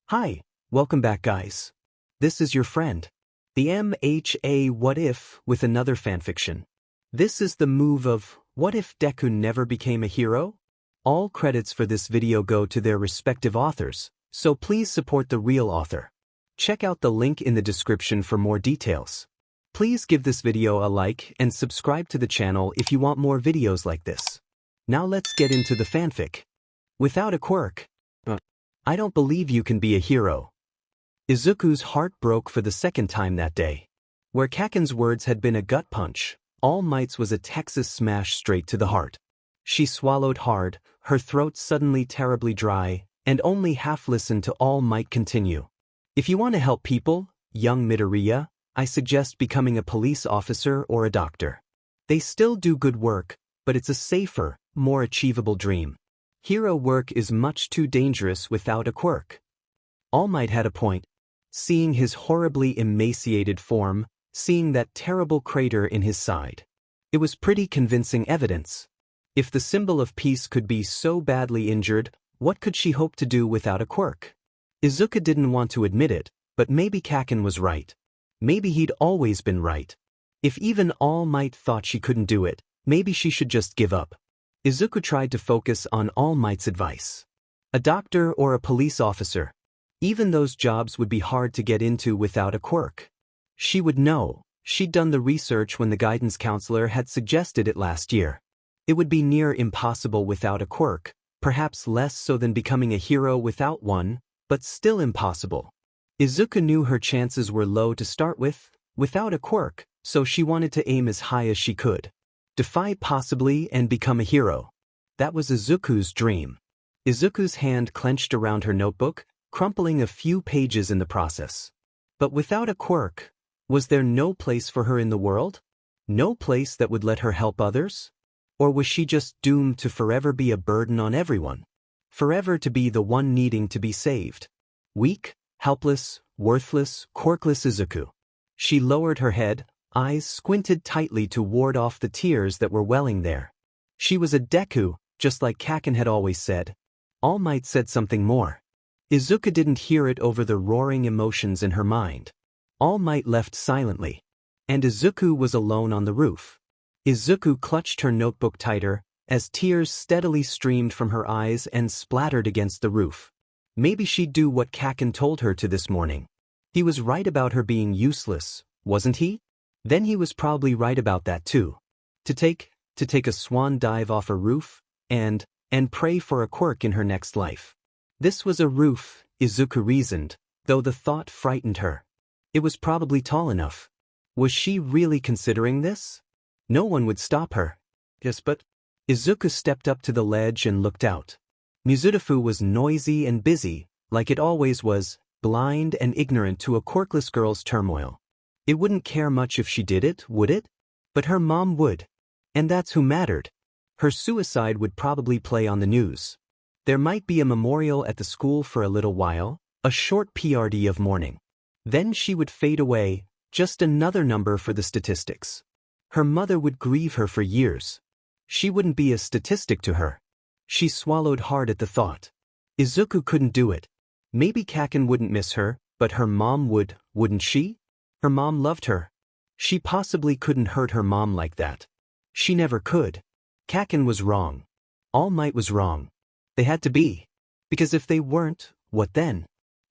Hi, welcome back guys. This is your friend, the MHA What If with another fanfiction. This is the move of what if Deku never became a hero? All credits for this video go to their respective authors, so please support the real author. Check out the link in the description for more details. Please give this video a like and subscribe to the channel if you want more videos like this. Now let's get into the fanfic. Without a quirk. I don't believe you can be a hero. Izuku's heart broke for the second time that day. Where Kaken's words had been a gut punch, All Might's was a Texas smash straight to the heart. She swallowed hard, her throat suddenly terribly dry, and only half listened to All Might continue. If you want to help people, young Midoriya, I suggest becoming a police officer or a doctor. They still do good work, but it's a safer, more achievable dream. Hero work is much too dangerous without a quirk. All Might had a point. Seeing his horribly emaciated form, seeing that terrible crater in his side. It was pretty convincing evidence. If the symbol of peace could be so badly injured, what could she hope to do without a quirk? Izuku didn't want to admit it, but maybe Kaken was right. Maybe he'd always been right. If even All Might thought she couldn't do it, maybe she should just give up. Izuku tried to focus on All Might's advice. A doctor or a police officer. Even those jobs would be hard to get into without a quirk. She would know. She'd done the research when the guidance counselor had suggested it last year. It would be near impossible without a quirk, perhaps less so than becoming a hero without one, but still impossible. Izuku knew her chances were low to start with, without a quirk, so she wanted to aim as high as she could. Defy possibly and become a hero. That was Izuku's dream. Izuku's hand clenched around her notebook, crumpling a few pages in the process. But without a quirk, was there no place for her in the world? No place that would let her help others? Or was she just doomed to forever be a burden on everyone? Forever to be the one needing to be saved? Weak, helpless, worthless, quirkless Izuku. She lowered her head, eyes squinted tightly to ward off the tears that were welling there. She was a Deku, just like Kaken had always said. All Might said something more. Izuku didn't hear it over the roaring emotions in her mind. All Might left silently. And Izuku was alone on the roof. Izuku clutched her notebook tighter, as tears steadily streamed from her eyes and splattered against the roof. Maybe she'd do what Kaken told her to this morning. He was right about her being useless, wasn't he? Then he was probably right about that too. To take a swan dive off a roof, and pray for a quirk in her next life. This was a roof, Izuku reasoned, though the thought frightened her. It was probably tall enough. Was she really considering this? No one would stop her. Yes, but... Izuku stepped up to the ledge and looked out. Mizudafu was noisy and busy, like it always was, blind and ignorant to a quirkless girl's turmoil. It wouldn't care much if she did it, would it? But her mom would. And that's who mattered. Her suicide would probably play on the news. There might be a memorial at the school for a little while, a short PRD of mourning. Then she would fade away, just another number for the statistics. Her mother would grieve her for years. She wouldn't be a statistic to her. She swallowed hard at the thought. Izuku couldn't do it. Maybe Kaken wouldn't miss her, but her mom would, wouldn't she? Her mom loved her. She possibly couldn't hurt her mom like that. She never could. Kaken was wrong. All Might was wrong. They had to be. Because if they weren't, what then?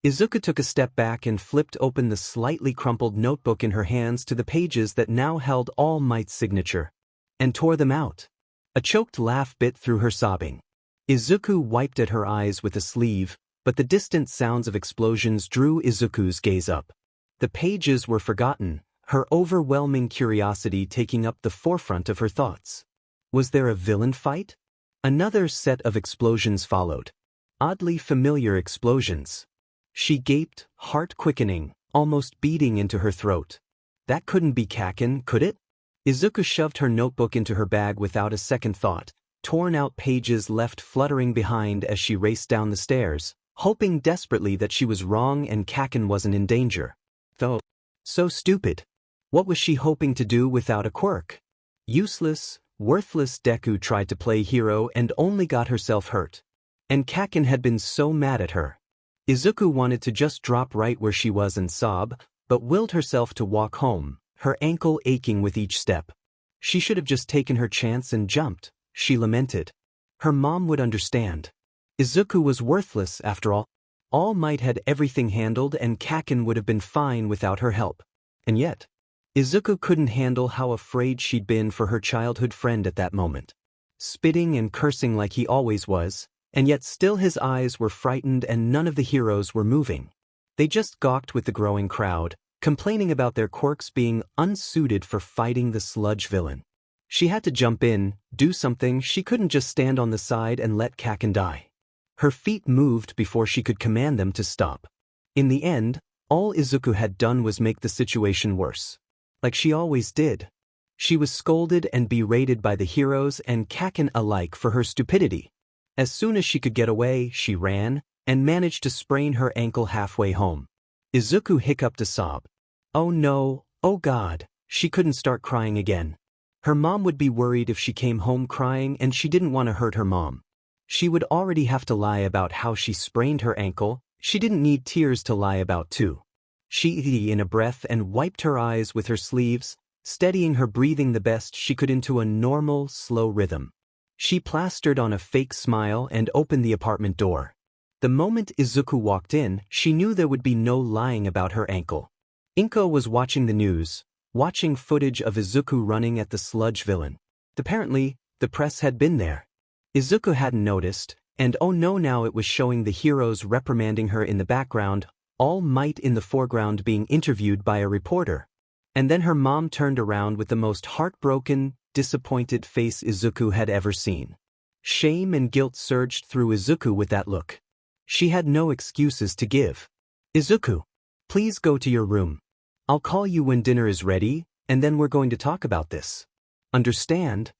Izuku took a step back and flipped open the slightly crumpled notebook in her hands to the pages that now held All Might's signature. And tore them out. A choked laugh bit through her sobbing. Izuku wiped at her eyes with a sleeve, but the distant sounds of explosions drew Izuku's gaze up. The pages were forgotten, her overwhelming curiosity taking up the forefront of her thoughts. Was there a villain fight? Another set of explosions followed. Oddly familiar explosions. She gaped, heart quickening, almost beating into her throat. That couldn't be Kaken, could it? Izuku shoved her notebook into her bag without a second thought, torn-out pages left fluttering behind as she raced down the stairs, hoping desperately that she was wrong and Kaken wasn't in danger. Though, so stupid. What was she hoping to do without a quirk? Useless, worthless Deku tried to play hero and only got herself hurt. And Kaken had been so mad at her. Izuku wanted to just drop right where she was and sob, but willed herself to walk home, her ankle aching with each step. She should have just taken her chance and jumped, she lamented. Her mom would understand. Izuku was worthless after all. All Might had everything handled and Kaken would have been fine without her help. And yet, Izuku couldn't handle how afraid she'd been for her childhood friend at that moment. Spitting and cursing like he always was, and yet still his eyes were frightened and none of the heroes were moving. They just gawked with the growing crowd, complaining about their quirks being unsuited for fighting the sludge villain. She had to jump in, do something. She couldn't just stand on the side and let Kaken die. Her feet moved before she could command them to stop. In the end, all Izuku had done was make the situation worse. Like she always did. She was scolded and berated by the heroes and Kaken alike for her stupidity. As soon as she could get away, she ran, and managed to sprain her ankle halfway home. Izuku hiccuped a sob. Oh no, oh God, she couldn't start crying again. Her mom would be worried if she came home crying and she didn't want to hurt her mom. She would already have to lie about how she sprained her ankle, she didn't need tears to lie about too. She drew in a breath and wiped her eyes with her sleeves, steadying her breathing the best she could into a normal, slow rhythm. She plastered on a fake smile and opened the apartment door. The moment Izuku walked in, she knew there would be no lying about her ankle. Inko was watching the news, watching footage of Izuku running at the sludge villain. Apparently, the press had been there. Izuku hadn't noticed, and oh no, now it was showing the heroes reprimanding her in the background, All Might in the foreground being interviewed by a reporter. And then her mom turned around with the most heartbroken, disappointed face Izuku had ever seen. Shame and guilt surged through Izuku with that look. She had no excuses to give. Izuku, please go to your room. I'll call you when dinner is ready, and then we're going to talk about this. Understand?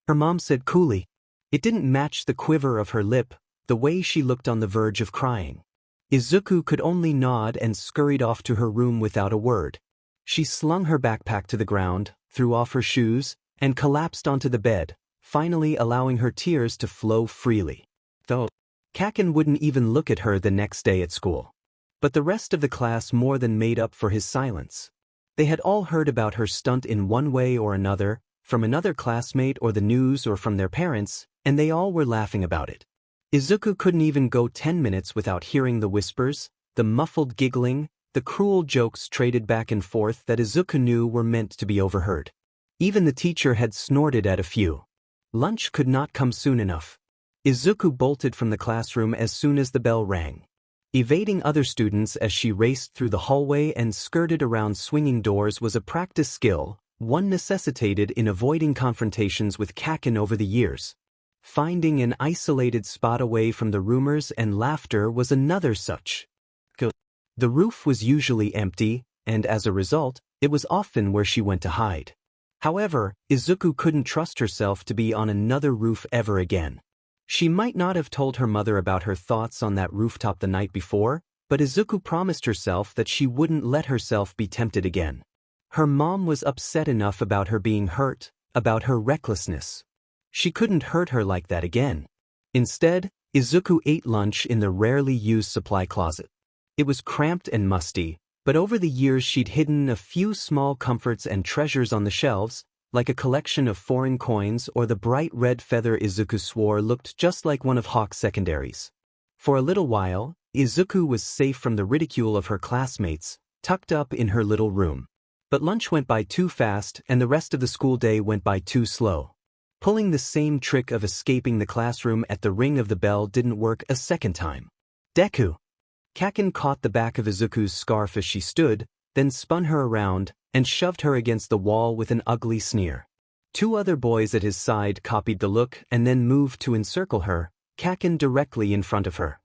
Her mom said coolly. It didn't match the quiver of her lip, the way she looked on the verge of crying. Izuku could only nod and scurried off to her room without a word. She slung her backpack to the ground, threw off her shoes, and collapsed onto the bed, finally allowing her tears to flow freely. Though Kaken wouldn't even look at her the next day at school. But the rest of the class more than made up for his silence. They had all heard about her stunt in one way or another, from another classmate or the news or from their parents, and they all were laughing about it. Izuku couldn't even go 10 minutes without hearing the whispers, the muffled giggling, the cruel jokes traded back and forth that Izuku knew were meant to be overheard. Even the teacher had snorted at a few. Lunch could not come soon enough. Izuku bolted from the classroom as soon as the bell rang. Evading other students as she raced through the hallway and skirted around swinging doors was a practice skill, one necessitated in avoiding confrontations with Kaken over the years. Finding an isolated spot away from the rumors and laughter was another such. The roof was usually empty, and as a result, it was often where she went to hide. However, Izuku couldn't trust herself to be on another roof ever again. She might not have told her mother about her thoughts on that rooftop the night before, but Izuku promised herself that she wouldn't let herself be tempted again. Her mom was upset enough about her being hurt, about her recklessness. She couldn't hurt her like that again. Instead, Izuku ate lunch in the rarely used supply closet. It was cramped and musty, but over the years she'd hidden a few small comforts and treasures on the shelves, like a collection of foreign coins or the bright red feather Izuku swore looked just like one of Hawk's secondaries. For a little while, Izuku was safe from the ridicule of her classmates, tucked up in her little room. But lunch went by too fast and the rest of the school day went by too slow. Pulling the same trick of escaping the classroom at the ring of the bell didn't work a second time. Deku! Kaken caught the back of Izuku's scarf as she stood, then spun her around, and shoved her against the wall with an ugly sneer. Two other boys at his side copied the look and then moved to encircle her, Kaken directly in front of her.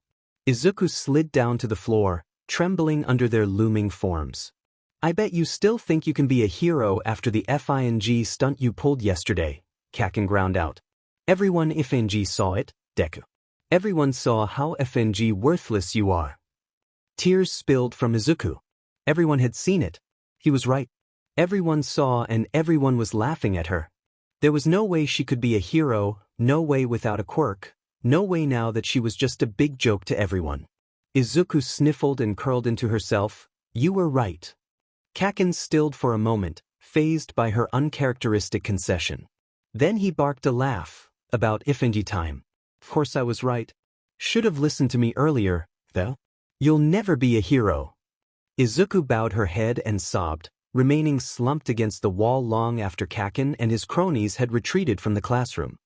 Izuku slid down to the floor, trembling under their looming forms. I bet you still think you can be a hero after the FING stunt you pulled yesterday, Kaken ground out. Everyone FNG saw it, Deku. Everyone saw how FNG worthless you are. Tears spilled from Izuku. Everyone had seen it. He was right. Everyone saw and everyone was laughing at her. There was no way she could be a hero, no way without a quirk, no way now that she was just a big joke to everyone. Izuku sniffled and curled into herself. You were right. Kaken stilled for a moment, fazed by her uncharacteristic concession. Then he barked a laugh. About Ifenji time. Of course I was right. Should have listened to me earlier, though. You'll never be a hero. Izuku bowed her head and sobbed, remaining slumped against the wall long after Kaken and his cronies had retreated from the classroom.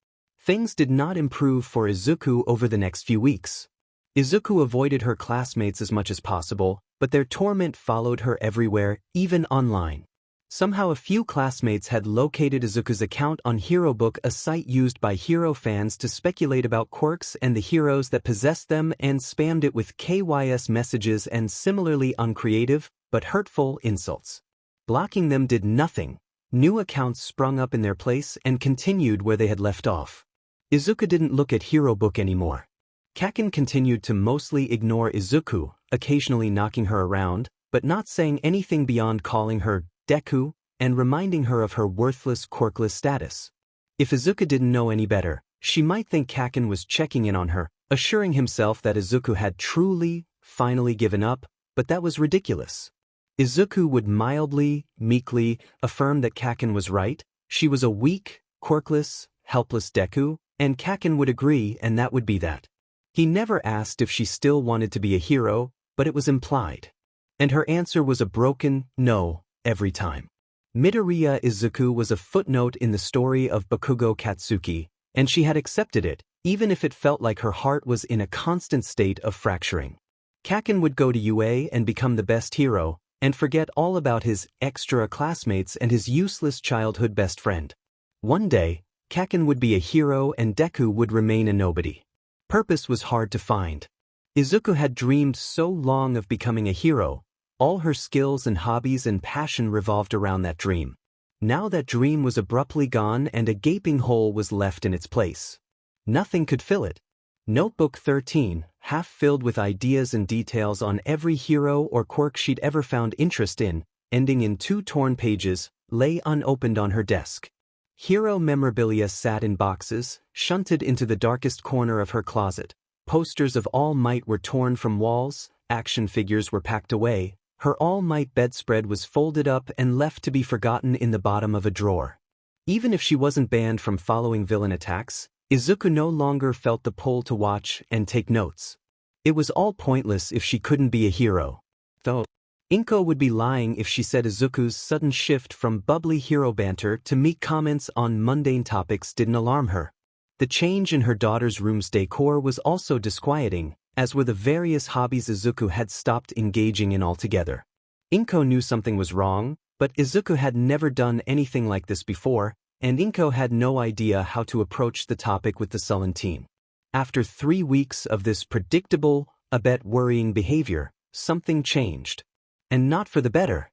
Things did not improve for Izuku over the next few weeks. Izuku avoided her classmates as much as possible, but their torment followed her everywhere, even online. Somehow a few classmates had located Izuku's account on HeroBook, a site used by hero fans to speculate about quirks and the heroes that possess them, and spammed it with KYS messages and similarly uncreative, but hurtful insults. Blocking them did nothing. New accounts sprung up in their place and continued where they had left off. Izuku didn't look at HeroBook anymore. Kaken continued to mostly ignore Izuku, occasionally knocking her around, but not saying anything beyond calling her Deku and reminding her of her worthless quirkless status. If Izuku didn't know any better, she might think Kaken was checking in on her, assuring himself that Izuku had truly, finally given up, but that was ridiculous. Izuku would mildly, meekly, affirm that Kaken was right. She was a weak, quirkless, helpless Deku, and Kaken would agree, and that would be that. He never asked if she still wanted to be a hero, but it was implied. And her answer was a broken no every time. Midoriya Izuku was a footnote in the story of Bakugo Katsuki, and she had accepted it, even if it felt like her heart was in a constant state of fracturing. Kaken would go to UA and become the best hero, and forget all about his extra classmates and his useless childhood best friend. One day, Kaken would be a hero and Deku would remain a nobody. Purpose was hard to find. Izuku had dreamed so long of becoming a hero. All her skills and hobbies and passion revolved around that dream. Now that dream was abruptly gone and a gaping hole was left in its place. Nothing could fill it. Notebook 13, half filled with ideas and details on every hero or quirk she'd ever found interest in, ending in 2 torn pages, lay unopened on her desk. Hero memorabilia sat in boxes, shunted into the darkest corner of her closet. Posters of All Might were torn from walls, action figures were packed away. Her All Might bedspread was folded up and left to be forgotten in the bottom of a drawer. Even if she wasn't banned from following villain attacks, Izuku no longer felt the pull to watch and take notes. It was all pointless if she couldn't be a hero. Though, Inko would be lying if she said Izuku's sudden shift from bubbly hero banter to meek comments on mundane topics didn't alarm her. The change in her daughter's room's decor was also disquieting, as were the various hobbies Izuku had stopped engaging in altogether. Inko knew something was wrong, but Izuku had never done anything like this before, and Inko had no idea how to approach the topic with the sullen teen. After 3 weeks of this predictable, a bit worrying behavior, something changed. And not for the better.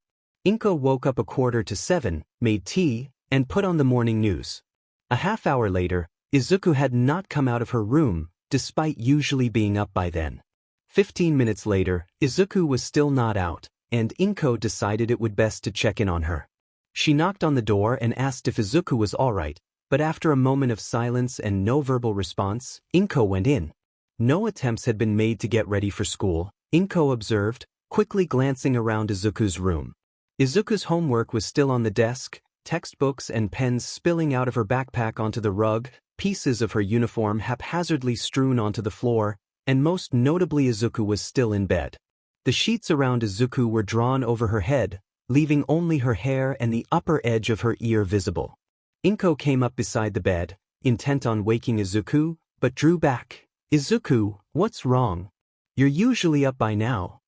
Inko woke up 6:45, made tea, and put on the morning news. A half hour later, Izuku had not come out of her room, despite usually being up by then. 15 minutes later, Izuku was still not out, and Inko decided it would best to check in on her. She knocked on the door and asked if Izuku was alright, but after a moment of silence and no verbal response, Inko went in. No attempts had been made to get ready for school, Inko observed, quickly glancing around Izuku's room. Izuku's homework was still on the desk, textbooks and pens spilling out of her backpack onto the rug, pieces of her uniform haphazardly strewn onto the floor, and most notably Izuku was still in bed. The sheets around Izuku were drawn over her head, leaving only her hair and the upper edge of her ear visible. Inko came up beside the bed, intent on waking Izuku, but drew back. "Izuku, what's wrong? You're usually up by now."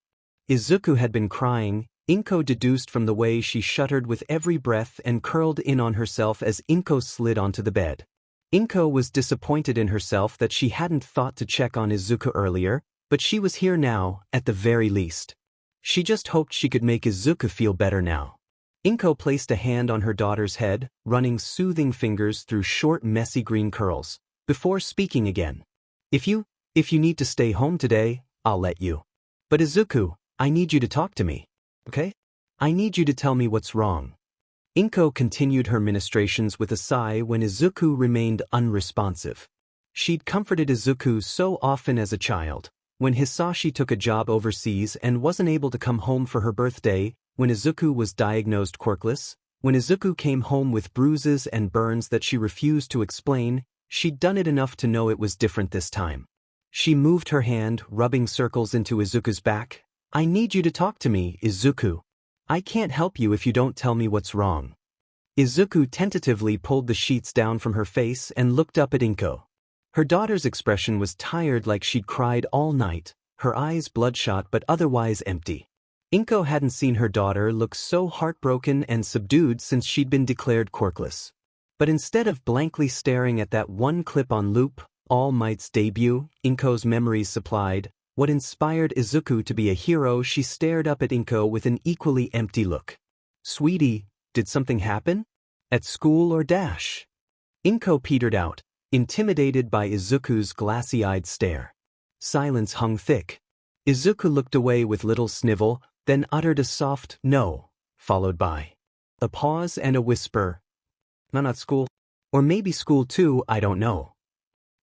Izuku had been crying, Inko deduced from the way she shuddered with every breath and curled in on herself as Inko slid onto the bed. Inko was disappointed in herself that she hadn't thought to check on Izuku earlier, but she was here now, at the very least. She just hoped she could make Izuku feel better now. Inko placed a hand on her daughter's head, running soothing fingers through short messy green curls, before speaking again. If you need to stay home today, I'll let you. But Izuku, I need you to talk to me. Okay? I need you to tell me what's wrong." Inko continued her ministrations with a sigh when Izuku remained unresponsive. She'd comforted Izuku so often as a child, When Hisashi took a job overseas and wasn't able to come home for her birthday, when Izuku was diagnosed quirkless, when Izuku came home with bruises and burns that she refused to explain, she'd done it enough to know it was different this time. She moved her hand, rubbing circles into Izuku's back. "I need you to talk to me, Izuku. I can't help you if you don't tell me what's wrong." Izuku tentatively pulled the sheets down from her face and looked up at Inko. Her daughter's expression was tired, like she'd cried all night, her eyes bloodshot but otherwise empty. Inko hadn't seen her daughter look so heartbroken and subdued since she'd been declared quirkless. But instead of blankly staring at that one clip on loop, All Might's debut, Inko's memories supplied what inspired Izuku to be a hero. She stared up at Inko with an equally empty look. "Sweetie, did something happen? At school or dash?" Inko petered out, intimidated by Izuku's glassy-eyed stare. Silence hung thick. Izuku looked away with little snivel, then uttered a soft "no," followed by a pause and a whisper. "Not at school. Or maybe school too, I don't know."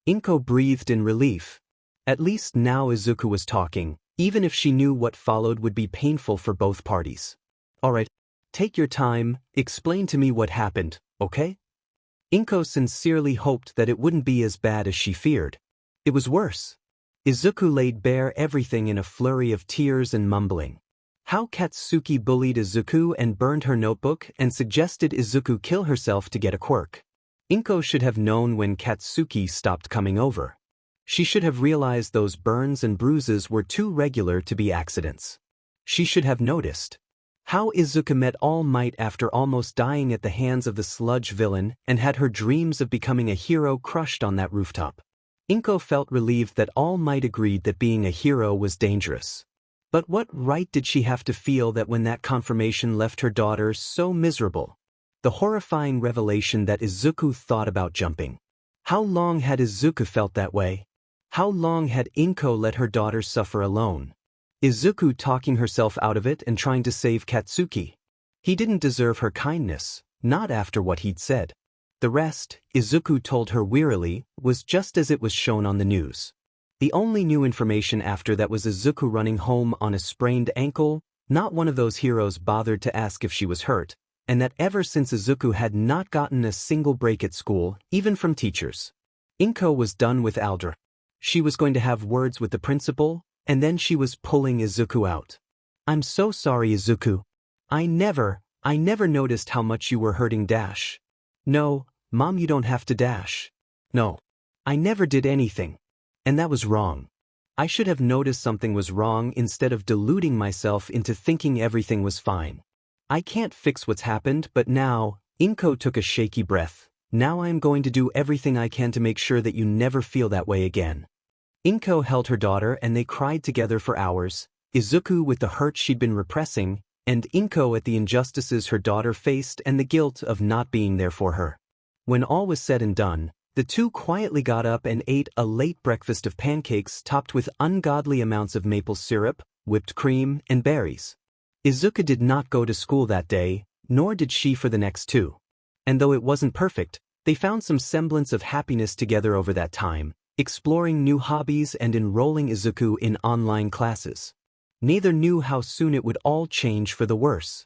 Inko breathed in relief. At least now Izuku was talking, even if she knew what followed would be painful for both parties. "All right, take your time, explain to me what happened, okay?" Inko sincerely hoped that it wouldn't be as bad as she feared. It was worse. Izuku laid bare everything in a flurry of tears and mumbling. How Katsuki bullied Izuku and burned her notebook and suggested Izuku kill herself to get a quirk. Inko should have known when Katsuki stopped coming over. She should have realized those burns and bruises were too regular to be accidents. She should have noticed how Izuku met All Might after almost dying at the hands of the sludge villain and had her dreams of becoming a hero crushed on that rooftop. Inko felt relieved that All Might agreed that being a hero was dangerous. But what right did she have to feel that when that confirmation left her daughter so miserable? The horrifying revelation that Izuku thought about jumping. How long had Izuku felt that way? How long had Inko let her daughter suffer alone? Izuku talking herself out of it and trying to save Katsuki. He didn't deserve her kindness, not after what he'd said. The rest, Izuku told her wearily, was just as it was shown on the news. The only new information after that was Izuku running home on a sprained ankle, not one of those heroes bothered to ask if she was hurt, and that ever since Izuku had not gotten a single break at school, even from teachers. Inko was done with Aldra. She was going to have words with the principal, and then she was pulling Izuku out. "I'm so sorry, Izuku. I never noticed how much you were hurting Dash." "No, Mom, you don't have to dash." "No. I never did anything. And that was wrong. I should have noticed something was wrong instead of deluding myself into thinking everything was fine. I can't fix what's happened, but now," Inko took a shaky breath, "now I'm going to do everything I can to make sure that you never feel that way again." Inko held her daughter and they cried together for hours, Izuku with the hurt she'd been repressing, and Inko at the injustices her daughter faced and the guilt of not being there for her. When all was said and done, the two quietly got up and ate a late breakfast of pancakes topped with ungodly amounts of maple syrup, whipped cream, and berries. Izuku did not go to school that day, nor did she for the next two. And though it wasn't perfect, they found some semblance of happiness together over that time, exploring new hobbies and enrolling Izuku in online classes. Neither knew how soon it would all change for the worse.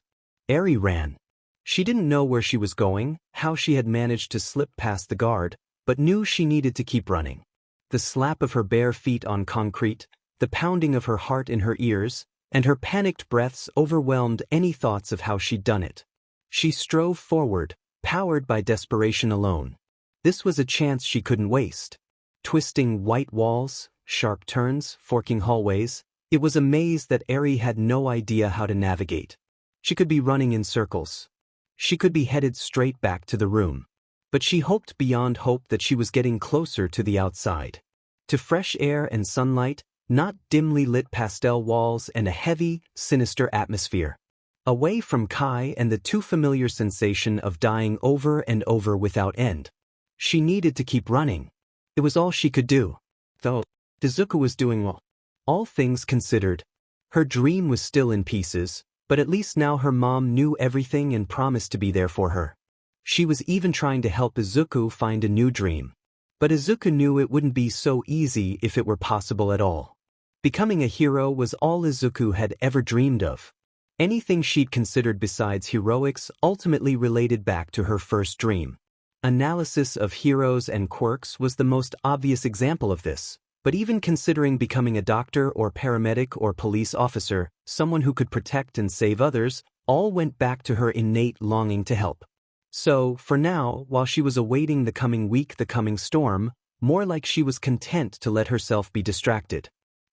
Eri ran. She didn't know where she was going, how she had managed to slip past the guard, but knew she needed to keep running. The slap of her bare feet on concrete, the pounding of her heart in her ears, and her panicked breaths overwhelmed any thoughts of how she'd done it. She strove forward, powered by desperation alone. This was a chance she couldn't waste. Twisting white walls, sharp turns, forking hallways, it was a maze that Eri had no idea how to navigate. She could be running in circles. She could be headed straight back to the room. But she hoped beyond hope that she was getting closer to the outside. To fresh air and sunlight, not dimly lit pastel walls and a heavy, sinister atmosphere. Away from Kai and the too familiar sensation of dying over and over without end. She needed to keep running. It was all she could do. Though Izuku was doing well. All things considered. Her dream was still in pieces, but at least now her mom knew everything and promised to be there for her. She was even trying to help Izuku find a new dream. But Izuku knew it wouldn't be so easy if it were possible at all. Becoming a hero was all Izuku had ever dreamed of. Anything she'd considered besides heroics ultimately related back to her first dream. Analysis of heroes and quirks was the most obvious example of this, but even considering becoming a doctor or paramedic or police officer, someone who could protect and save others, all went back to her innate longing to help. So, for now, while she was awaiting the coming week, the coming storm, more like she was content to let herself be distracted.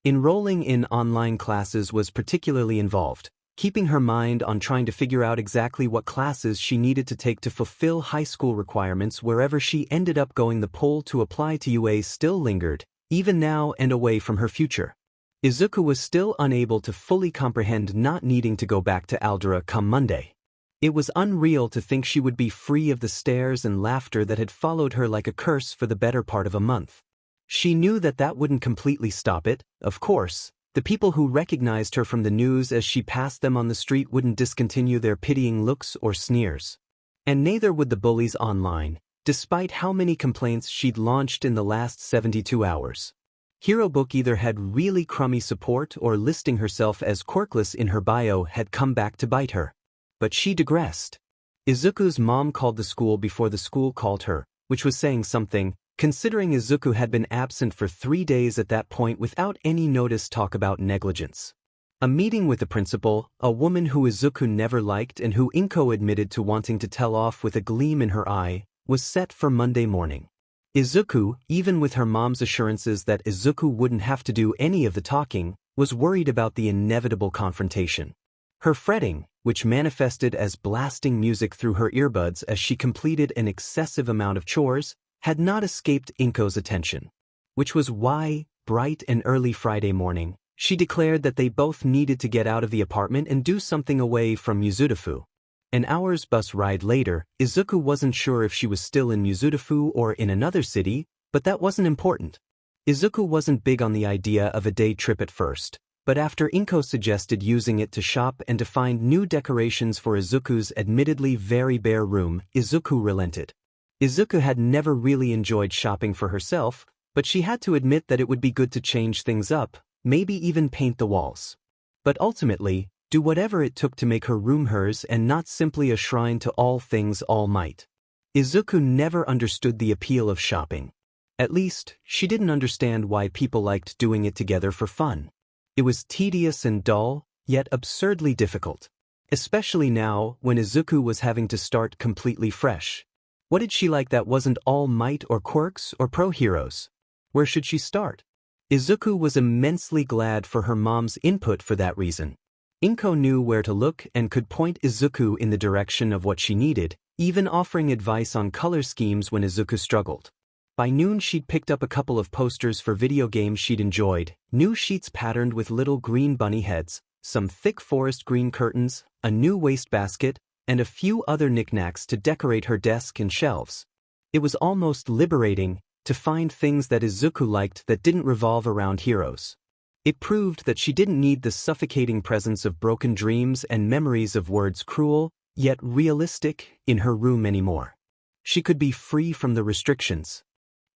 Enrolling in online classes was particularly involved, keeping her mind on trying to figure out exactly what classes she needed to take to fulfill high school requirements. Wherever she ended up going, the pull to apply to UA still lingered, even now and away from her future. Izuku was still unable to fully comprehend not needing to go back to Aldera come Monday. It was unreal to think she would be free of the stares and laughter that had followed her like a curse for the better part of a month. She knew that that wouldn't completely stop it, of course. The people who recognized her from the news as she passed them on the street wouldn't discontinue their pitying looks or sneers. And neither would the bullies online, despite how many complaints she'd launched in the last 72 hours. Hero Book either had really crummy support or listing herself as quirkless in her bio had come back to bite her. But she digressed. Izuku's mom called the school before the school called her, which was saying something, considering Izuku had been absent for 3 days at that point without any notice. Talk about negligence. A meeting with the principal, a woman who Izuku never liked and who Inko admitted to wanting to tell off with a gleam in her eye, was set for Monday morning. Izuku, even with her mom's assurances that Izuku wouldn't have to do any of the talking, was worried about the inevitable confrontation. Her fretting, which manifested as blasting music through her earbuds as she completed an excessive amount of chores, had not escaped Inko's attention. Which was why, bright and early Friday morning, she declared that they both needed to get out of the apartment and do something away from Mizudafu. An hour's bus ride later, Izuku wasn't sure if she was still in Mizudafu or in another city, but that wasn't important. Izuku wasn't big on the idea of a day trip at first, but after Inko suggested using it to shop and to find new decorations for Izuku's admittedly very bare room, Izuku relented. Izuku had never really enjoyed shopping for herself, but she had to admit that it would be good to change things up, maybe even paint the walls. But ultimately, do whatever it took to make her room hers and not simply a shrine to all things All Might. Izuku never understood the appeal of shopping. At least, she didn't understand why people liked doing it together for fun. It was tedious and dull, yet absurdly difficult. Especially now, when Izuku was having to start completely fresh. What did she like that wasn't All Might or quirks or pro-heroes? Where should she start? Izuku was immensely glad for her mom's input for that reason. Inko knew where to look and could point Izuku in the direction of what she needed, even offering advice on color schemes when Izuku struggled. By noon she'd picked up a couple of posters for video games she'd enjoyed, new sheets patterned with little green bunny heads, some thick forest green curtains, a new wastebasket, and a few other knickknacks to decorate her desk and shelves. It was almost liberating to find things that Izuku liked that didn't revolve around heroes. It proved that she didn't need the suffocating presence of broken dreams and memories of words cruel, yet realistic, in her room anymore. She could be free from the restrictions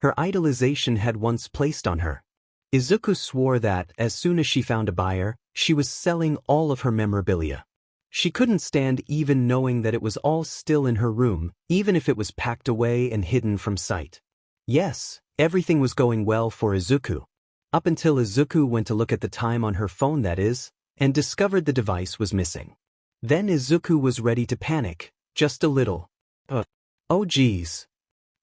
her idolization had once placed on her. Izuku swore that, as soon as she found a buyer, she was selling all of her memorabilia. She couldn't stand even knowing that it was all still in her room, even if it was packed away and hidden from sight. Yes, everything was going well for Izuku. Up until Izuku went to look at the time on her phone, that is, and discovered the device was missing. Then Izuku was ready to panic, just a little. Oh geez.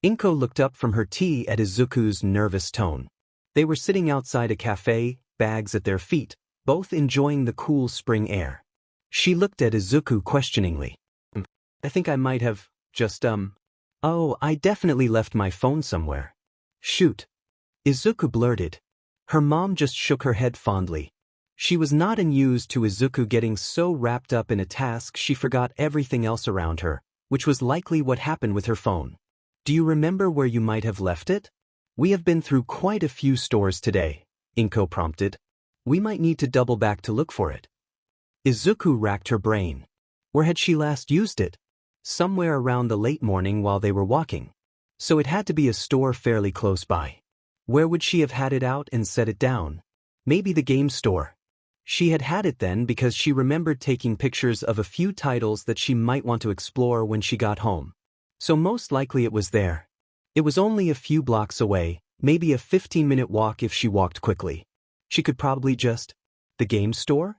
Inko looked up from her tea at Izuku's nervous tone. They were sitting outside a cafe, bags at their feet, both enjoying the cool spring air. She looked at Izuku questioningly. I think I might have, Oh, I definitely left my phone somewhere. Shoot. Izuku blurted. Her mom just shook her head fondly. She was not unused to Izuku getting so wrapped up in a task she forgot everything else around her, which was likely what happened with her phone. Do you remember where you might have left it? We have been through quite a few stores today, Inko prompted. We might need to double back to look for it. Izuku racked her brain. Where had she last used it? Somewhere around the late morning while they were walking. So it had to be a store fairly close by. Where would she have had it out and set it down? Maybe the game store. She had had it then because she remembered taking pictures of a few titles that she might want to explore when she got home. So most likely it was there. It was only a few blocks away, maybe a 15-minute walk if she walked quickly. She could probably just... The game store?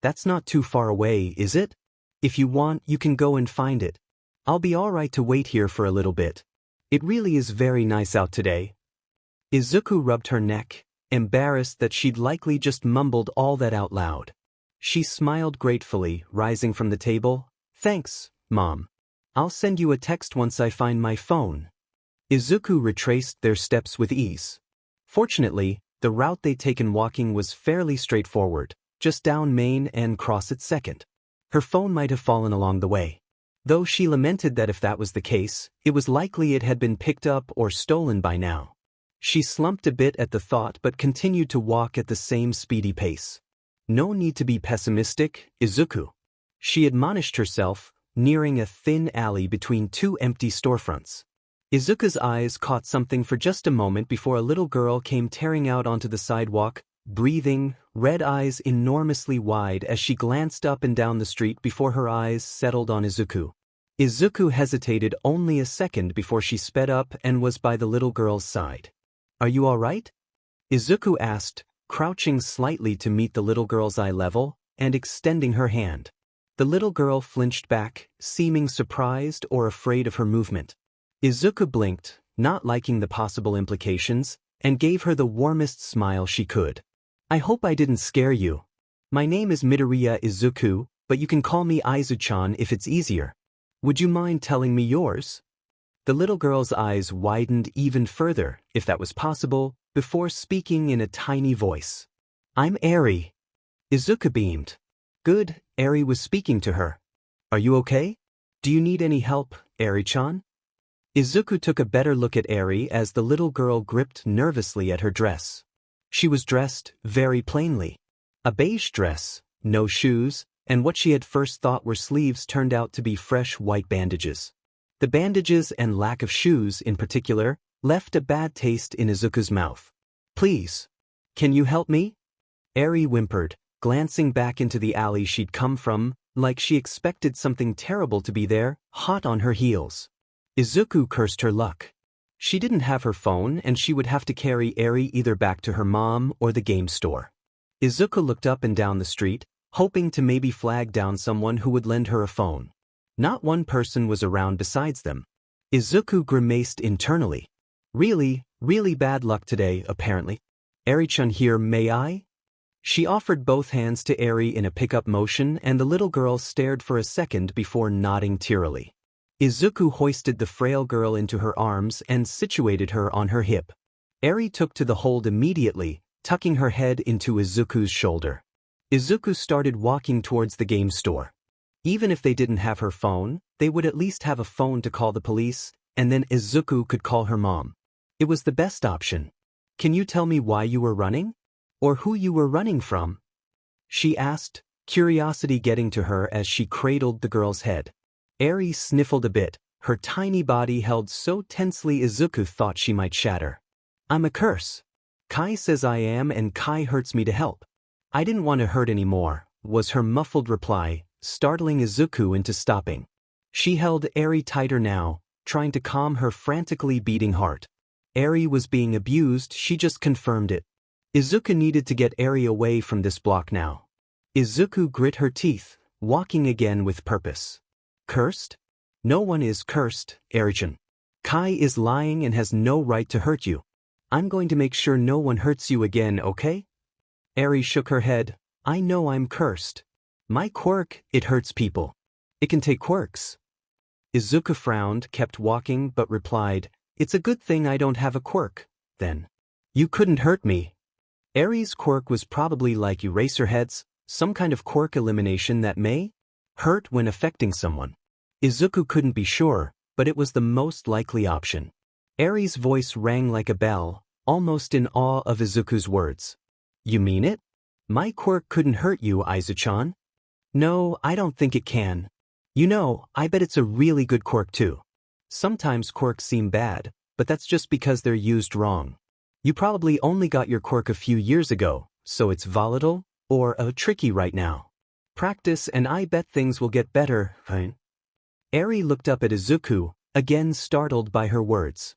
That's not too far away, is it? If you want, you can go and find it. I'll be alright to wait here for a little bit. It really is very nice out today. Izuku rubbed her neck, embarrassed that she'd likely just mumbled all that out loud. She smiled gratefully, rising from the table. Thanks, Mom. I'll send you a text once I find my phone. Izuku retraced their steps with ease. Fortunately, the route they'd taken walking was fairly straightforward, just down Main and cross at 2nd. Her phone might have fallen along the way. Though she lamented that if that was the case, it was likely it had been picked up or stolen by now. She slumped a bit at the thought but continued to walk at the same speedy pace. No need to be pessimistic, Izuku. She admonished herself, nearing a thin alley between two empty storefronts. Izuku's eyes caught something for just a moment before a little girl came tearing out onto the sidewalk, breathing, red eyes enormously wide as she glanced up and down the street before her eyes settled on Izuku. Izuku hesitated only a second before she sped up and was by the little girl's side. Are you all right? Izuku asked, crouching slightly to meet the little girl's eye level, and extending her hand. The little girl flinched back, seeming surprised or afraid of her movement. Izuku blinked, not liking the possible implications, and gave her the warmest smile she could. I hope I didn't scare you. My name is Midoriya Izuku, but you can call me Aizu-chan if it's easier. Would you mind telling me yours? The little girl's eyes widened even further, if that was possible, before speaking in a tiny voice. I'm Eri. Izuku beamed. Good, Eri was speaking to her. Are you okay? Do you need any help, Eri-chan? Izuku took a better look at Eri as the little girl gripped nervously at her dress. She was dressed very plainly. A beige dress, no shoes, and what she had first thought were sleeves turned out to be fresh white bandages. The bandages and lack of shoes, in particular, left a bad taste in Izuku's mouth. Please. Can you help me? Eri whimpered, glancing back into the alley she'd come from, like she expected something terrible to be there, hot on her heels. Izuku cursed her luck. She didn't have her phone and she would have to carry Eri either back to her mom or the game store. Izuku looked up and down the street, hoping to maybe flag down someone who would lend her a phone. Not one person was around besides them. Izuku grimaced internally. Really bad luck today, apparently. Eri-chan here, may I? She offered both hands to Eri in a pickup motion and the little girl stared for a second before nodding tearily. Izuku hoisted the frail girl into her arms and situated her on her hip. Eri took to the hold immediately, tucking her head into Izuku's shoulder. Izuku started walking towards the game store. Even if they didn't have her phone, they would at least have a phone to call the police, and then Izuku could call her mom. It was the best option. Can you tell me why you were running? Or who you were running from? She asked, curiosity getting to her as she cradled the girl's head. Eri sniffled a bit, her tiny body held so tensely Izuku thought she might shatter. I'm a curse. Kai says I am and Kai hurts me to help. I didn't want to hurt anymore, was her muffled reply, startling Izuku into stopping. She held Eri tighter now, trying to calm her frantically beating heart. Eri was being abused, she just confirmed it. Izuku needed to get Eri away from this block now. Izuku grit her teeth, walking again with purpose. Cursed? No one is cursed, Eri-chan. Kai is lying and has no right to hurt you. I'm going to make sure no one hurts you again, okay? Eri shook her head. I know I'm cursed. My quirk, it hurts people. It can take quirks. Izuku frowned, kept walking, but replied, It's a good thing I don't have a quirk, then. You couldn't hurt me. Eri's quirk was probably like Eraserhead's, some kind of quirk elimination that may hurt when affecting someone. Izuku couldn't be sure, but it was the most likely option. Eri's voice rang like a bell, almost in awe of Izuku's words. You mean it? My quirk couldn't hurt you, Aizu-chan? No, I don't think it can. You know, I bet it's a really good quirk too. Sometimes quirks seem bad, but that's just because they're used wrong. You probably only got your quirk a few years ago, So it's volatile, or tricky right now. Practice and I bet things will get better, right? Eri looked up at Izuku, again startled by her words.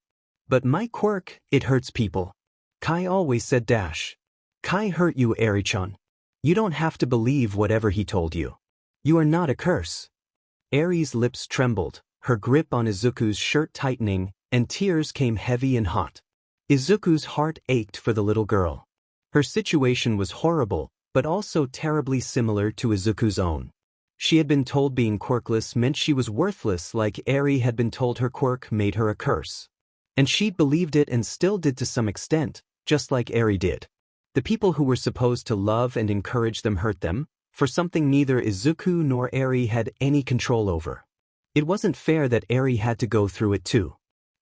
But my quirk, it hurts people. Kai always said dash. Kai hurt you, Eri-chan. You don't have to believe whatever he told you. You are not a curse. Eri's lips trembled, her grip on Izuku's shirt tightening, and tears came heavy and hot. Izuku's heart ached for the little girl. Her situation was horrible, but also terribly similar to Izuku's own. She had been told being quirkless meant she was worthless, like Eri had been told her quirk made her a curse. And she'd believed it and still did to some extent, just like Eri did. The people who were supposed to love and encourage them hurt them, for something neither Izuku nor Eri had any control over. It wasn't fair that Eri had to go through it too.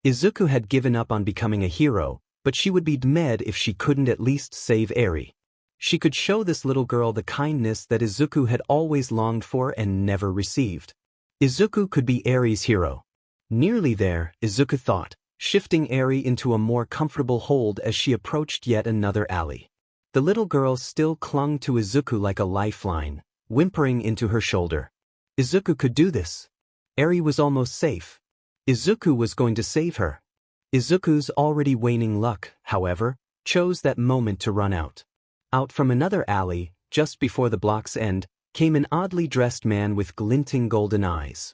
Izuku had given up on becoming a hero, but she would be mad if she couldn't at least save Eri. She could show this little girl the kindness that Izuku had always longed for and never received. Izuku could be Eri's hero. Nearly there, Izuku thought, shifting Eri into a more comfortable hold as she approached yet another alley. The little girl still clung to Izuku like a lifeline, whimpering into her shoulder. Izuku could do this. Eri was almost safe. Izuku was going to save her. Izuku's already waning luck, however, chose that moment to run out. Out from another alley, just before the block's end, came an oddly dressed man with glinting golden eyes.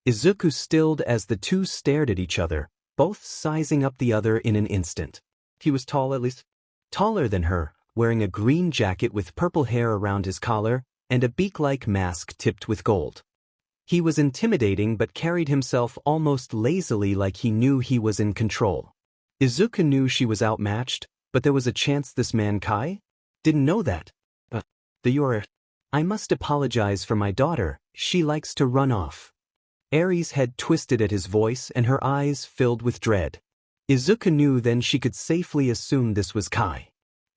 Izuku stilled as the two stared at each other, both sizing up the other in an instant. He was tall, at least taller than her, wearing a green jacket with purple hair around his collar, and a beak-like mask tipped with gold. He was intimidating but carried himself almost lazily like he knew he was in control. Izuku knew she was outmatched, but there was a chance this man Kai didn't know that. I must apologize for my daughter, she likes to run off. Eri's head twisted at his voice and her eyes filled with dread. Izuku knew then she could safely assume this was Kai.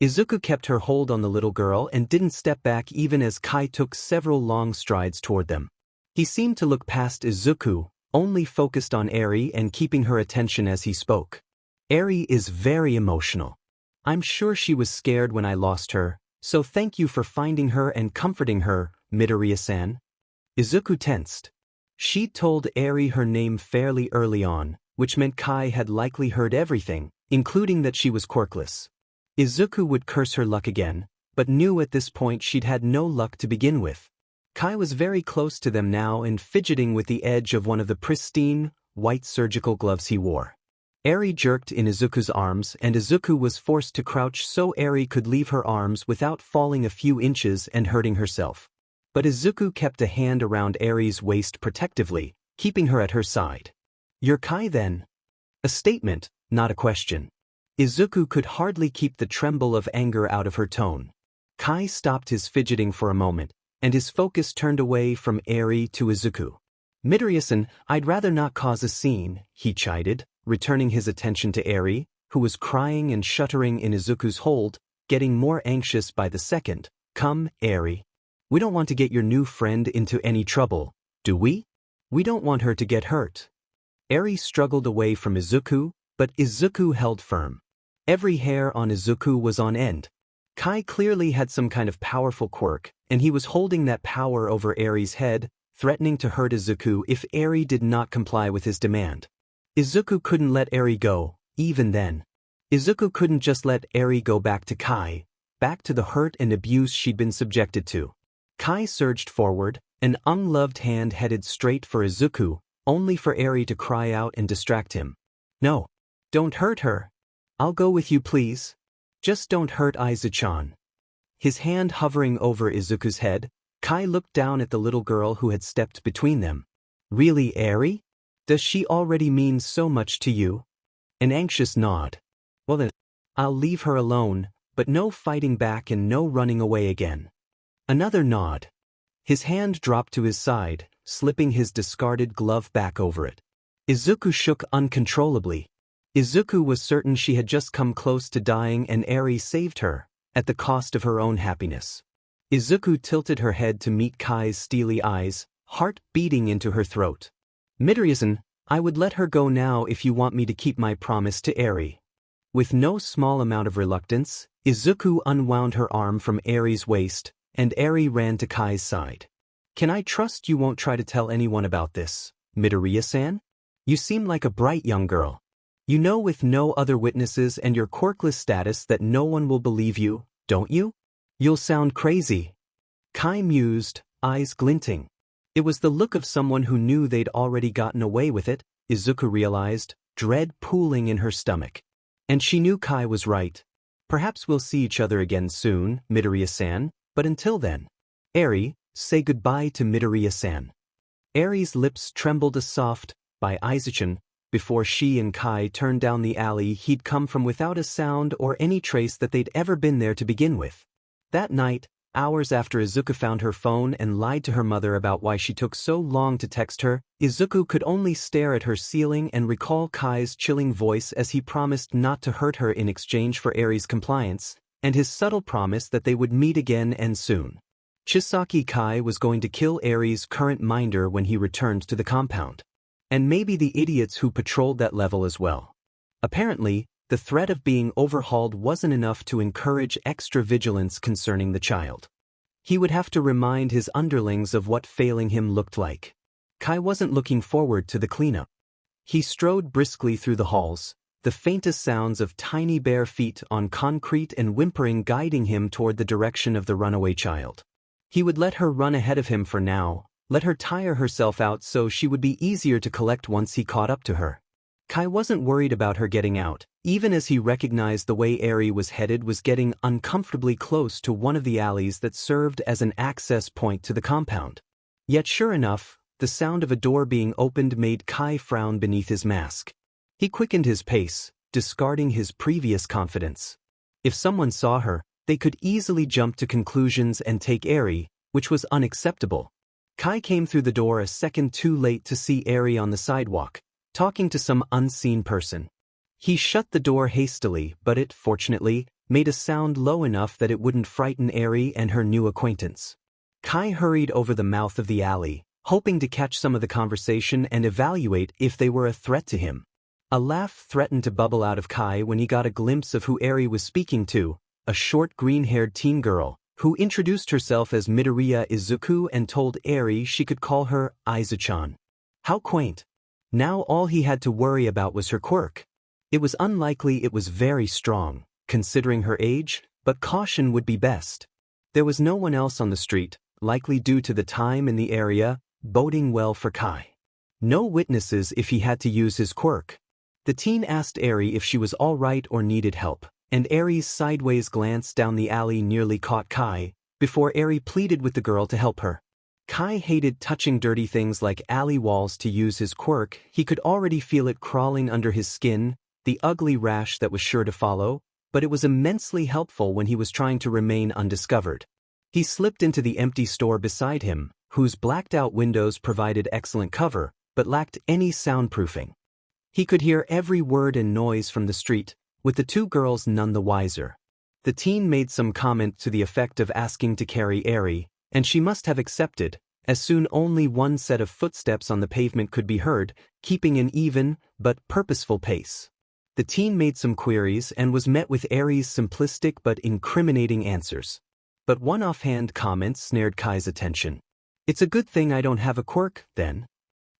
Izuku kept her hold on the little girl and didn't step back even as Kai took several long strides toward them. He seemed to look past Izuku, only focused on Eri and keeping her attention as he spoke. Eri is very emotional. I'm sure she was scared when I lost her, so thank you for finding her and comforting her, Midoriya-san. Izuku tensed. She'd told Eri her name fairly early on, which meant Kai had likely heard everything, including that she was quirkless. Izuku would curse her luck again, but knew at this point she'd had no luck to begin with. Kai was very close to them now and fidgeting with the edge of one of the pristine, white surgical gloves he wore. Eri jerked in Izuku's arms and Izuku was forced to crouch so Eri could leave her arms without falling a few inches and hurting herself. But Izuku kept a hand around Eri's waist protectively, keeping her at her side. You're Kai then? A statement, not a question. Izuku could hardly keep the tremble of anger out of her tone. Kai stopped his fidgeting for a moment, and his focus turned away from Eri to Izuku. Midoriya-san, I'd rather not cause a scene, he chided, returning his attention to Eri, who was crying and shuddering in Izuku's hold, getting more anxious by the second. Come, Eri. We don't want to get your new friend into any trouble, do we? We don't want her to get hurt. Eri struggled away from Izuku, but Izuku held firm. Every hair on Izuku was on end. Kai clearly had some kind of powerful quirk, and he was holding that power over Eri's head, threatening to hurt Izuku if Eri did not comply with his demand. Izuku couldn't let Eri go, even then. Izuku couldn't just let Eri go back to Kai, back to the hurt and abuse she'd been subjected to. Kai surged forward, an ungloved hand headed straight for Izuku, only for Eri to cry out and distract him. No. Don't hurt her. I'll go with you please. Just don't hurt Izu-chan. His hand hovering over Izuku's head, Kai looked down at the little girl who had stepped between them. Really, Eri? Does she already mean so much to you? An anxious nod. Well then, I'll leave her alone, but no fighting back and no running away again. Another nod. His hand dropped to his side, slipping his discarded glove back over it. Izuku shook uncontrollably. Izuku was certain she had just come close to dying and Eri saved her, at the cost of her own happiness. Izuku tilted her head to meet Kai's steely eyes, heart beating into her throat. Midoriya-san, I would let her go now if you want me to keep my promise to Eri. With no small amount of reluctance, Izuku unwound her arm from Eri's waist, and Eri ran to Kai's side. "Can I trust you won't try to tell anyone about this, Midoriya-san? You seem like a bright young girl. You know with no other witnesses and your quirkless status that no one will believe you, don't you? You'll sound crazy." Kai mused, eyes glinting. It was the look of someone who knew they'd already gotten away with it, Izuku realized, dread pooling in her stomach. And she knew Kai was right. "Perhaps we'll see each other again soon, Midoriya-san, but until then. Eri, say goodbye to Midoriya-san." Eri's lips trembled a soft, "Bye Aizachan," before she and Kai turned down the alley he'd come from without a sound or any trace that they'd ever been there to begin with. That night, hours after Izuku found her phone and lied to her mother about why she took so long to text her, Izuku could only stare at her ceiling and recall Kai's chilling voice as he promised not to hurt her in exchange for Eri's compliance, and his subtle promise that they would meet again and soon. Chisaki Kai was going to kill Eri's current minder when he returned to the compound. And maybe the idiots who patrolled that level as well. Apparently, the threat of being overhauled wasn't enough to encourage extra vigilance concerning the child. He would have to remind his underlings of what failing him looked like. Kai wasn't looking forward to the cleanup. He strode briskly through the halls, the faintest sounds of tiny bare feet on concrete and whimpering guiding him toward the direction of the runaway child. He would let her run ahead of him for now, let her tire herself out so she would be easier to collect once he caught up to her. Kai wasn't worried about her getting out, even as he recognized the way Eri was headed was getting uncomfortably close to one of the alleys that served as an access point to the compound. Yet sure enough, the sound of a door being opened made Kai frown beneath his mask. He quickened his pace, discarding his previous confidence. If someone saw her, they could easily jump to conclusions and take Eri, which was unacceptable. Kai came through the door a second too late to see Eri on the sidewalk, talking to some unseen person. He shut the door hastily, but it, fortunately, made a sound low enough that it wouldn't frighten Eri and her new acquaintance. Kai hurried over the mouth of the alley, hoping to catch some of the conversation and evaluate if they were a threat to him. A laugh threatened to bubble out of Kai when he got a glimpse of who Eri was speaking to, a short green-haired teen girl, who introduced herself as Midoriya Izuku and told Eri she could call her Aizachan. How quaint. Now all he had to worry about was her quirk. It was unlikely it was very strong, considering her age, but caution would be best. There was no one else on the street, likely due to the time in the area, boding well for Kai. No witnesses if he had to use his quirk. The teen asked Eri if she was all right or needed help, and Eri's sideways glance down the alley nearly caught Kai, before Eri pleaded with the girl to help her. Kai hated touching dirty things like alley walls to use his quirk. He could already feel it crawling under his skin, the ugly rash that was sure to follow, but it was immensely helpful when he was trying to remain undiscovered. He slipped into the empty store beside him, whose blacked-out windows provided excellent cover, but lacked any soundproofing. He could hear every word and noise from the street, with the two girls none the wiser. The teen made some comment to the effect of asking to carry Eri, and she must have accepted, as soon only one set of footsteps on the pavement could be heard, keeping an even, but purposeful pace. The teen made some queries and was met with Eri's simplistic but incriminating answers. But one offhand comment snared Kai's attention. "It's a good thing I don't have a quirk, then."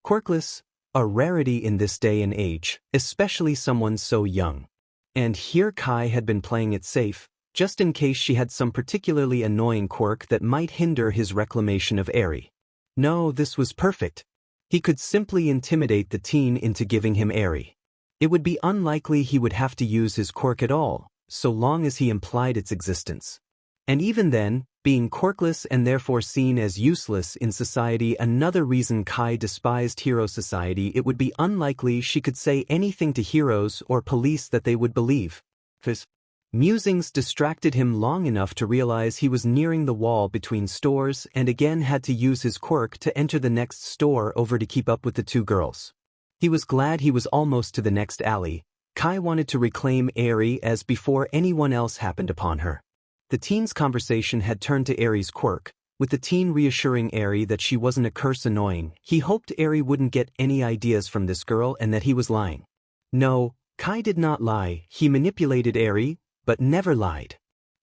Quirkless, a rarity in this day and age, especially someone so young. And here Kai had been playing it safe, just in case she had some particularly annoying quirk that might hinder his reclamation of Eri. No, this was perfect. He could simply intimidate the teen into giving him Eri. It would be unlikely he would have to use his quirk at all, so long as he implied its existence. And even then, being quirkless and therefore seen as useless in society, another reason Kai despised hero society, it would be unlikely she could say anything to heroes or police that they would believe. His musings distracted him long enough to realize he was nearing the wall between stores and again had to use his quirk to enter the next store over to keep up with the two girls. He was glad he was almost to the next alley. Kai wanted to reclaim Eri as before anyone else happened upon her. The teen's conversation had turned to Eri's quirk, with the teen reassuring Eri that she wasn't a curse annoying. He hoped Eri wouldn't get any ideas from this girl and that he was lying. No, Kai did not lie, he manipulated Eri, but never lied.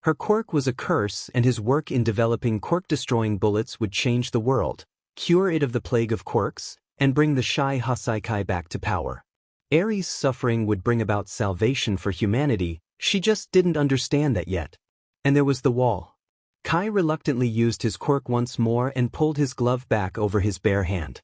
Her quirk was a curse, and his work in developing quirk-destroying bullets would change the world, cure it of the plague of quirks, and bring the shy Hasaikai back to power. Eri's suffering would bring about salvation for humanity, she just didn't understand that yet. And there was the wall. Kai reluctantly used his quirk once more and pulled his glove back over his bare hand.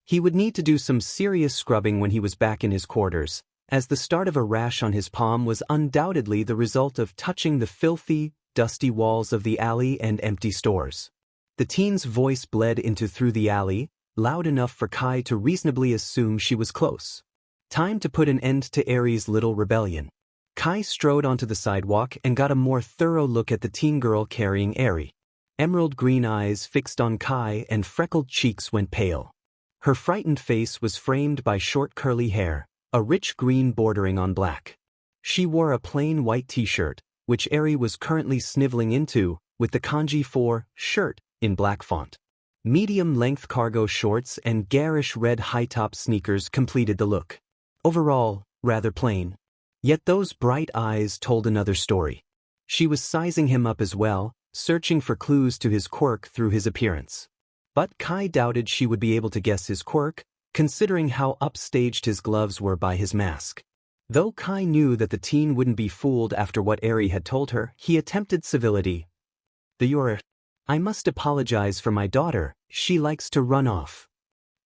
He would need to do some serious scrubbing when he was back in his quarters, as the start of a rash on his palm was undoubtedly the result of touching the filthy, dusty walls of the alley and empty stores. The teen's voice bled into through the alley, loud enough for Kai to reasonably assume she was close. Time to put an end to Eri's little rebellion. Kai strode onto the sidewalk and got a more thorough look at the teen girl carrying Eri. Emerald green eyes fixed on Kai and freckled cheeks went pale. Her frightened face was framed by short curly hair, a rich green bordering on black. She wore a plain white t-shirt, which Eri was currently sniveling into, with the kanji for shirt in black font. Medium-length cargo shorts and garish red high-top sneakers completed the look. Overall, rather plain. Yet those bright eyes told another story. She was sizing him up as well, searching for clues to his quirk through his appearance. But Kai doubted she would be able to guess his quirk, considering how upstaged his gloves were by his mask. Though Kai knew that the teen wouldn't be fooled after what Eri had told her, he attempted civility. I must apologize for my daughter, she likes to run off.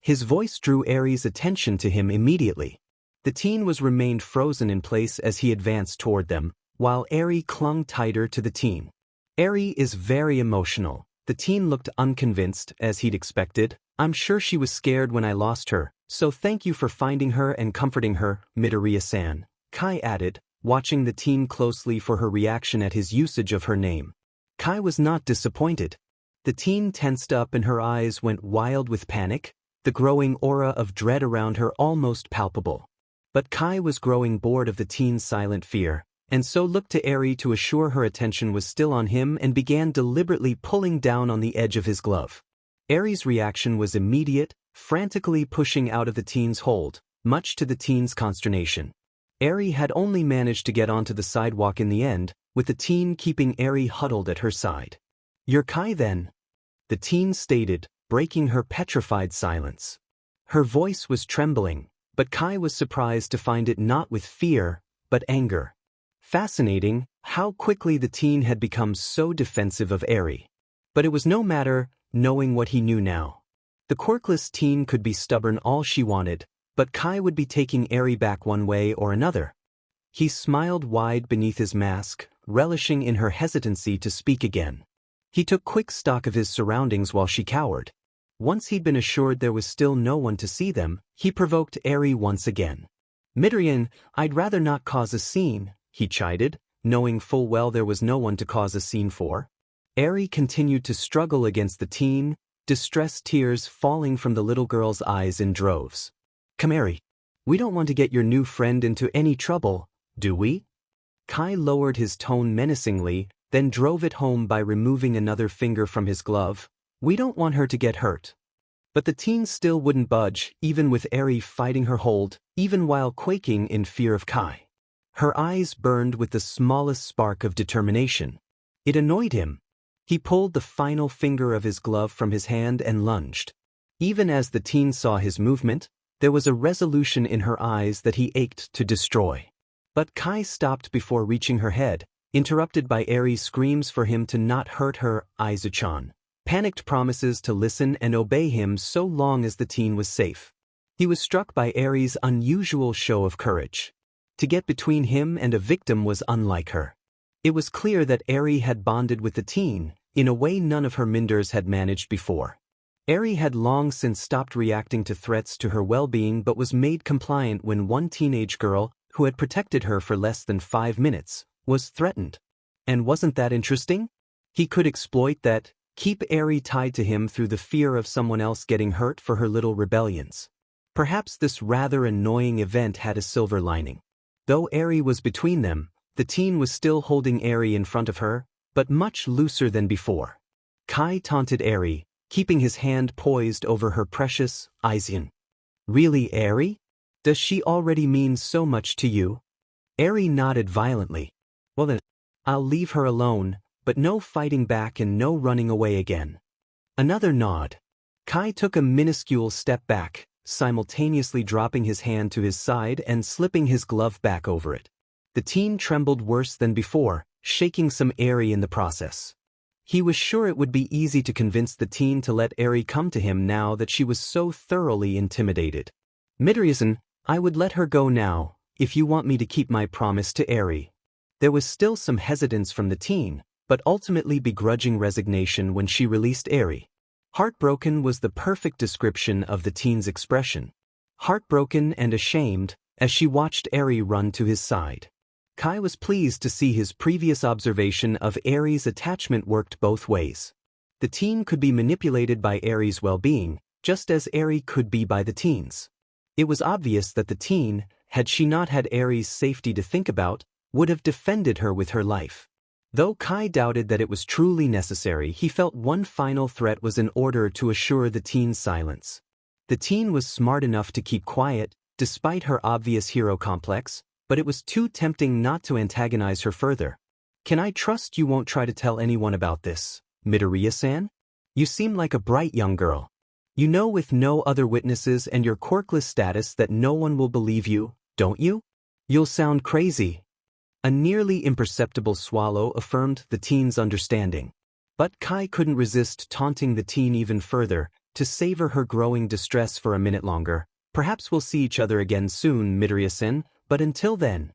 His voice drew Eri's attention to him immediately. The teen remained frozen in place as he advanced toward them, while Eri clung tighter to the teen. Eri is very emotional. The teen looked unconvinced, as he'd expected. I'm sure she was scared when I lost her, so thank you for finding her and comforting her, Midoriya-san, Kai added, watching the teen closely for her reaction at his usage of her name. Kai was not disappointed. The teen tensed up and her eyes went wild with panic, the growing aura of dread around her almost palpable. But Kai was growing bored of the teen's silent fear, and so looked to Eri to assure her attention was still on him and began deliberately pulling down on the edge of his glove. Eri's reaction was immediate, frantically pushing out of the teen's hold, much to the teen's consternation. Eri had only managed to get onto the sidewalk in the end, with the teen keeping Eri huddled at her side. You're Kai then? The teen stated, breaking her petrified silence. Her voice was trembling, but Kai was surprised to find it not with fear, but anger. Fascinating, how quickly the teen had become so defensive of Eri. But it was no matter, knowing what he knew now. The quirkless teen could be stubborn all she wanted, but Kai would be taking Eri back one way or another. He smiled wide beneath his mask, relishing in her hesitancy to speak again. He took quick stock of his surroundings while she cowered. Once he'd been assured there was still no one to see them, he provoked Eri once again. Midoriya, I'd rather not cause a scene, he chided, knowing full well there was no one to cause a scene for. Eri continued to struggle against the teen, distressed tears falling from the little girl's eyes in droves. Come Eri. We don't want to get your new friend into any trouble, do we? Kai lowered his tone menacingly, then drove it home by removing another finger from his glove. We don't want her to get hurt. But the teen still wouldn't budge, even with Eri fighting her hold, even while quaking in fear of Kai. Her eyes burned with the smallest spark of determination. It annoyed him. He pulled the final finger of his glove from his hand and lunged. Even as the teen saw his movement, there was a resolution in her eyes that he ached to destroy. But Kai stopped before reaching her head, interrupted by Eri's screams for him to not hurt her, Aizu-chan. Panicked promises to listen and obey him so long as the teen was safe. He was struck by Eri's unusual show of courage. To get between him and a victim was unlike her. It was clear that Eri had bonded with the teen, in a way none of her minders had managed before. Eri had long since stopped reacting to threats to her well-being but was made compliant when one teenage girl, who had protected her for less than 5 minutes, was threatened. And wasn't that interesting? He could exploit that, keep Eri tied to him through the fear of someone else getting hurt for her little rebellions. Perhaps this rather annoying event had a silver lining. Though Eri was between them, the teen was still holding Eri in front of her, but much looser than before. Kai taunted Eri, keeping his hand poised over her precious Aizen. Really, Eri? Does she already mean so much to you? Eri nodded violently. Well then, I'll leave her alone, but no fighting back and no running away again. Another nod. Kai took a minuscule step back, simultaneously dropping his hand to his side and slipping his glove back over it. The teen trembled worse than before, shaking some Eri in the process. He was sure it would be easy to convince the teen to let Eri come to him now that she was so thoroughly intimidated. Midoriya-san, I would let her go now, if you want me to keep my promise to Eri. There was still some hesitance from the teen, but ultimately begrudging resignation when she released Eri. Heartbroken was the perfect description of the teen's expression. Heartbroken and ashamed, as she watched Eri run to his side. Kai was pleased to see his previous observation of Eri's attachment worked both ways. The teen could be manipulated by Eri's well-being, just as Eri could be by the teen's. It was obvious that the teen, had she not had Eri's safety to think about, would have defended her with her life. Though Kai doubted that it was truly necessary, he felt one final threat was in order to assure the teen's silence. The teen was smart enough to keep quiet, despite her obvious hero complex, but it was too tempting not to antagonize her further. Can I trust you won't try to tell anyone about this, Midoriya-san? You seem like a bright young girl. You know with no other witnesses and your quirkless status that no one will believe you, don't you? You'll sound crazy. A nearly imperceptible swallow affirmed the teen's understanding. But Kai couldn't resist taunting the teen even further, to savor her growing distress for a minute longer. Perhaps we'll see each other again soon, Midoriya-san, but until then.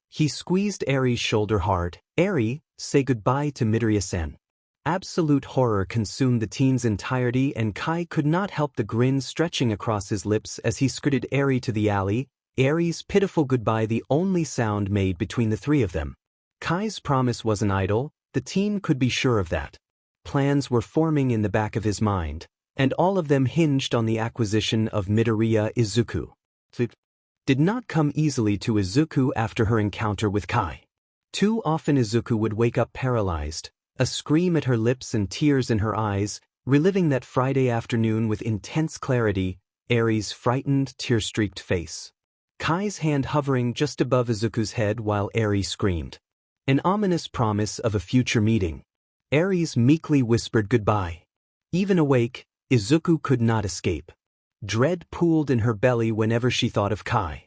He squeezed Eri's shoulder hard. Eri, say goodbye to Midoriya-san. Absolute horror consumed the teen's entirety and Kai could not help the grin stretching across his lips as he skirted Eri to the alley, Eri's pitiful goodbye the only sound made between the three of them. Kai's promise wasn't idle, the teen could be sure of that. Plans were forming in the back of his mind, and all of them hinged on the acquisition of Midoriya Izuku. Did not come easily to Izuku after her encounter with Kai. Too often Izuku would wake up paralyzed, a scream at her lips and tears in her eyes, reliving that Friday afternoon with intense clarity, Eri's frightened, tear-streaked face. Kai's hand hovering just above Izuku's head while Eri screamed. An ominous promise of a future meeting. Eri's meekly whispered goodbye. Even awake, Izuku could not escape. Dread pooled in her belly whenever she thought of Kai.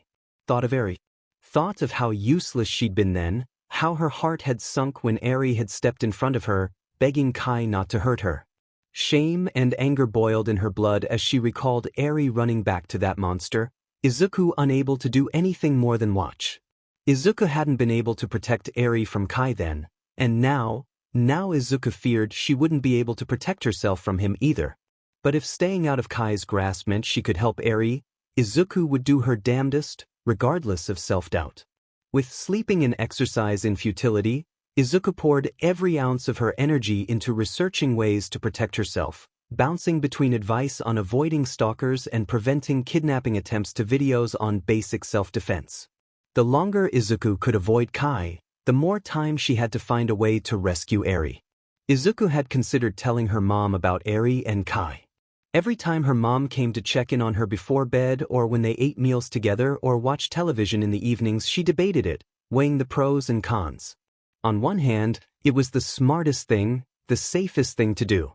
Thought of Eri. Thought of how useless she'd been then, how her heart had sunk when Eri had stepped in front of her, begging Kai not to hurt her. Shame and anger boiled in her blood as she recalled Eri running back to that monster, Izuku unable to do anything more than watch. Izuku hadn't been able to protect Eri from Kai then, and now Izuku feared she wouldn't be able to protect herself from him either. But if staying out of Kai's grasp meant she could help Eri, Izuku would do her damnedest, regardless of self-doubt. With sleeping and exercise in futility, Izuku poured every ounce of her energy into researching ways to protect herself, bouncing between advice on avoiding stalkers and preventing kidnapping attempts to videos on basic self-defense. The longer Izuku could avoid Kai, the more time she had to find a way to rescue Eri. Izuku had considered telling her mom about Eri and Kai. Every time her mom came to check in on her before bed or when they ate meals together or watched television in the evenings, she debated it, weighing the pros and cons. On one hand, it was the smartest thing, the safest thing to do.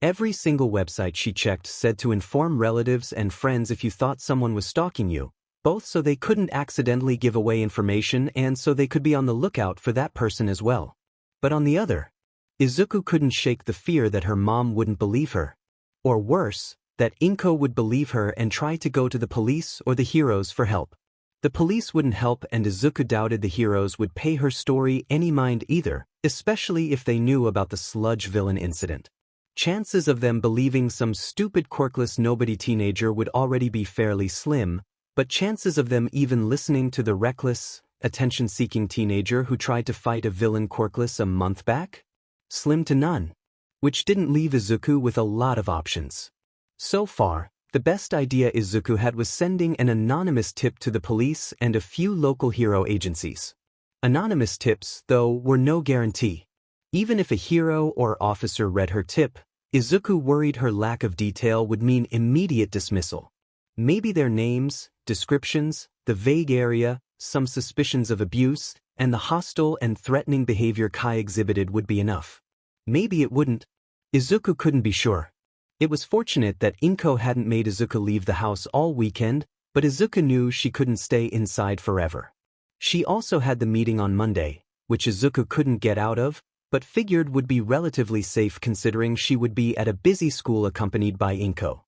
Every single website she checked said to inform relatives and friends if you thought someone was stalking you, both so they couldn't accidentally give away information and so they could be on the lookout for that person as well. But on the other, Izuku couldn't shake the fear that her mom wouldn't believe her. Or worse, that Inko would believe her and try to go to the police or the heroes for help. The police wouldn't help and Izuku doubted the heroes would pay her story any mind either, especially if they knew about the sludge villain incident. Chances of them believing some stupid quirkless nobody teenager would already be fairly slim, but chances of them even listening to the reckless, attention-seeking teenager who tried to fight a villain quirkless a month back? Slim to none. Which didn't leave Izuku with a lot of options. So far, the best idea Izuku had was sending an anonymous tip to the police and a few local hero agencies. Anonymous tips, though, were no guarantee. Even if a hero or officer read her tip, Izuku worried her lack of detail would mean immediate dismissal. Maybe their names, descriptions, the vague area, some suspicions of abuse, and the hostile and threatening behavior Kai exhibited would be enough. Maybe it wouldn't. Izuku couldn't be sure. It was fortunate that Inko hadn't made Izuku leave the house all weekend, but Izuku knew she couldn't stay inside forever. She also had the meeting on Monday, which Izuku couldn't get out of, but figured would be relatively safe considering she would be at a busy school accompanied by Inko.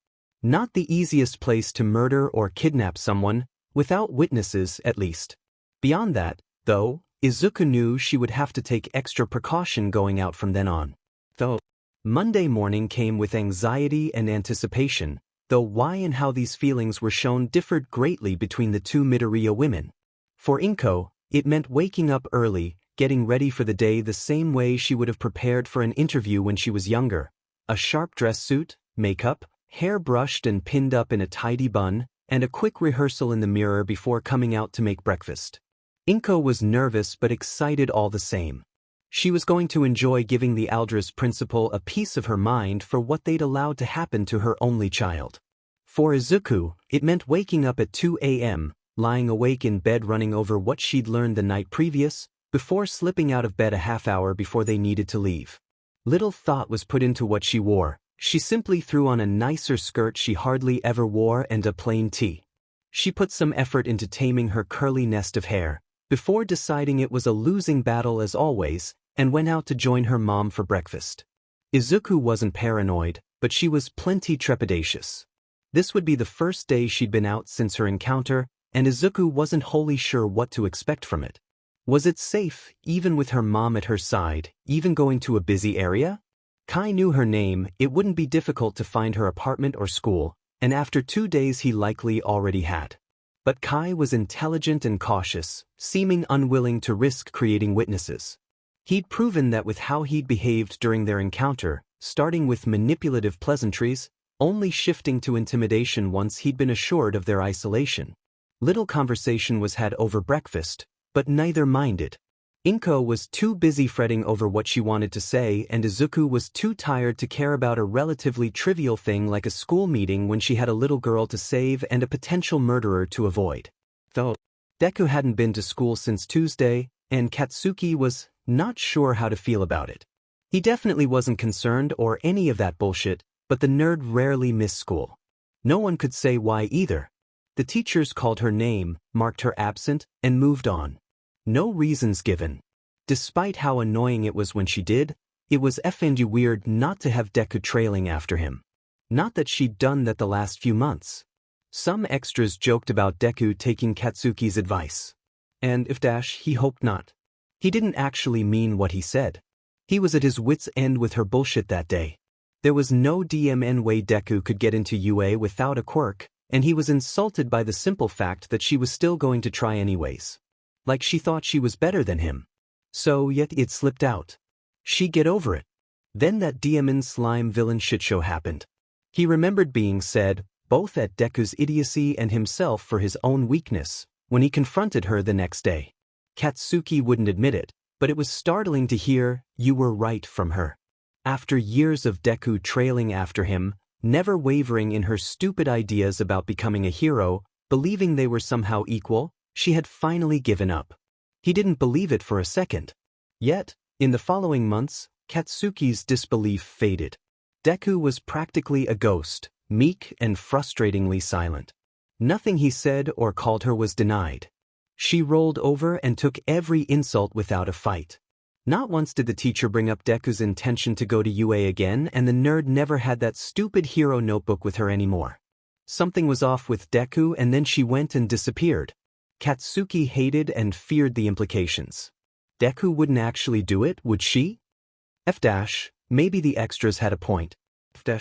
Not the easiest place to murder or kidnap someone, without witnesses at least. Beyond that, though, Izuku knew she would have to take extra precaution going out from then on. Monday morning came with anxiety and anticipation, though why and how these feelings were shown differed greatly between the two Midoriya women. For Inko, it meant waking up early, getting ready for the day the same way she would have prepared for an interview when she was younger. A sharp dress suit, makeup, hair brushed and pinned up in a tidy bun, and a quick rehearsal in the mirror before coming out to make breakfast. Inko was nervous but excited all the same. She was going to enjoy giving the Aldris principal a piece of her mind for what they'd allowed to happen to her only child. For Izuku, it meant waking up at 2 a.m., lying awake in bed running over what she'd learned the night previous, before slipping out of bed a half hour before they needed to leave. Little thought was put into what she wore. She simply threw on a nicer skirt she hardly ever wore and a plain tee. She put some effort into taming her curly nest of hair, before deciding it was a losing battle as always, and went out to join her mom for breakfast. Izuku wasn't paranoid, but she was plenty trepidatious. This would be the first day she'd been out since her encounter, and Izuku wasn't wholly sure what to expect from it. Was it safe, even with her mom at her side, even going to a busy area? Kai knew her name, it wouldn't be difficult to find her apartment or school, and after 2 days he likely already had. But Kai was intelligent and cautious, seeming unwilling to risk creating witnesses. He'd proven that with how he'd behaved during their encounter, starting with manipulative pleasantries, only shifting to intimidation once he'd been assured of their isolation. Little conversation was had over breakfast, but neither minded. Inko was too busy fretting over what she wanted to say, and Izuku was too tired to care about a relatively trivial thing like a school meeting when she had a little girl to save and a potential murderer to avoid. Though Deku hadn't been to school since Tuesday, and Katsuki was not sure how to feel about it. He definitely wasn't concerned or any of that bullshit, but the nerd rarely missed school. No one could say why either. The teachers called her name, marked her absent, and moved on. No reasons given. Despite how annoying it was when she did, it was effing weird not to have Deku trailing after him. Not that she'd done that the last few months. Some extras joked about Deku taking Katsuki's advice. And he hoped not. He didn't actually mean what he said. He was at his wit's end with her bullshit that day. There was no DMN way Deku could get into UA without a quirk, and he was insulted by the simple fact that she was still going to try anyways. Like she thought she was better than him. So yet it slipped out. She'd get over it. Then that DMN slime villain shitshow happened. He remembered being said, both at Deku's idiocy and himself for his own weakness, when he confronted her the next day. Katsuki wouldn't admit it, but it was startling to hear, "You were right," from her. After years of Deku trailing after him, never wavering in her stupid ideas about becoming a hero, believing they were somehow equal, she had finally given up. He didn't believe it for a second. Yet, in the following months, Katsuki's disbelief faded. Deku was practically a ghost, meek and frustratingly silent. Nothing he said or called her was denied. She rolled over and took every insult without a fight. Not once did the teacher bring up Deku's intention to go to UA again, and the nerd never had that stupid hero notebook with her anymore. Something was off with Deku, and then she went and disappeared. Katsuki hated and feared the implications. Deku wouldn't actually do it, would she? Maybe the extras had a point. Though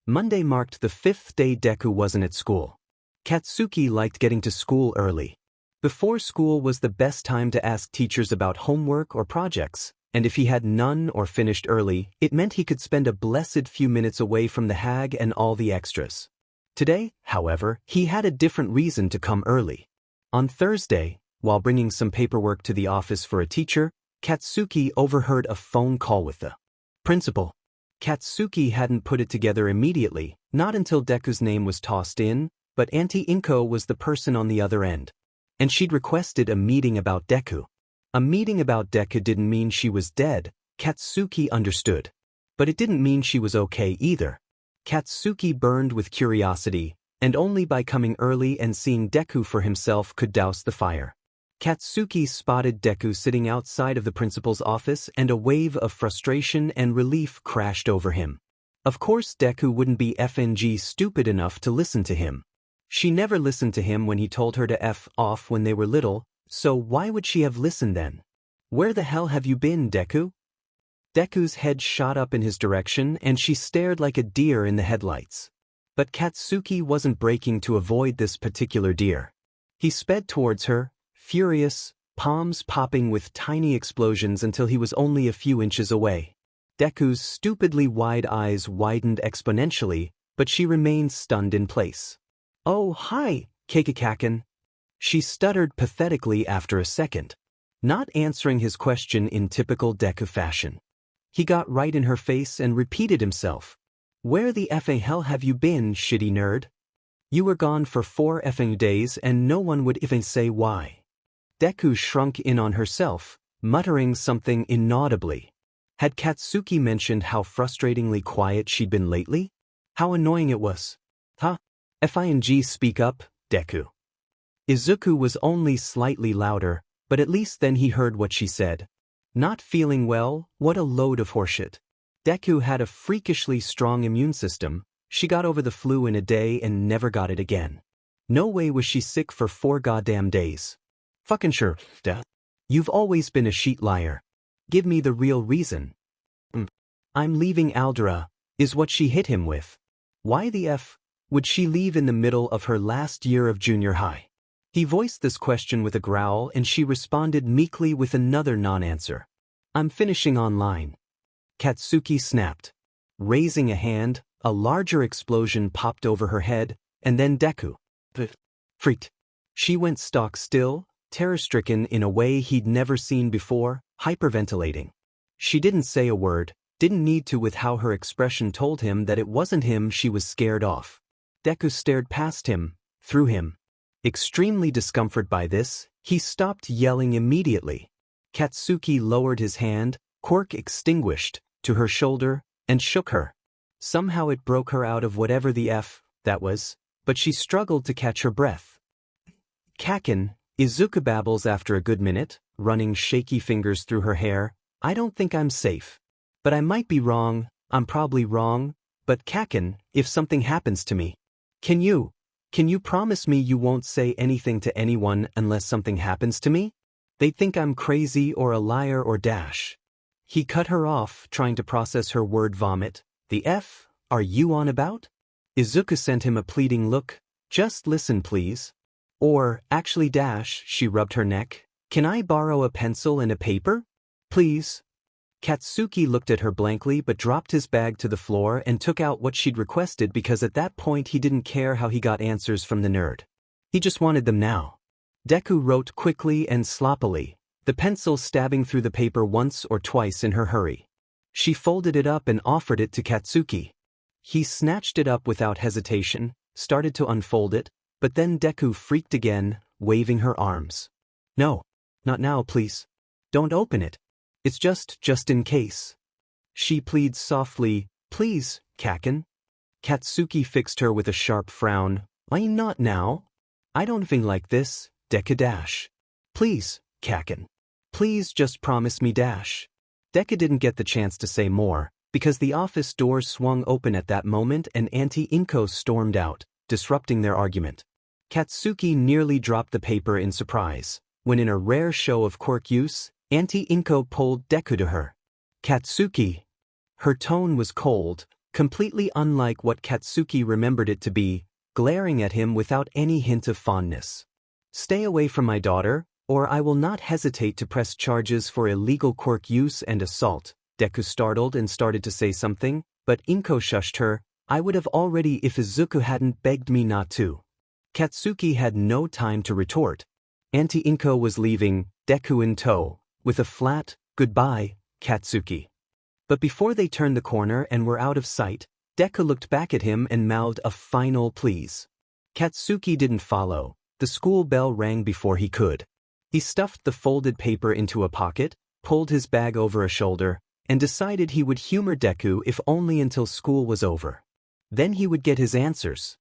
Monday marked the 5th day Deku wasn't at school. Katsuki liked getting to school early. Before school was the best time to ask teachers about homework or projects, and if he had none or finished early, it meant he could spend a blessed few minutes away from the hag and all the extras. Today, however, he had a different reason to come early. On Thursday, while bringing some paperwork to the office for a teacher, Katsuki overheard a phone call with the principal. Katsuki hadn't put it together immediately, not until Deku's name was tossed in, but Auntie Inko was the person on the other end. And she'd requested a meeting about Deku. A meeting about Deku didn't mean she was dead, Katsuki understood. But it didn't mean she was okay either. Katsuki burned with curiosity, and only by coming early and seeing Deku for himself could douse the fire. Katsuki spotted Deku sitting outside of the principal's office, and a wave of frustration and relief crashed over him. Of course Deku wouldn't be FNG stupid enough to listen to him. She never listened to him when he told her to F off when they were little, so why would she have listened then? Where the hell have you been, Deku? Deku's head shot up in his direction and she stared like a deer in the headlights. But Katsuki wasn't braking to avoid this particular deer. He sped towards her, furious, palms popping with tiny explosions until he was only a few inches away. Deku's stupidly wide eyes widened exponentially, but she remained stunned in place. "Oh, hi, Keikikaken." She stuttered pathetically after a second, not answering his question in typical Deku fashion. He got right in her face and repeated himself. "Where the effing hell have you been, shitty nerd? You were gone for 4 effing days and no one would even say why." Deku shrunk in on herself, muttering something inaudibly. Had Katsuki mentioned how frustratingly quiet she'd been lately? How annoying it was. "Huh? FING speak up, Deku." Izuku was only slightly louder, but at least then he heard what she said. Not feeling well? What a load of horseshit. Deku had a freakishly strong immune system. She got over the flu in a day and never got it again. No way was she sick for 4 goddamn days. "Fucking sure, Dad. You've always been a sheet liar. Give me the real reason." "I'm leaving Aldera," is what she hit him with. Why the F would she leave in the middle of her last year of junior high? He voiced this question with a growl and she responded meekly with another non-answer. "I'm finishing online." Katsuki snapped. Raising a hand, a larger explosion popped over her head, and then Deku freaked. She went stock still, terror-stricken in a way he'd never seen before, hyperventilating. She didn't say a word, didn't need to, with how her expression told him that it wasn't him she was scared off. Deku stared past him, through him. Extremely discomforted by this, he stopped yelling immediately. Katsuki lowered his hand, quirk extinguished, to her shoulder, and shook her. Somehow it broke her out of whatever the F that was, but she struggled to catch her breath. "Kaken," Izuku babbles after a good minute, running shaky fingers through her hair, "I don't think I'm safe. But I might be wrong, I'm probably wrong, but Kaken, if something happens to me, Can you promise me you won't say anything to anyone unless something happens to me? They think I'm crazy or a liar or dash." He cut her off, trying to process her word vomit. "The F are you on about?" Izuku sent him a pleading look. "Just listen, please." "Or, actually dash," she rubbed her neck. "Can I borrow a pencil and a paper? Please?" Katsuki looked at her blankly but dropped his bag to the floor and took out what she'd requested because at that point he didn't care how he got answers from the nerd. He just wanted them now. Deku wrote quickly and sloppily, the pencil stabbing through the paper once or twice in her hurry. She folded it up and offered it to Katsuki. He snatched it up without hesitation, started to unfold it, but then Deku freaked again, waving her arms. "No, not now, please. Don't open it. It's just in case." She pleads softly, "Please, Kaken." Katsuki fixed her with a sharp frown. "Why not now? I don't think like this, Deku dash. Please, Kaken. Please just promise me dash." Deku didn't get the chance to say more, because the office door swung open at that moment and Auntie Inko stormed out, disrupting their argument. Katsuki nearly dropped the paper in surprise, when in a rare show of quirk use, Auntie Inko pulled Deku to her. "Katsuki." Her tone was cold, completely unlike what Katsuki remembered it to be, glaring at him without any hint of fondness. "Stay away from my daughter, or I will not hesitate to press charges for illegal quirk use and assault." Deku startled and started to say something, but Inko shushed her. "I would have already if Izuku hadn't begged me not to." Katsuki had no time to retort. Auntie Inko was leaving, Deku in tow, with a flat, "Goodbye, Katsuki." But before they turned the corner and were out of sight, Deku looked back at him and mouthed a final please. Katsuki didn't follow. The school bell rang before he could. He stuffed the folded paper into a pocket, pulled his bag over a shoulder, and decided he would humor Deku if only until school was over. Then he would get his answers.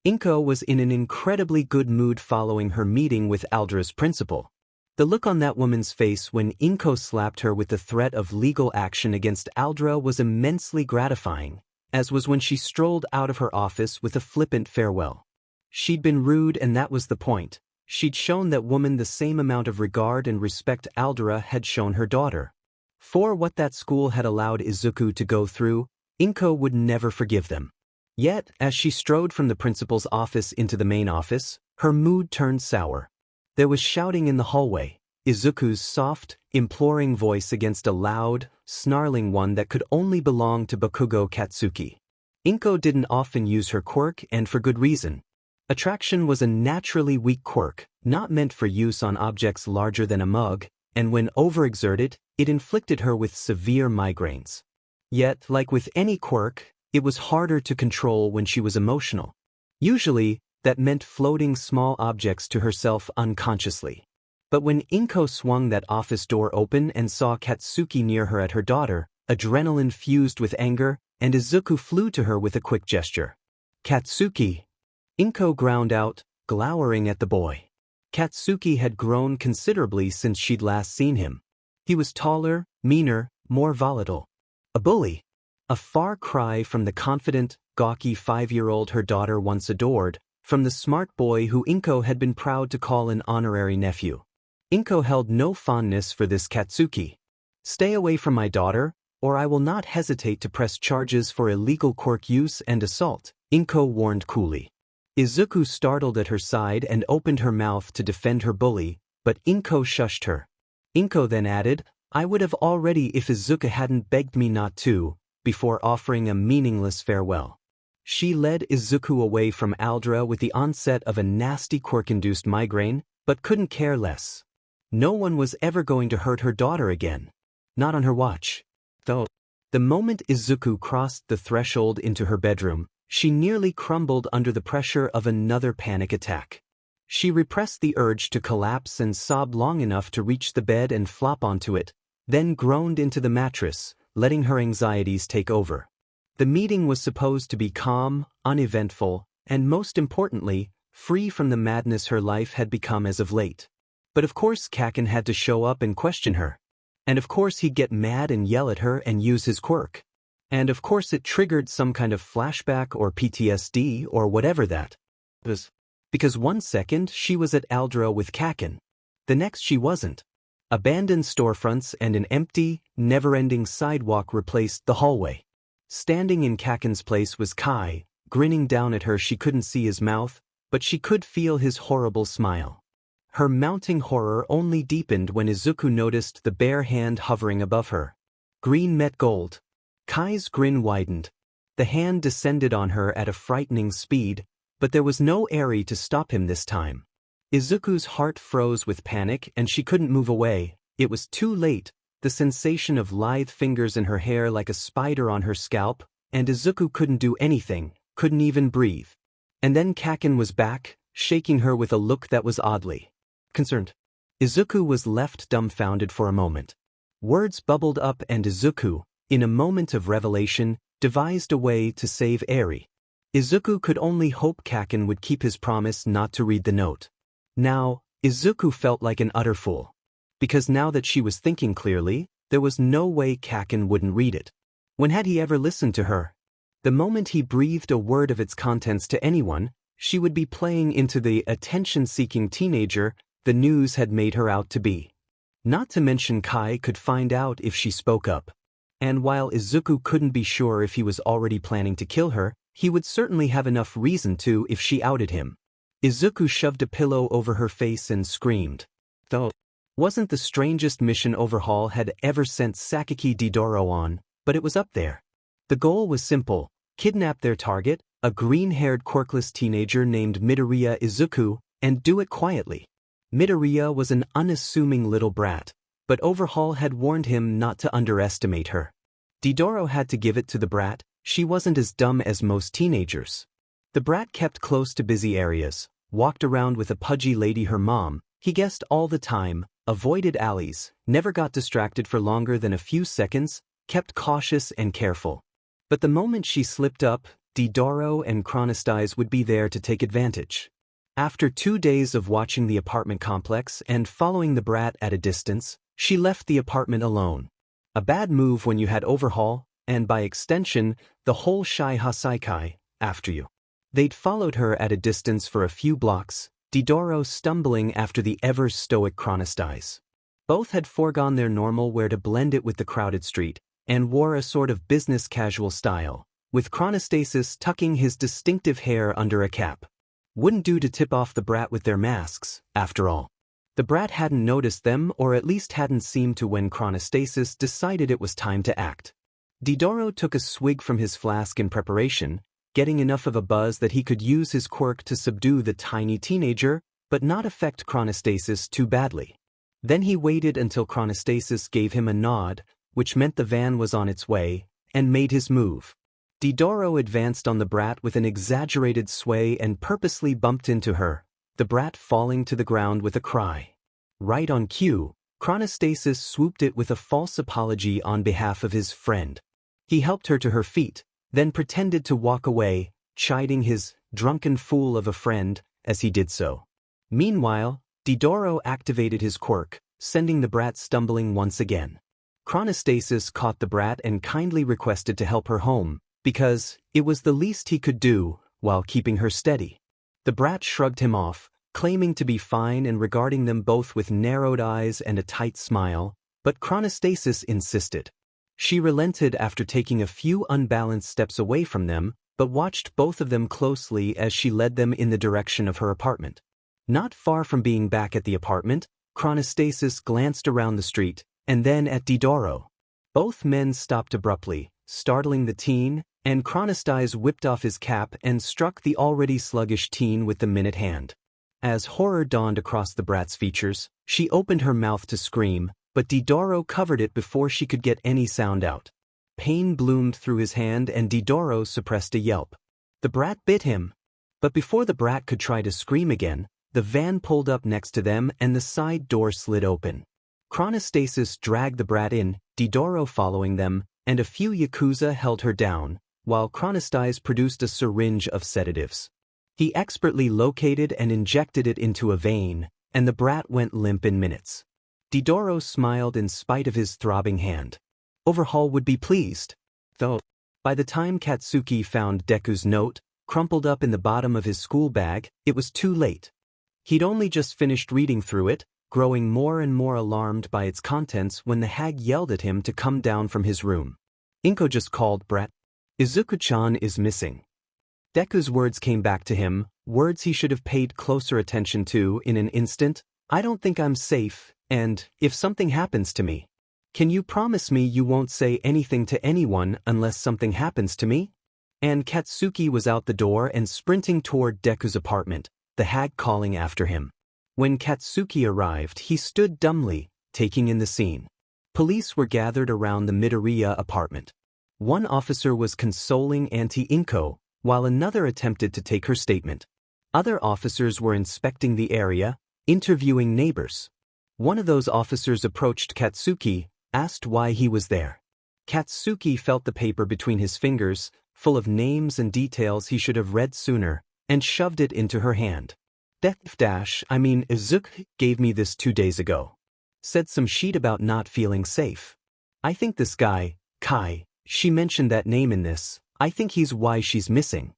Inko was in an incredibly good mood following her meeting with Aldra's principal. The look on that woman's face when Inko slapped her with the threat of legal action against Aldra was immensely gratifying, as was when she strolled out of her office with a flippant farewell. She'd been rude and that was the point. She'd shown that woman the same amount of regard and respect Aldra had shown her daughter. For what that school had allowed Izuku to go through, Inko would never forgive them. Yet, as she strode from the principal's office into the main office, her mood turned sour. There was shouting in the hallway, Izuku's soft, imploring voice against a loud, snarling one that could only belong to Bakugo Katsuki. Inko didn't often use her quirk, and for good reason. Attraction was a naturally weak quirk, not meant for use on objects larger than a mug, and when overexerted, it inflicted her with severe migraines. Yet, like with any quirk, it was harder to control when she was emotional. Usually, that meant floating small objects to herself unconsciously. But when Inko swung that office door open and saw Katsuki near her at her daughter, adrenaline fused with anger, and Izuku flew to her with a quick gesture. "Katsuki!" Inko ground out, glowering at the boy. Katsuki had grown considerably since she'd last seen him. He was taller, meaner, more volatile. A bully. A far cry from the confident, gawky 5-year-old her daughter once adored, from the smart boy who Inko had been proud to call an honorary nephew. Inko held no fondness for this Katsuki. "Stay away from my daughter, or I will not hesitate to press charges for illegal quirk use and assault," Inko warned coolly. Izuku startled at her side and opened her mouth to defend her bully, but Inko shushed her. Inko then added, "I would have already if Izuku hadn't begged me not to," before offering a meaningless farewell. She led Izuku away from Aldra with the onset of a nasty quirk-induced migraine, but couldn't care less. No one was ever going to hurt her daughter again. Not on her watch. Though, the moment Izuku crossed the threshold into her bedroom, she nearly crumbled under the pressure of another panic attack. She repressed the urge to collapse and sobbed long enough to reach the bed and flop onto it, then groaned into the mattress, letting her anxieties take over. The meeting was supposed to be calm, uneventful, and most importantly, free from the madness her life had become as of late. But of course Kaken had to show up and question her. And of course he'd get mad and yell at her and use his quirk. And of course it triggered some kind of flashback or PTSD or whatever that was. Because one second she was at Aldra with Kaken. The next she wasn't. Abandoned storefronts and an empty, never-ending sidewalk replaced the hallway. Standing in Kaken's place was Kai, grinning down at her. She couldn't see his mouth, but she could feel his horrible smile. Her mounting horror only deepened when Izuku noticed the bare hand hovering above her. Green met gold. Kai's grin widened. The hand descended on her at a frightening speed, but there was no Eri to stop him this time. Izuku's heart froze with panic and she couldn't move away. It was too late. The sensation of lithe fingers in her hair like a spider on her scalp, and Izuku couldn't do anything, couldn't even breathe. And then Kaken was back, shaking her with a look that was oddly concerned. Izuku was left dumbfounded for a moment. Words bubbled up and Izuku, in a moment of revelation, devised a way to save Eri. Izuku could only hope Kaken would keep his promise not to read the note. Now, Izuku felt like an utter fool. Because now that she was thinking clearly, there was no way Kaken wouldn't read it. When had he ever listened to her? The moment he breathed a word of its contents to anyone, she would be playing into the attention-seeking teenager the news had made her out to be. Not to mention Kai could find out if she spoke up. And while Izuku couldn't be sure if he was already planning to kill her, he would certainly have enough reason to if she outed him. Izuku shoved a pillow over her face and screamed. Though wasn't the strangest mission Overhaul had ever sent Sakaki Didoro on, but it was up there. The goal was simple: kidnap their target, a green-haired quirkless teenager named Midoriya Izuku, and do it quietly. Midoriya was an unassuming little brat, but Overhaul had warned him not to underestimate her. Didoro had to give it to the brat, she wasn't as dumb as most teenagers. The brat kept close to busy areas, walked around with a pudgy lady her mom, he guessed all the time, avoided alleys, never got distracted for longer than a few seconds, kept cautious and careful. But the moment she slipped up, Didoro and Chronostais would be there to take advantage. After 2 days of watching the apartment complex and following the brat at a distance, she left the apartment alone. A bad move when you had Overhaul, and by extension, the whole Shai Hasaikai, after you. They'd followed her at a distance for a few blocks, Didoro stumbling after the ever-stoic Chronostais. Both had foregone their normal wear to blend it with the crowded street, and wore a sort of business-casual style, with Chronostasis tucking his distinctive hair under a cap. Wouldn't do to tip off the brat with their masks, after all. The brat hadn't noticed them, or at least hadn't seemed to when Chronostasis decided it was time to act. Didoro took a swig from his flask in preparation, getting enough of a buzz that he could use his quirk to subdue the tiny teenager, but not affect Chronostasis too badly. Then he waited until Chronostasis gave him a nod, which meant the van was on its way, and made his move. Didoro advanced on the brat with an exaggerated sway and purposely bumped into her, the brat falling to the ground with a cry. Right on cue, Chronostasis swooped it with a false apology on behalf of his friend. He helped her to her feet, then pretended to walk away, chiding his drunken fool of a friend as he did so. Meanwhile, Didoro activated his quirk, sending the brat stumbling once again. Chronostasis caught the brat and kindly requested to help her home, because it was the least he could do, while keeping her steady. The brat shrugged him off, claiming to be fine and regarding them both with narrowed eyes and a tight smile, but Chronostasis insisted. She relented after taking a few unbalanced steps away from them, but watched both of them closely as she led them in the direction of her apartment. Not far from being back at the apartment, Chronostasis glanced around the street, and then at Didoro. Both men stopped abruptly, startling the teen, and Chronostais whipped off his cap and struck the already sluggish teen with the minute hand. As horror dawned across the brat's features, she opened her mouth to scream, but Didoro covered it before she could get any sound out. Pain bloomed through his hand and Didoro suppressed a yelp. The brat bit him. But before the brat could try to scream again, the van pulled up next to them and the side door slid open. Chronostasis dragged the brat in, Didoro following them, and a few Yakuza held her down, while Chronostais produced a syringe of sedatives. He expertly located and injected it into a vein, and the brat went limp in minutes. Didoro smiled in spite of his throbbing hand. Overhaul would be pleased. Though, by the time Katsuki found Deku's note, crumpled up in the bottom of his school bag, it was too late. He'd only just finished reading through it, growing more and more alarmed by its contents when the hag yelled at him to come down from his room. Inko just called, "Brat. Izuku-chan is missing." Deku's words came back to him, words he should have paid closer attention to in an instant. "I don't think I'm safe. And, if something happens to me, can you promise me you won't say anything to anyone unless something happens to me?" And Katsuki was out the door and sprinting toward Deku's apartment, the hag calling after him. When Katsuki arrived, he stood dumbly, taking in the scene. Police were gathered around the Midoriya apartment. One officer was consoling Auntie Inko, while another attempted to take her statement. Other officers were inspecting the area, interviewing neighbors. One of those officers approached Katsuki, asked why he was there. Katsuki felt the paper between his fingers, full of names and details he should have read sooner, and shoved it into her hand. Izuku gave me this 2 days ago. Said some sheet about not feeling safe. I think this guy, Kai, she mentioned that name in this, I think he's why she's missing.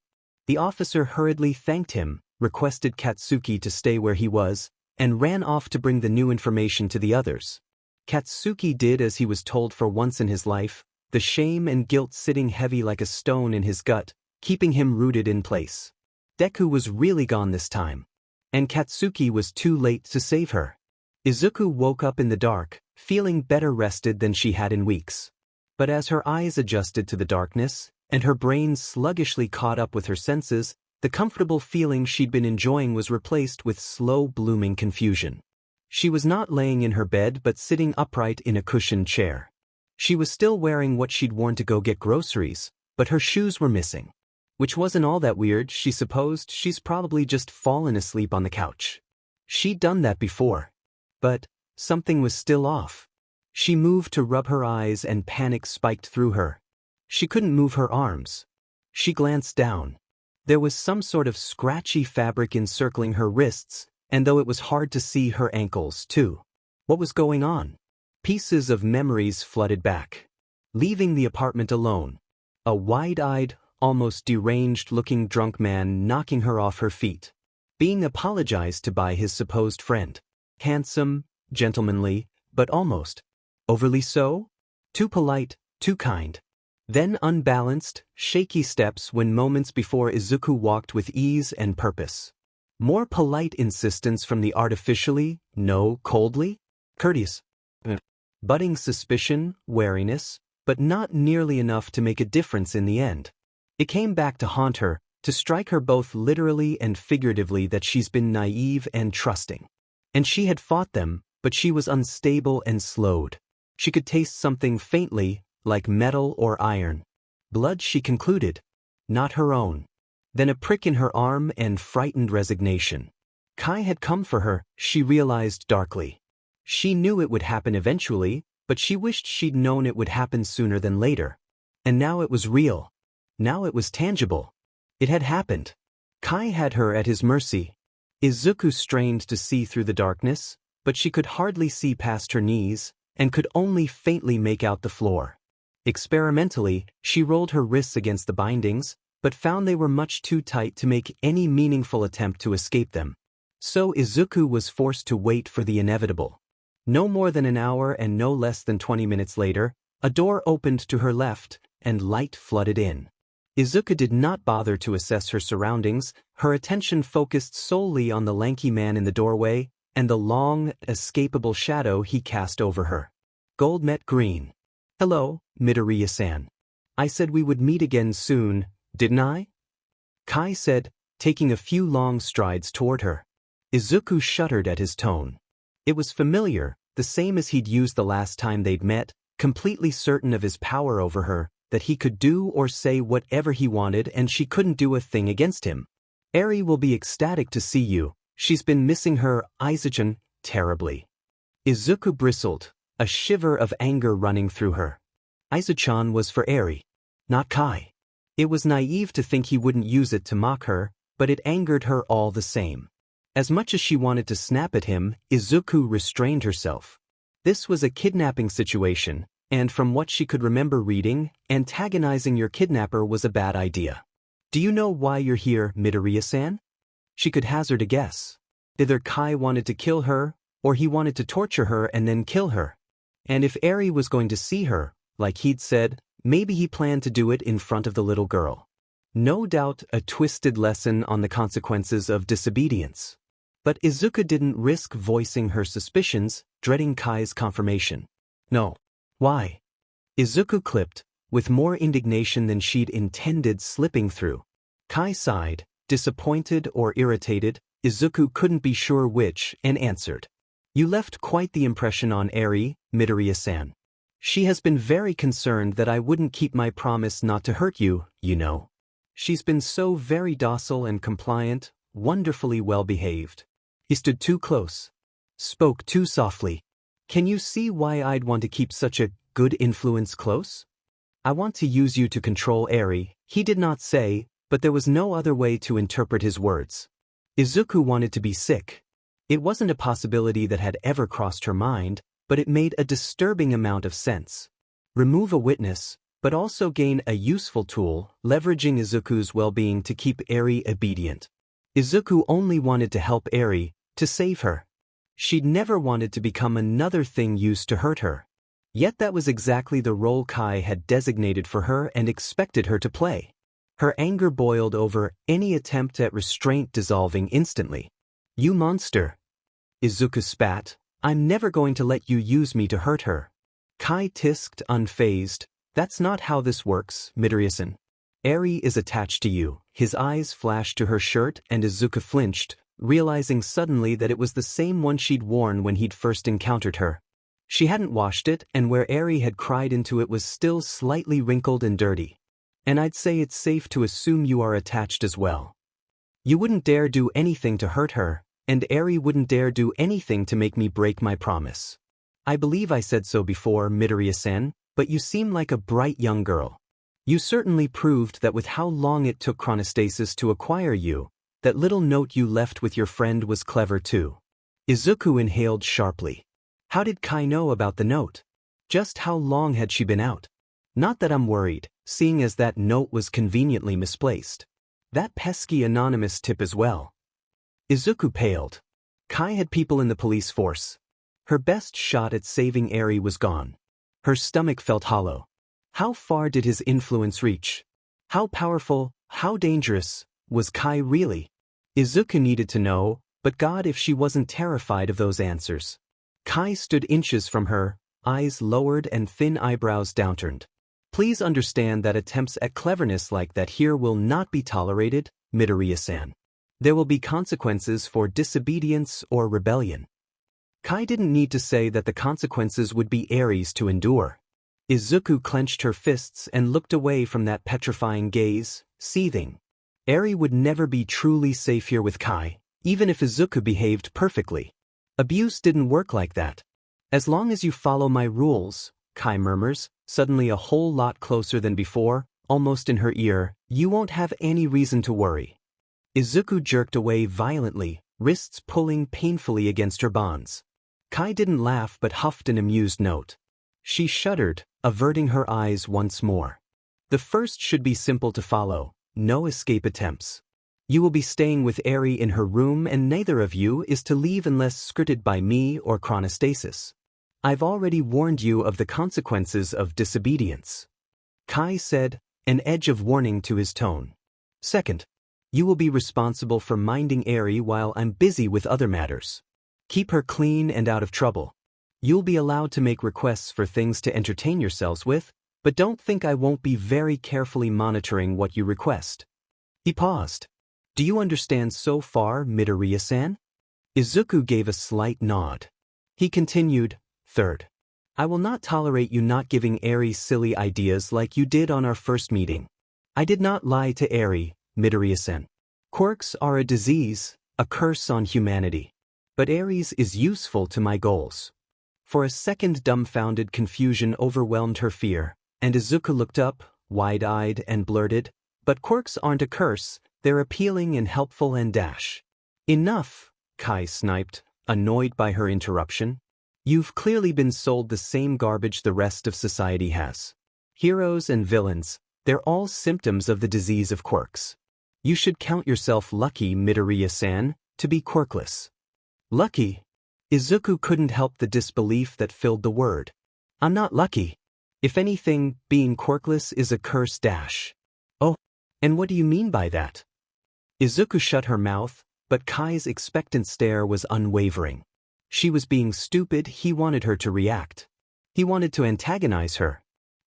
The officer hurriedly thanked him, requested Katsuki to stay where he was, and ran off to bring the new information to the others. Katsuki did as he was told for once in his life, the shame and guilt sitting heavy like a stone in his gut, keeping him rooted in place. Deku was really gone this time. And Katsuki was too late to save her. Izuku woke up in the dark, feeling better rested than she had in weeks. But as her eyes adjusted to the darkness, and her brain sluggishly caught up with her senses, the comfortable feeling she'd been enjoying was replaced with slow-blooming confusion. She was not laying in her bed but sitting upright in a cushioned chair. She was still wearing what she'd worn to go get groceries, but her shoes were missing. Which wasn't all that weird. She supposed she's probably just fallen asleep on the couch. She'd done that before. But something was still off. She moved to rub her eyes and panic spiked through her. She couldn't move her arms. She glanced down. There was some sort of scratchy fabric encircling her wrists, and though it was hard to see, her ankles too. What was going on? Pieces of memories flooded back. Leaving the apartment alone. A wide-eyed, almost deranged-looking drunk man knocking her off her feet. Being apologized to by his supposed friend. Handsome, gentlemanly, but almost overly so? Too polite, too kind. Then unbalanced, shaky steps when moments before Izuku walked with ease and purpose. More polite insistence from the artificially, no, coldly, courteous. Budding suspicion, wariness, but not nearly enough to make a difference in the end. It came back to haunt her, to strike her both literally and figuratively that she's been naive and trusting. And she had fought them, but she was unstable and slowed. She could taste something faintly, like metal or iron. Blood, she concluded. Not her own. Then a prick in her arm and frightened resignation. Kai had come for her, she realized darkly. She knew it would happen eventually, but she wished she'd known it would happen sooner than later. And now it was real. Now it was tangible. It had happened. Kai had her at his mercy. Izuku strained to see through the darkness, but she could hardly see past her knees, and could only faintly make out the floor. Experimentally, she rolled her wrists against the bindings, but found they were much too tight to make any meaningful attempt to escape them. So Izuku was forced to wait for the inevitable. No more than an hour and no less than 20 minutes later, a door opened to her left, and light flooded in. Izuku did not bother to assess her surroundings, her attention focused solely on the lanky man in the doorway, and the long, escapable shadow he cast over her. Gold met green. Hello, Midoriya-san. I said we would meet again soon, didn't I? Kai said, taking a few long strides toward her. Izuku shuddered at his tone. It was familiar, the same as he'd used the last time they'd met, completely certain of his power over her, that he could do or say whatever he wanted and she couldn't do a thing against him. Eri will be ecstatic to see you. She's been missing her, Aizachan, terribly. Izuku bristled, a shiver of anger running through her. Aizachan was for Eri, not Kai. It was naive to think he wouldn't use it to mock her, but it angered her all the same. As much as she wanted to snap at him, Izuku restrained herself. This was a kidnapping situation, and from what she could remember reading, antagonizing your kidnapper was a bad idea. Do you know why you're here, Midoriya-san? She could hazard a guess. Either Kai wanted to kill her, or he wanted to torture her and then kill her. And if Eri was going to see her, like he'd said, maybe he planned to do it in front of the little girl. No doubt a twisted lesson on the consequences of disobedience. But Izuku didn't risk voicing her suspicions, dreading Kai's confirmation. No. Why? Izuku clipped, with more indignation than she'd intended slipping through. Kai sighed, disappointed or irritated, Izuku couldn't be sure which, and answered. You left quite the impression on Eri, Midoriya-san. She has been very concerned that I wouldn't keep my promise not to hurt you, you know. She's been so very docile and compliant, wonderfully well-behaved. He stood too close. Spoke too softly. Can you see why I'd want to keep such a good influence close? I want to use you to control Eri, he did not say, but there was no other way to interpret his words. Izuku wanted to be sick. It wasn't a possibility that had ever crossed her mind, but it made a disturbing amount of sense. Remove a witness, but also gain a useful tool, leveraging Izuku's well-being to keep Eri obedient. Izuku only wanted to help Eri, to save her. She'd never wanted to become another thing used to hurt her. Yet that was exactly the role Kai had designated for her and expected her to play. Her anger boiled over, any attempt at restraint dissolving instantly. You monster. Izuku spat. I'm never going to let you use me to hurt her. Kai tisked, unfazed. That's not how this works, Midoriya-san. Eri is attached to you. His eyes flashed to her shirt and Izuku flinched, realizing suddenly that it was the same one she'd worn when he'd first encountered her. She hadn't washed it, and where Eri had cried into it was still slightly wrinkled and dirty. And I'd say it's safe to assume you are attached as well. You wouldn't dare do anything to hurt her, and Eri wouldn't dare do anything to make me break my promise. I believe I said so before, Midoriya-san, but you seem like a bright young girl. You certainly proved that with how long it took chronostasis to acquire you, that little note you left with your friend was clever too. Izuku inhaled sharply. How did Kai know about the note? Just how long had she been out? Not that I'm worried, seeing as that note was conveniently misplaced. That pesky anonymous tip as well. Izuku paled. Kai had people in the police force. Her best shot at saving Eri was gone. Her stomach felt hollow. How far did his influence reach? How powerful, how dangerous, was Kai really? Izuku needed to know, but God, if she wasn't terrified of those answers. Kai stood inches from her, eyes lowered and thin eyebrows downturned. Please understand that attempts at cleverness like that here will not be tolerated, Midoriya-san. There will be consequences for disobedience or rebellion. Kai didn't need to say that the consequences would be Eri's to endure. Izuku clenched her fists and looked away from that petrifying gaze, seething. Eri would never be truly safe here with Kai, even if Izuku behaved perfectly. Abuse didn't work like that. As long as you follow my rules, Kai murmurs, suddenly a whole lot closer than before, almost in her ear, you won't have any reason to worry. Izuku jerked away violently, wrists pulling painfully against her bonds. Kai didn't laugh but huffed an amused note. She shuddered, averting her eyes once more. The first should be simple to follow, no escape attempts. You will be staying with Eri in her room and neither of you is to leave unless skirted by me or chronostasis. I've already warned you of the consequences of disobedience. Kai said, an edge of warning to his tone. Second, you will be responsible for minding Eri while I'm busy with other matters. Keep her clean and out of trouble. You'll be allowed to make requests for things to entertain yourselves with, but don't think I won't be very carefully monitoring what you request. He paused. Do you understand so far, Midoriya-san? Izuku gave a slight nod. He continued, third, I will not tolerate you not giving Eri silly ideas like you did on our first meeting. I did not lie to Eri, Midoriya-san. Quirks are a disease, a curse on humanity. But Eri's is useful to my goals. For a second dumbfounded confusion overwhelmed her fear, and Izuku looked up, wide-eyed and blurted, but quirks aren't a curse, they're appealing and helpful and dash. Enough, Kai sniped, annoyed by her interruption. You've clearly been sold the same garbage the rest of society has. Heroes and villains, they're all symptoms of the disease of quirks. You should count yourself lucky, Midoriya-san, to be quirkless. Lucky? Izuku couldn't help the disbelief that filled the word. I'm not lucky. If anything, being quirkless is a curse dash. Oh, and what do you mean by that? Izuku shut her mouth, but Kai's expectant stare was unwavering. She was being stupid, he wanted her to react. He wanted to antagonize her.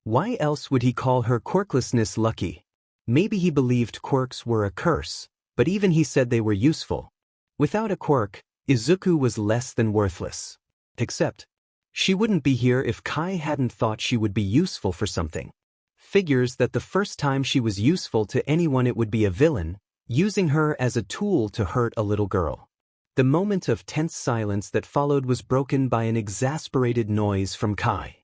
Why else would he call her quirklessness lucky? Maybe he believed quirks were a curse, but even he said they were useful. Without a quirk, Izuku was less than worthless. Except, she wouldn't be here if Kai hadn't thought she would be useful for something. Figures that the first time she was useful to anyone it would be a villain, using her as a tool to hurt a little girl. The moment of tense silence that followed was broken by an exasperated noise from Kai.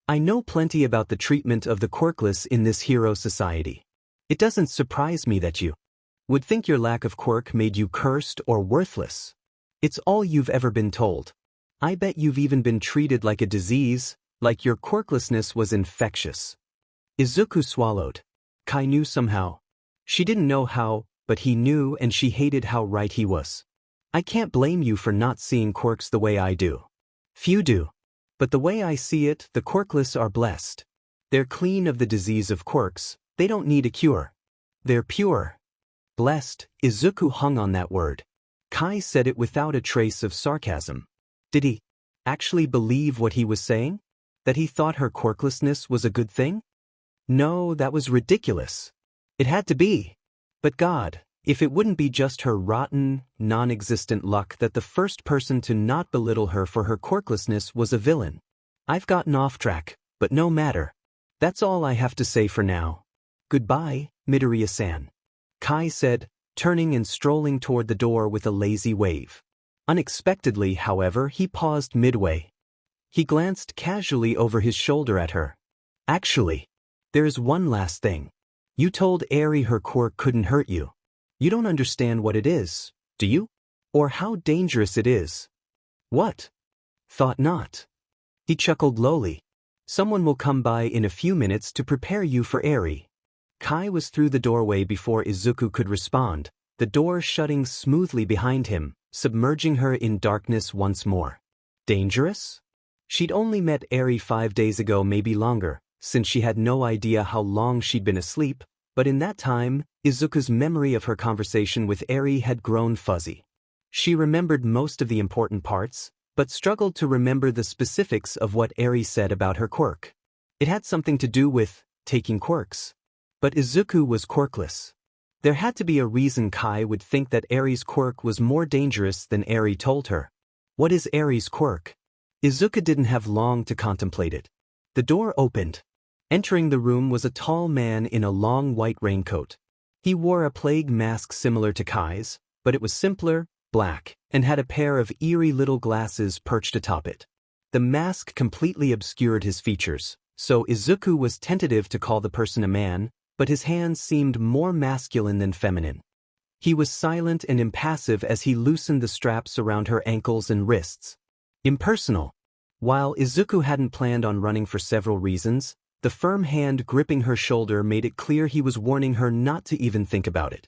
I know plenty about the treatment of the quirkless in this hero society. It doesn't surprise me that you would think your lack of quirk made you cursed or worthless. It's all you've ever been told. I bet you've even been treated like a disease, like your quirklessness was infectious. Izuku swallowed. Kai knew somehow. She didn't know how, but he knew and she hated how right he was. I can't blame you for not seeing quirks the way I do. Few do. But the way I see it, the quirkless are blessed. They're clean of the disease of quirks, they don't need a cure. They're pure. Blessed, Izuku hung on that word. Kai said it without a trace of sarcasm. Did he actually believe what he was saying? That he thought her quirklessness was a good thing? No, that was ridiculous. It had to be. But God, if it wouldn't be just her rotten, non-existent luck that the first person to not belittle her for her quirklessness was a villain. I've gotten off track, but no matter. That's all I have to say for now. Goodbye, Midoriya-san. Kai said, turning and strolling toward the door with a lazy wave. Unexpectedly, however, he paused midway. He glanced casually over his shoulder at her. Actually, there's one last thing. You told Eri her quirk couldn't hurt you. You don't understand what it is, do you? Or how dangerous it is? What? Thought not. He chuckled lowly. Someone will come by in a few minutes to prepare you for Eri. Kai was through the doorway before Izuku could respond, the door shutting smoothly behind him, submerging her in darkness once more. Dangerous? She'd only met Eri 5 days ago, maybe longer, since she had no idea how long she'd been asleep, but in that time, Izuku's memory of her conversation with Eri had grown fuzzy. She remembered most of the important parts, but struggled to remember the specifics of what Eri said about her quirk. It had something to do with taking quirks. But Izuku was quirkless. There had to be a reason Kai would think that Eri's quirk was more dangerous than Eri told her. What is Eri's quirk? Izuku didn't have long to contemplate it. The door opened. Entering the room was a tall man in a long white raincoat. He wore a plague mask similar to Kai's, but it was simpler, black, and had a pair of eerie little glasses perched atop it. The mask completely obscured his features, so Izuku was tentative to call the person a man, but his hands seemed more masculine than feminine. He was silent and impassive as he loosened the straps around her ankles and wrists. Impersonal. While Izuku hadn't planned on running for several reasons, the firm hand gripping her shoulder made it clear he was warning her not to even think about it.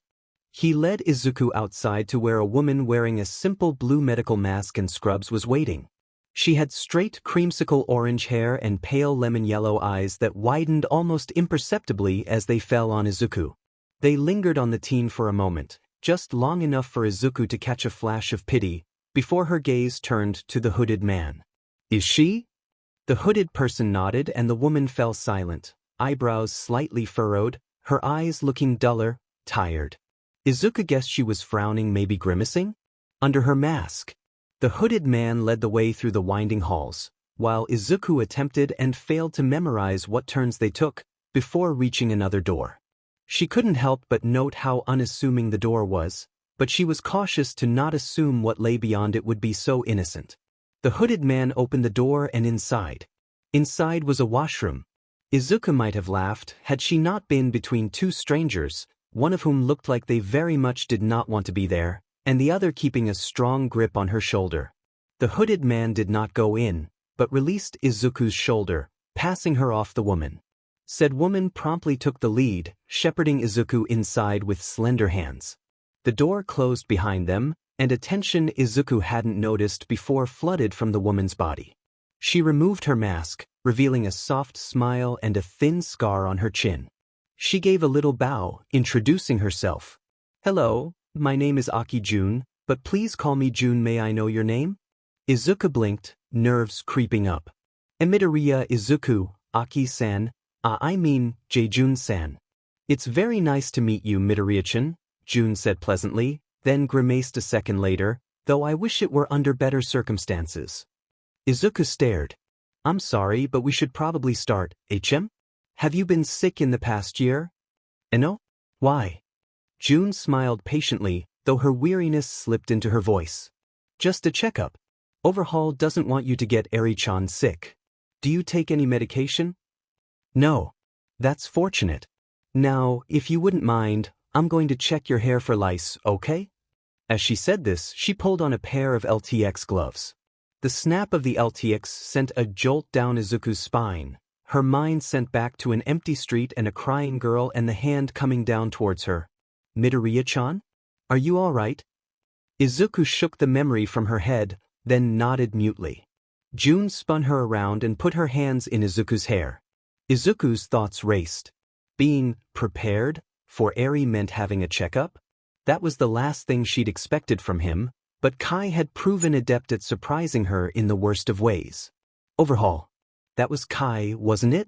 He led Izuku outside to where a woman wearing a simple blue medical mask and scrubs was waiting. She had straight creamsicle orange hair and pale lemon yellow eyes that widened almost imperceptibly as they fell on Izuku. They lingered on the teen for a moment, just long enough for Izuku to catch a flash of pity, before her gaze turned to the hooded man. Is she? The hooded person nodded and the woman fell silent, eyebrows slightly furrowed, her eyes looking duller, tired. Izuku guessed she was frowning, maybe grimacing? Under her mask. The hooded man led the way through the winding halls, while Izuku attempted and failed to memorize what turns they took, before reaching another door. She couldn't help but note how unassuming the door was, but she was cautious to not assume what lay beyond it would be so innocent. The hooded man opened the door and inside. Inside was a washroom. Izuku might have laughed had she not been between two strangers, one of whom looked like they very much did not want to be there, and the other keeping a strong grip on her shoulder. The hooded man did not go in, but released Izuku's shoulder, passing her off the woman. Said woman promptly took the lead, shepherding Izuku inside with slender hands. The door closed behind them, and a tension Izuku hadn't noticed before flooded from the woman's body. She removed her mask, revealing a soft smile and a thin scar on her chin. She gave a little bow, introducing herself. Hello, my name is Aki Jun, but please call me Jun. May I know your name? Izuku blinked, nerves creeping up. Midoriya Izuku, Aki-san, I mean, Jae-jun-san. It's very nice to meet you, Midoriya-chan, Jun said pleasantly, then grimaced a second later, though I wish it were under better circumstances. Izuku stared. I'm sorry, but we should probably start, HM? Have you been sick in the past year? No? Why? Jun smiled patiently, though her weariness slipped into her voice. Just a checkup. Overhaul doesn't want you to get Eri-chan sick. Do you take any medication? No. That's fortunate. Now, if you wouldn't mind, I'm going to check your hair for lice, okay? As she said this, she pulled on a pair of LTX gloves. The snap of the LTX sent a jolt down Izuku's spine, her mind sent back to an empty street and a crying girl and the hand coming down towards her. Midoriya-chan? Are you all right? Izuku shook the memory from her head, then nodded mutely. Jun spun her around and put her hands in Izuku's hair. Izuku's thoughts raced. Being prepared for Eri meant having a checkup? That was the last thing she'd expected from him, but Kai had proven adept at surprising her in the worst of ways. Overhaul. That was Kai, wasn't it?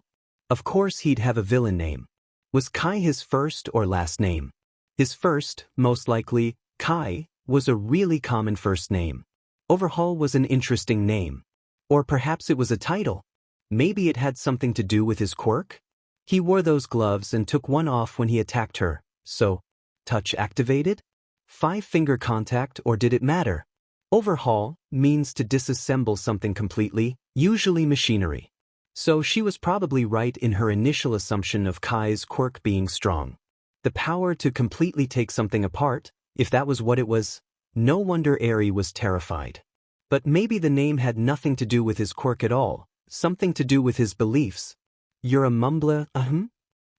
Of course he'd have a villain name. Was Kai his first or last name? His first, most likely. Kai was a really common first name. Overhaul was an interesting name. Or perhaps it was a title. Maybe it had something to do with his quirk? He wore those gloves and took one off when he attacked her, so, touch activated? 5-finger contact, or did it matter? Overhaul means to disassemble something completely, usually machinery. So she was probably right in her initial assumption of Kai's quirk being strong. The power to completely take something apart, if that was what it was. No wonder Eri was terrified. But maybe the name had nothing to do with his quirk at all, something to do with his beliefs. You're a mumbler,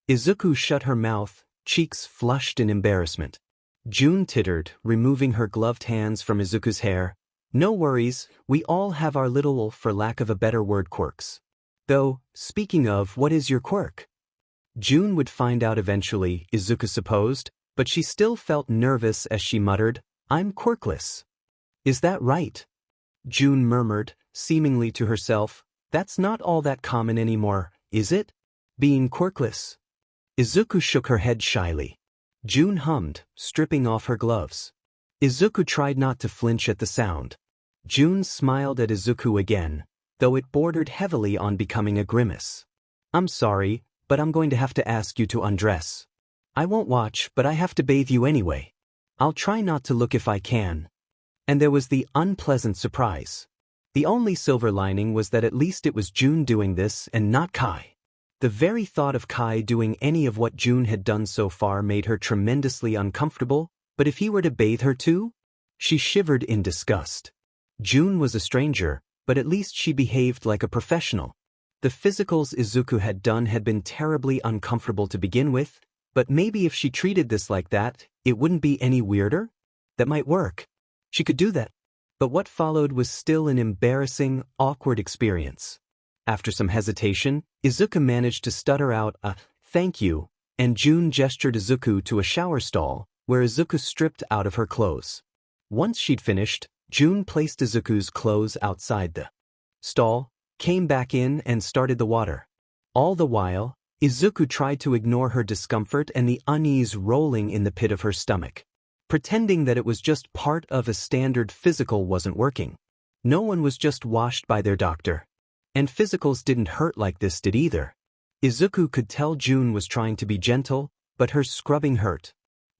Izuku shut her mouth, cheeks flushed in embarrassment. June tittered, removing her gloved hands from Izuku's hair. No worries, we all have our little, for lack of a better word, quirks. Though, speaking of, what is your quirk? June would find out eventually, Izuku supposed, but she still felt nervous as she muttered, I'm quirkless. Is that right? June murmured, seemingly to herself, that's not all that common anymore, is it? Being quirkless. Izuku shook her head shyly. June hummed, stripping off her gloves. Izuku tried not to flinch at the sound. June smiled at Izuku again, though it bordered heavily on becoming a grimace. I'm sorry, but I'm going to have to ask you to undress. I won't watch, but I have to bathe you anyway. I'll try not to look if I can. And there was the unpleasant surprise. The only silver lining was that at least it was June doing this and not Kai. The very thought of Kai doing any of what June had done so far made her tremendously uncomfortable, but if he were to bathe her too? She shivered in disgust. June was a stranger, but at least she behaved like a professional. The physicals Izuku had done had been terribly uncomfortable to begin with, but maybe if she treated this like that, it wouldn't be any weirder? That might work. She could do that. But what followed was still an embarrassing, awkward experience. After some hesitation, Izuku managed to stutter out a thank you, and June gestured Izuku to a shower stall, where Izuku stripped out of her clothes. Once she'd finished, June placed Izuku's clothes outside the stall, came back in and started the water. All the while, Izuku tried to ignore her discomfort and the unease rolling in the pit of her stomach. Pretending that it was just part of a standard physical wasn't working. No one was just washed by their doctor. And physicals didn't hurt like this did either. Izuku could tell June was trying to be gentle, but her scrubbing hurt.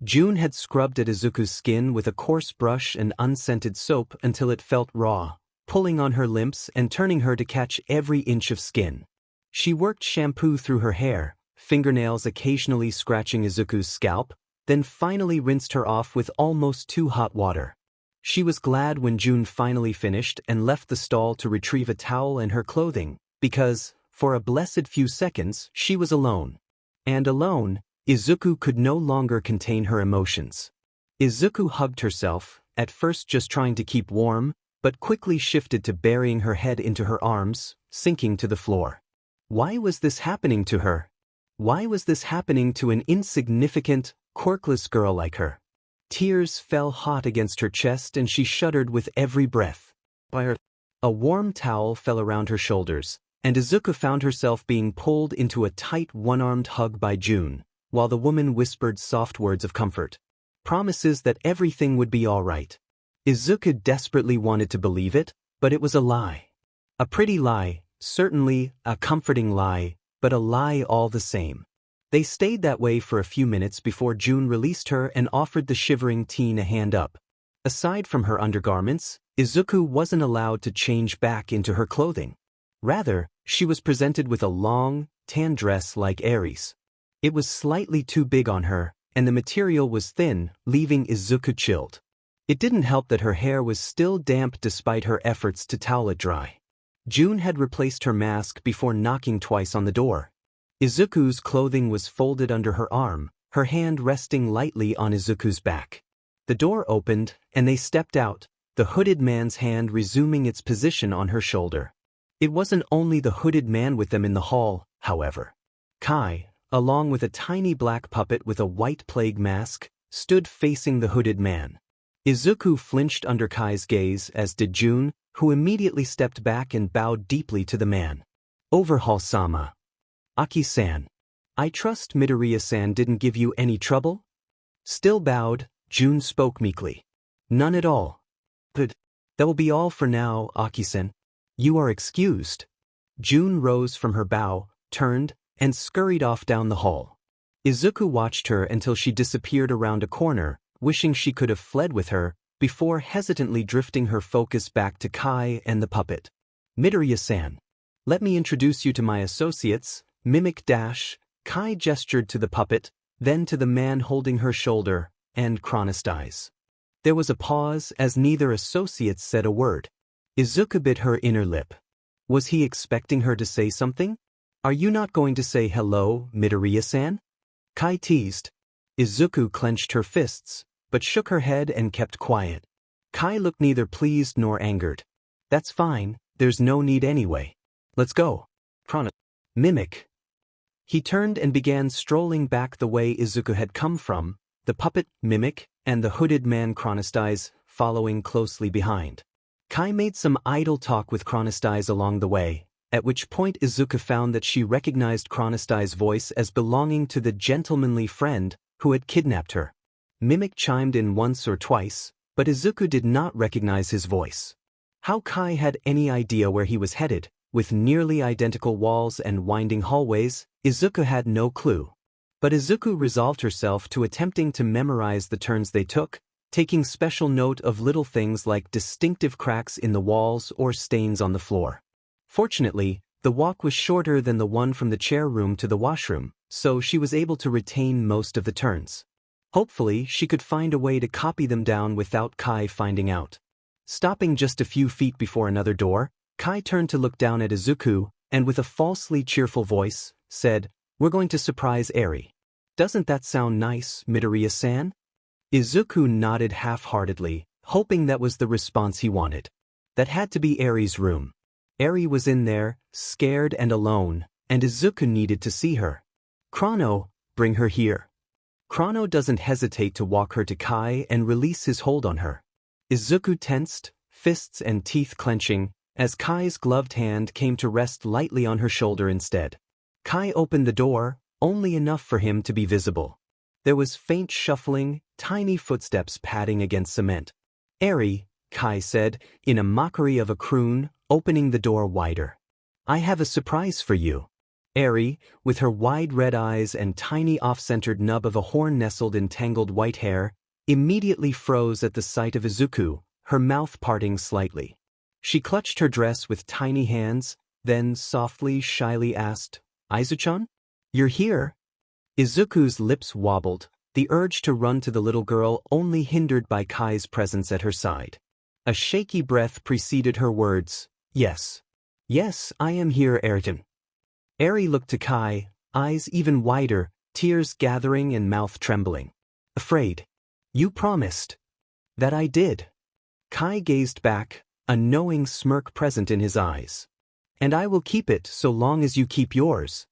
June had scrubbed at Izuku's skin with a coarse brush and unscented soap until it felt raw, pulling on her limbs and turning her to catch every inch of skin. She worked shampoo through her hair, fingernails occasionally scratching Izuku's scalp, then finally rinsed her off with almost too hot water. She was glad when June finally finished and left the stall to retrieve a towel and her clothing, because, for a blessed few seconds, she was alone. And alone, Izuku could no longer contain her emotions. Izuku hugged herself, at first just trying to keep warm, but quickly shifted to burying her head into her arms, sinking to the floor. Why was this happening to her? Why was this happening to an insignificant, quirkless girl like her? Tears fell hot against her chest and she shuddered with every breath. A warm towel fell around her shoulders, and Izuku found herself being pulled into a tight one-armed hug by June, while the woman whispered soft words of comfort. Promises that everything would be all right. Izuku desperately wanted to believe it, but it was a lie. A pretty lie, certainly a comforting lie, but a lie all the same. They stayed that way for a few minutes before June released her and offered the shivering teen a hand up. Aside from her undergarments, Izuku wasn't allowed to change back into her clothing. Rather, she was presented with a long, tan dress like Eri's. It was slightly too big on her, and the material was thin, leaving Izuku chilled. It didn't help that her hair was still damp despite her efforts to towel it dry. June had replaced her mask before knocking twice on the door. Izuku's clothing was folded under her arm, her hand resting lightly on Izuku's back. The door opened, and they stepped out, the hooded man's hand resuming its position on her shoulder. It wasn't only the hooded man with them in the hall, however. Kai, along with a tiny black puppet with a white plague mask, stood facing the hooded man. Izuku flinched under Kai's gaze, as did June, who immediately stepped back and bowed deeply to the man. Overhaul-sama. Aki-san. I trust Midoriya-san didn't give you any trouble? Still bowed, June spoke meekly. None at all. Good. That will be all for now, Aki-san. You are excused. June rose from her bow, turned, and scurried off down the hall. Izuku watched her until she disappeared around a corner, wishing she could have fled with her, before hesitantly drifting her focus back to Kai and the puppet. Midoriya-san. Let me introduce you to my associates, Mimic Dash. Kai gestured to the puppet, then to the man holding her shoulder, and Chronist Eyes. There was a pause as neither associate said a word. Izuku bit her inner lip. Was he expecting her to say something? Are you not going to say hello, Midoriya-san? Kai teased. Izuku clenched her fists, but shook her head and kept quiet. Kai looked neither pleased nor angered. That's fine, there's no need anyway. Let's go. Mimic. He turned and began strolling back the way Izuku had come from, the puppet, Mimic, and the hooded man Chronist Eyes following closely behind. Kai made some idle talk with Chronist Eyes along the way, at which point Izuku found that she recognized Chronist Eyes' voice as belonging to the gentlemanly friend who had kidnapped her. Mimic chimed in once or twice, but Izuku did not recognize his voice. How Kai had any idea where he was headed, with nearly identical walls and winding hallways, Izuku had no clue. But Izuku resolved herself to attempting to memorize the turns they took, taking special note of little things like distinctive cracks in the walls or stains on the floor. Fortunately, the walk was shorter than the one from the chair room to the washroom, so she was able to retain most of the turns. Hopefully, she could find a way to copy them down without Kai finding out. Stopping just a few feet before another door, Kai turned to look down at Izuku, and with a falsely cheerful voice, said, "We're going to surprise Eri. Doesn't that sound nice, Midoriya-san?" Izuku nodded half-heartedly, hoping that was the response he wanted. That had to be Eri's room. Eri was in there, scared and alone, and Izuku needed to see her. "Chrono, bring her here." Chrono doesn't hesitate to walk her to Kai and release his hold on her. Izuku tensed, fists and teeth clenching, as Kai's gloved hand came to rest lightly on her shoulder instead. Kai opened the door, only enough for him to be visible. There was faint shuffling, tiny footsteps padding against cement. "Eri," Kai said, in a mockery of a croon, opening the door wider. "I have a surprise for you." Eri, with her wide red eyes and tiny off-centered nub of a horn nestled in tangled white hair, immediately froze at the sight of Izuku, her mouth parting slightly. She clutched her dress with tiny hands, then softly, shyly asked, "Aizu-chan? You're here?" Izuku's lips wobbled, the urge to run to the little girl only hindered by Kai's presence at her side. A shaky breath preceded her words, "Yes. Yes, I am here, Eri-chan." Eri looked to Kai, eyes even wider, tears gathering and mouth trembling. "Afraid. You promised." "That I did." Kai gazed back, a knowing smirk present in his eyes. "And I will keep it so long as you keep yours."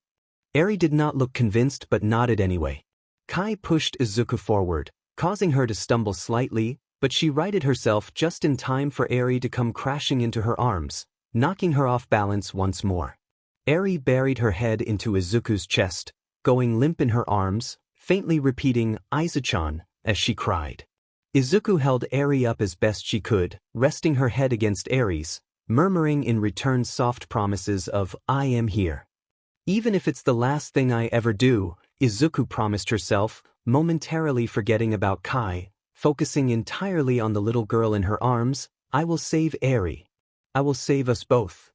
Eri did not look convinced but nodded anyway. Kai pushed Izuku forward, causing her to stumble slightly, but she righted herself just in time for Eri to come crashing into her arms, knocking her off balance once more. Eri buried her head into Izuku's chest, going limp in her arms, faintly repeating "Aizu-chan" as she cried. Izuku held Eri up as best she could, resting her head against Eri's, murmuring in return soft promises of "I am here." "Even if it's the last thing I ever do," Izuku promised herself, momentarily forgetting about Kai, focusing entirely on the little girl in her arms, "I will save Eri. I will save us both."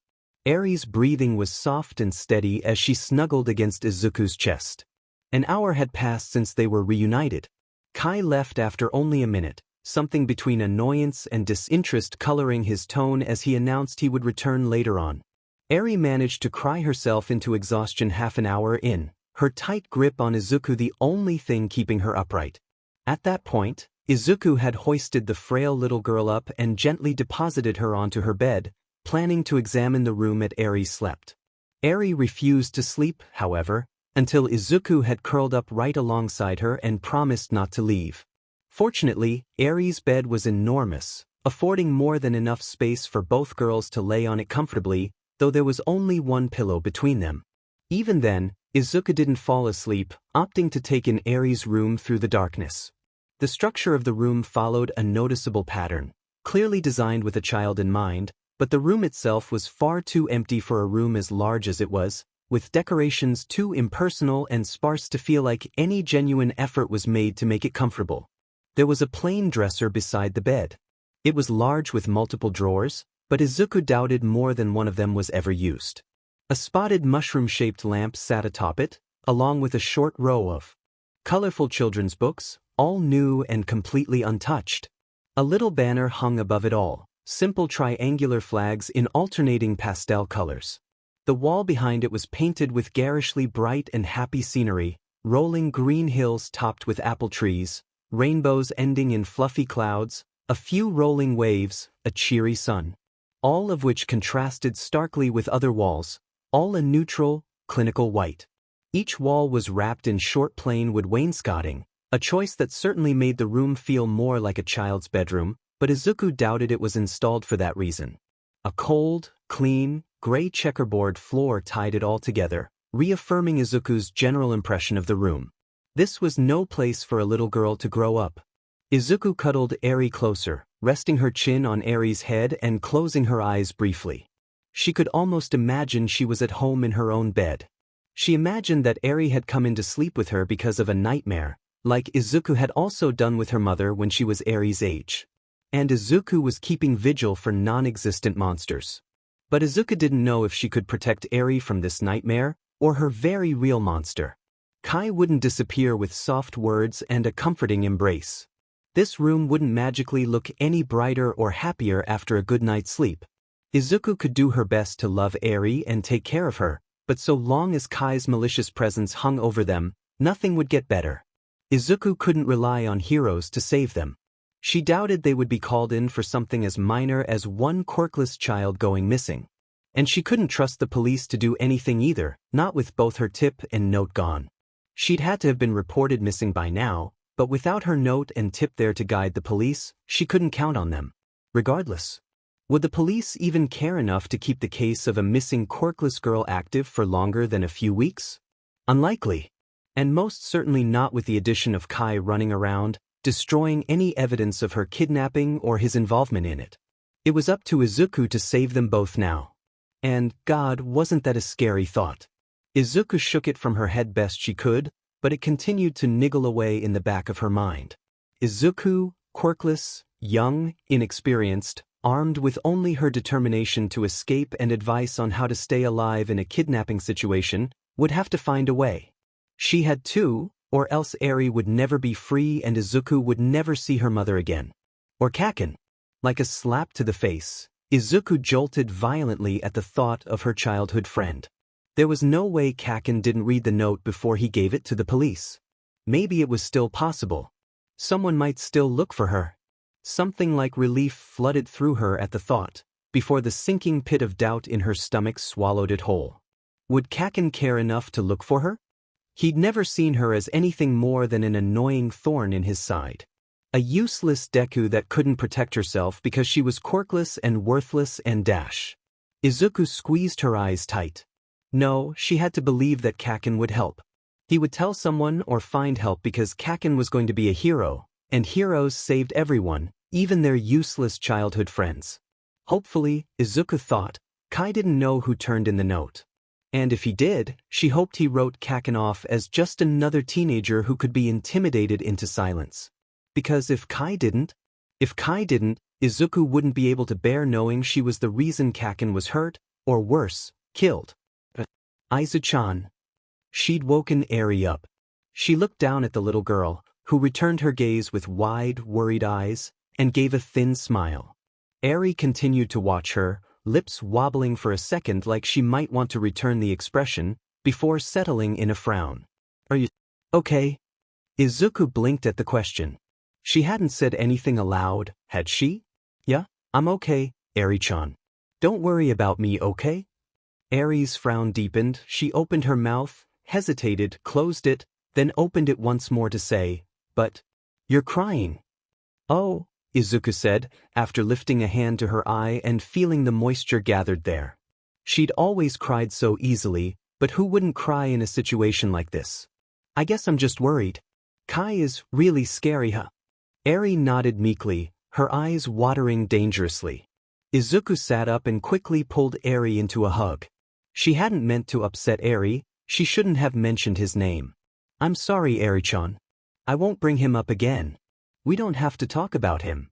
Eri's breathing was soft and steady as she snuggled against Izuku's chest. An hour had passed since they were reunited. Kai left after only a minute, something between annoyance and disinterest coloring his tone as he announced he would return later on. Eri managed to cry herself into exhaustion half an hour in, her tight grip on Izuku the only thing keeping her upright. At that point, Izuku had hoisted the frail little girl up and gently deposited her onto her bed, planning to examine the room Eri slept. Eri refused to sleep, however, until Izuku had curled up right alongside her and promised not to leave. Fortunately, Eri's bed was enormous, affording more than enough space for both girls to lay on it comfortably, though there was only one pillow between them. Even then, Izuku didn't fall asleep, opting to take in Eri's room through the darkness. The structure of the room followed a noticeable pattern, clearly designed with a child in mind, but the room itself was far too empty for a room as large as it was, with decorations too impersonal and sparse to feel like any genuine effort was made to make it comfortable. There was a plain dresser beside the bed. It was large with multiple drawers, but Izuku doubted more than one of them was ever used. A spotted mushroom-shaped lamp sat atop it, along with a short row of colorful children's books, all new and completely untouched. A little banner hung above it all, simple triangular flags in alternating pastel colors. The wall behind it was painted with garishly bright and happy scenery, rolling green hills topped with apple trees, rainbows ending in fluffy clouds, a few rolling waves, a cheery sun. All of which contrasted starkly with other walls, all a neutral, clinical white. Each wall was wrapped in short plain wood wainscoting, a choice that certainly made the room feel more like a child's bedroom, but Izuku doubted it was installed for that reason. A cold, clean, gray checkerboard floor tied it all together, reaffirming Izuku's general impression of the room. This was no place for a little girl to grow up. Izuku cuddled Eri closer, resting her chin on Eri's head and closing her eyes briefly. She could almost imagine she was at home in her own bed. She imagined that Eri had come in to sleep with her because of a nightmare, like Izuku had also done with her mother when she was Eri's age. And Izuku was keeping vigil for non-existent monsters. But Izuku didn't know if she could protect Eri from this nightmare, or her very real monster. Kai wouldn't disappear with soft words and a comforting embrace. This room wouldn't magically look any brighter or happier after a good night's sleep. Izuku could do her best to love Eri and take care of her, but so long as Kai's malicious presence hung over them, nothing would get better. Izuku couldn't rely on heroes to save them. She doubted they would be called in for something as minor as one quirkless child going missing. And she couldn't trust the police to do anything either, not with both her tip and note gone. She'd had to have been reported missing by now, but without her note and tip there to guide the police, she couldn't count on them. Regardless, would the police even care enough to keep the case of a missing quirkless girl active for longer than a few weeks? Unlikely. And most certainly not with the addition of Kai running around, destroying any evidence of her kidnapping or his involvement in it. It was up to Izuku to save them both now. And, God, wasn't that a scary thought? Izuku shook it from her head best she could, but it continued to niggle away in the back of her mind. Izuku, quirkless, young, inexperienced, armed with only her determination to escape and advice on how to stay alive in a kidnapping situation, would have to find a way. She had to, or else Eri would never be free and Izuku would never see her mother again. Or Kaken. Like a slap to the face, Izuku jolted violently at the thought of her childhood friend. There was no way Kaken didn't read the note before he gave it to the police. Maybe it was still possible. Someone might still look for her. Something like relief flooded through her at the thought, before the sinking pit of doubt in her stomach swallowed it whole. Would Kaken care enough to look for her? He'd never seen her as anything more than an annoying thorn in his side. A useless Deku that couldn't protect herself because she was quirkless and worthless and dash. Izuku squeezed her eyes tight. No, she had to believe that Kaken would help. He would tell someone or find help because Kaken was going to be a hero, and heroes saved everyone, even their useless childhood friends. Hopefully, Izuku thought, Kai didn't know who turned in the note. And if he did, she hoped he wrote Kaken off as just another teenager who could be intimidated into silence. Because if Kai didn't, Izuku wouldn't be able to bear knowing she was the reason Kaken was hurt, or worse, killed. Aizu-chan. She'd woken Eri up. She looked down at the little girl, who returned her gaze with wide, worried eyes, and gave a thin smile. Eri continued to watch her, lips wobbling for a second like she might want to return the expression, before settling in a frown. Are you okay? Izuku blinked at the question. She hadn't said anything aloud, had she? Yeah, I'm okay, Eri-chan. Don't worry about me, okay? Eri's frown deepened, she opened her mouth, hesitated, closed it, then opened it once more to say, but, you're crying. Oh, Izuku said, after lifting a hand to her eye and feeling the moisture gathered there. She'd always cried so easily, but who wouldn't cry in a situation like this? I guess I'm just worried. Kai is really scary, huh? Eri nodded meekly, her eyes watering dangerously. Izuku sat up and quickly pulled Eri into a hug. She hadn't meant to upset Eri, she shouldn't have mentioned his name. I'm sorry, Eri-chan. I won't bring him up again. We don't have to talk about him.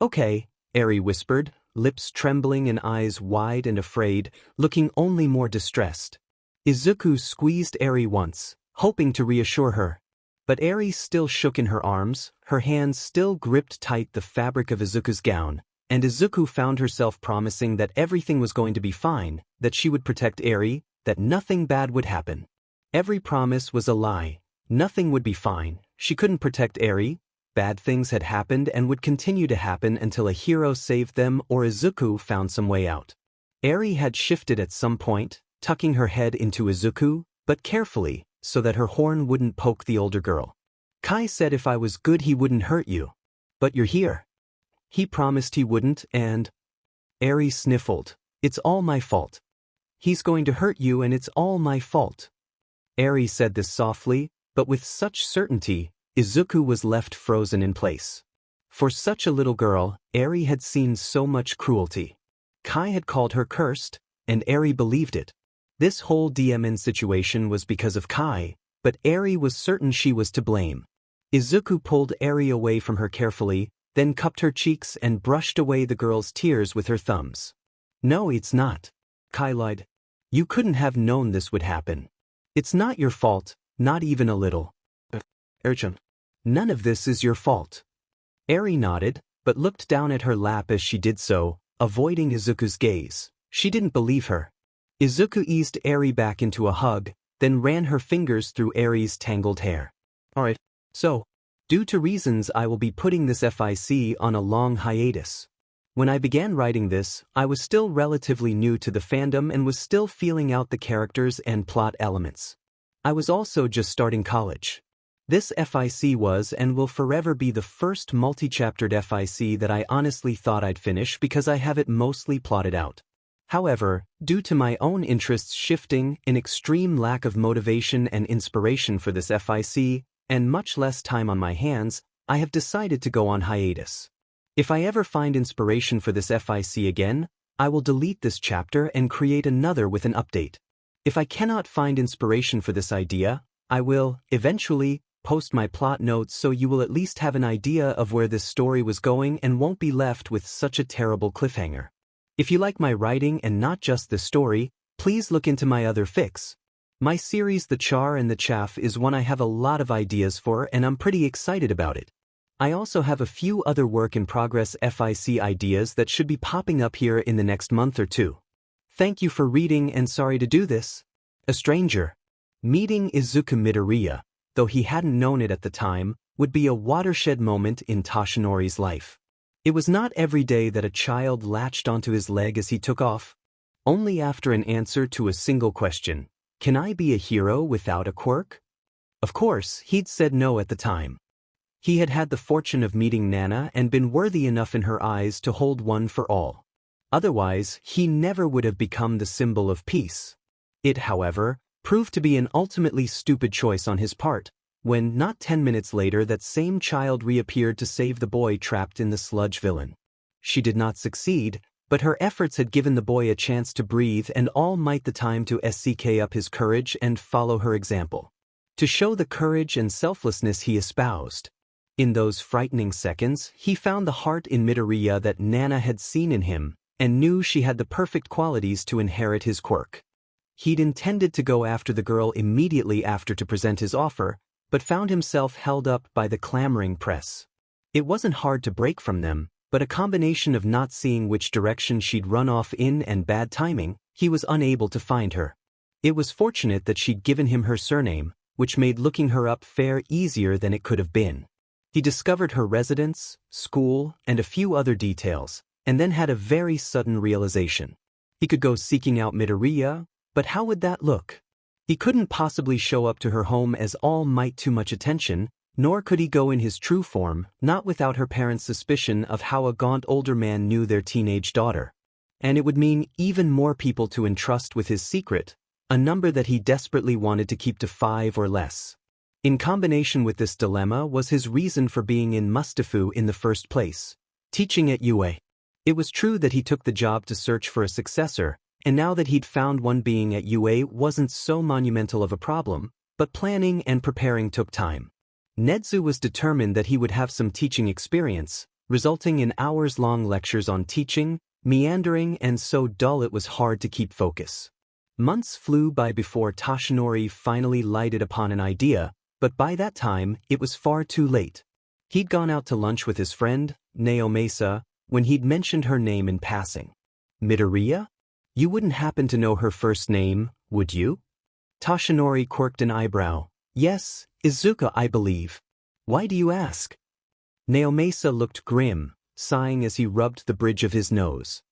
Okay, Eri whispered, lips trembling and eyes wide and afraid, looking only more distressed. Izuku squeezed Eri once, hoping to reassure her. But Eri still shook in her arms, her hands still gripped tight the fabric of Izuku's gown, and Izuku found herself promising that everything was going to be fine, that she would protect Eri, that nothing bad would happen. Every promise was a lie. Nothing would be fine, she couldn't protect Eri, bad things had happened and would continue to happen until a hero saved them or Izuku found some way out. Eri had shifted at some point, tucking her head into Izuku, but carefully, so that her horn wouldn't poke the older girl. Kai said if I was good he wouldn't hurt you. But you're here. He promised he wouldn't and… Eri sniffled. It's all my fault. He's going to hurt you and it's all my fault. Eri said this softly, but with such certainty, Izuku was left frozen in place. For such a little girl, Eri had seen so much cruelty. Kai had called her cursed, and Eri believed it. This whole DMN situation was because of Kai, but Eri was certain she was to blame. Izuku pulled Eri away from her carefully, then cupped her cheeks and brushed away the girl's tears with her thumbs. No, it's not. Kai lied. You couldn't have known this would happen. It's not your fault, not even a little. Eri-chan. None of this is your fault. Eri nodded, but looked down at her lap as she did so, avoiding Izuku's gaze. She didn't believe her. Izuku eased Eri back into a hug, then ran her fingers through Eri's tangled hair. Alright, so, due to reasons I will be putting this FIC on a long hiatus. When I began writing this, I was still relatively new to the fandom and was still feeling out the characters and plot elements. I was also just starting college. This FIC was and will forever be the first multi-chaptered FIC that I honestly thought I'd finish because I have it mostly plotted out. However, due to my own interests shifting, an extreme lack of motivation and inspiration for this FIC, and much less time on my hands, I have decided to go on hiatus. If I ever find inspiration for this FIC again, I will delete this chapter and create another with an update. If I cannot find inspiration for this idea, I will, eventually, post my plot notes so you will at least have an idea of where this story was going and won't be left with such a terrible cliffhanger. If you like my writing and not just the story, please look into my other fics. My series The Char and the Chaff is one I have a lot of ideas for and I'm pretty excited about it. I also have a few other work-in-progress FIC ideas that should be popping up here in the next month or two. Thank you for reading and sorry to do this. A stranger. Meeting Izuku Midoriya, though he hadn't known it at the time, would be a watershed moment in Toshinori's life. It was not every day that a child latched onto his leg as he took off. Only after an answer to a single question, can I be a hero without a quirk? Of course, he'd said no at the time. He had had the fortune of meeting Nana and been worthy enough in her eyes to hold one for all. Otherwise, he never would have become the symbol of peace. It, however, proved to be an ultimately stupid choice on his part, when not 10 minutes later that same child reappeared to save the boy trapped in the sludge villain. She did not succeed, but her efforts had given the boy a chance to breathe and all might the time to SCK up his courage and follow her example. To show the courage and selflessness he espoused. In those frightening seconds, he found the heart in Midoriya that Nana had seen in him, and knew she had the perfect qualities to inherit his quirk. He'd intended to go after the girl immediately after to present his offer, but found himself held up by the clamoring press. It wasn't hard to break from them, but a combination of not seeing which direction she'd run off in and bad timing, he was unable to find her. It was fortunate that she'd given him her surname, which made looking her up far easier than it could have been. He discovered her residence, school, and a few other details, and then had a very sudden realization. He could go seeking out Midoriya, but how would that look? He couldn't possibly show up to her home as All Might too much attention, nor could he go in his true form, not without her parents' suspicion of how a gaunt older man knew their teenage daughter. And it would mean even more people to entrust with his secret, a number that he desperately wanted to keep to 5 or less. In combination with this dilemma was his reason for being in Mustafu in the first place, teaching at UA. It was true that he took the job to search for a successor, and now that he'd found one, being at UA wasn't so monumental of a problem, but planning and preparing took time. Nedzu was determined that he would have some teaching experience, resulting in hours-long lectures on teaching, meandering and so dull it was hard to keep focus. Months flew by before Toshinori finally lighted upon an idea, but by that time, it was far too late. He'd gone out to lunch with his friend, Naomasa, when he'd mentioned her name in passing. Midoriya? You wouldn't happen to know her first name, would you? Toshinori quirked an eyebrow. Yes, Izuka, I believe. Why do you ask? Naomasa looked grim, sighing as he rubbed the bridge of his nose.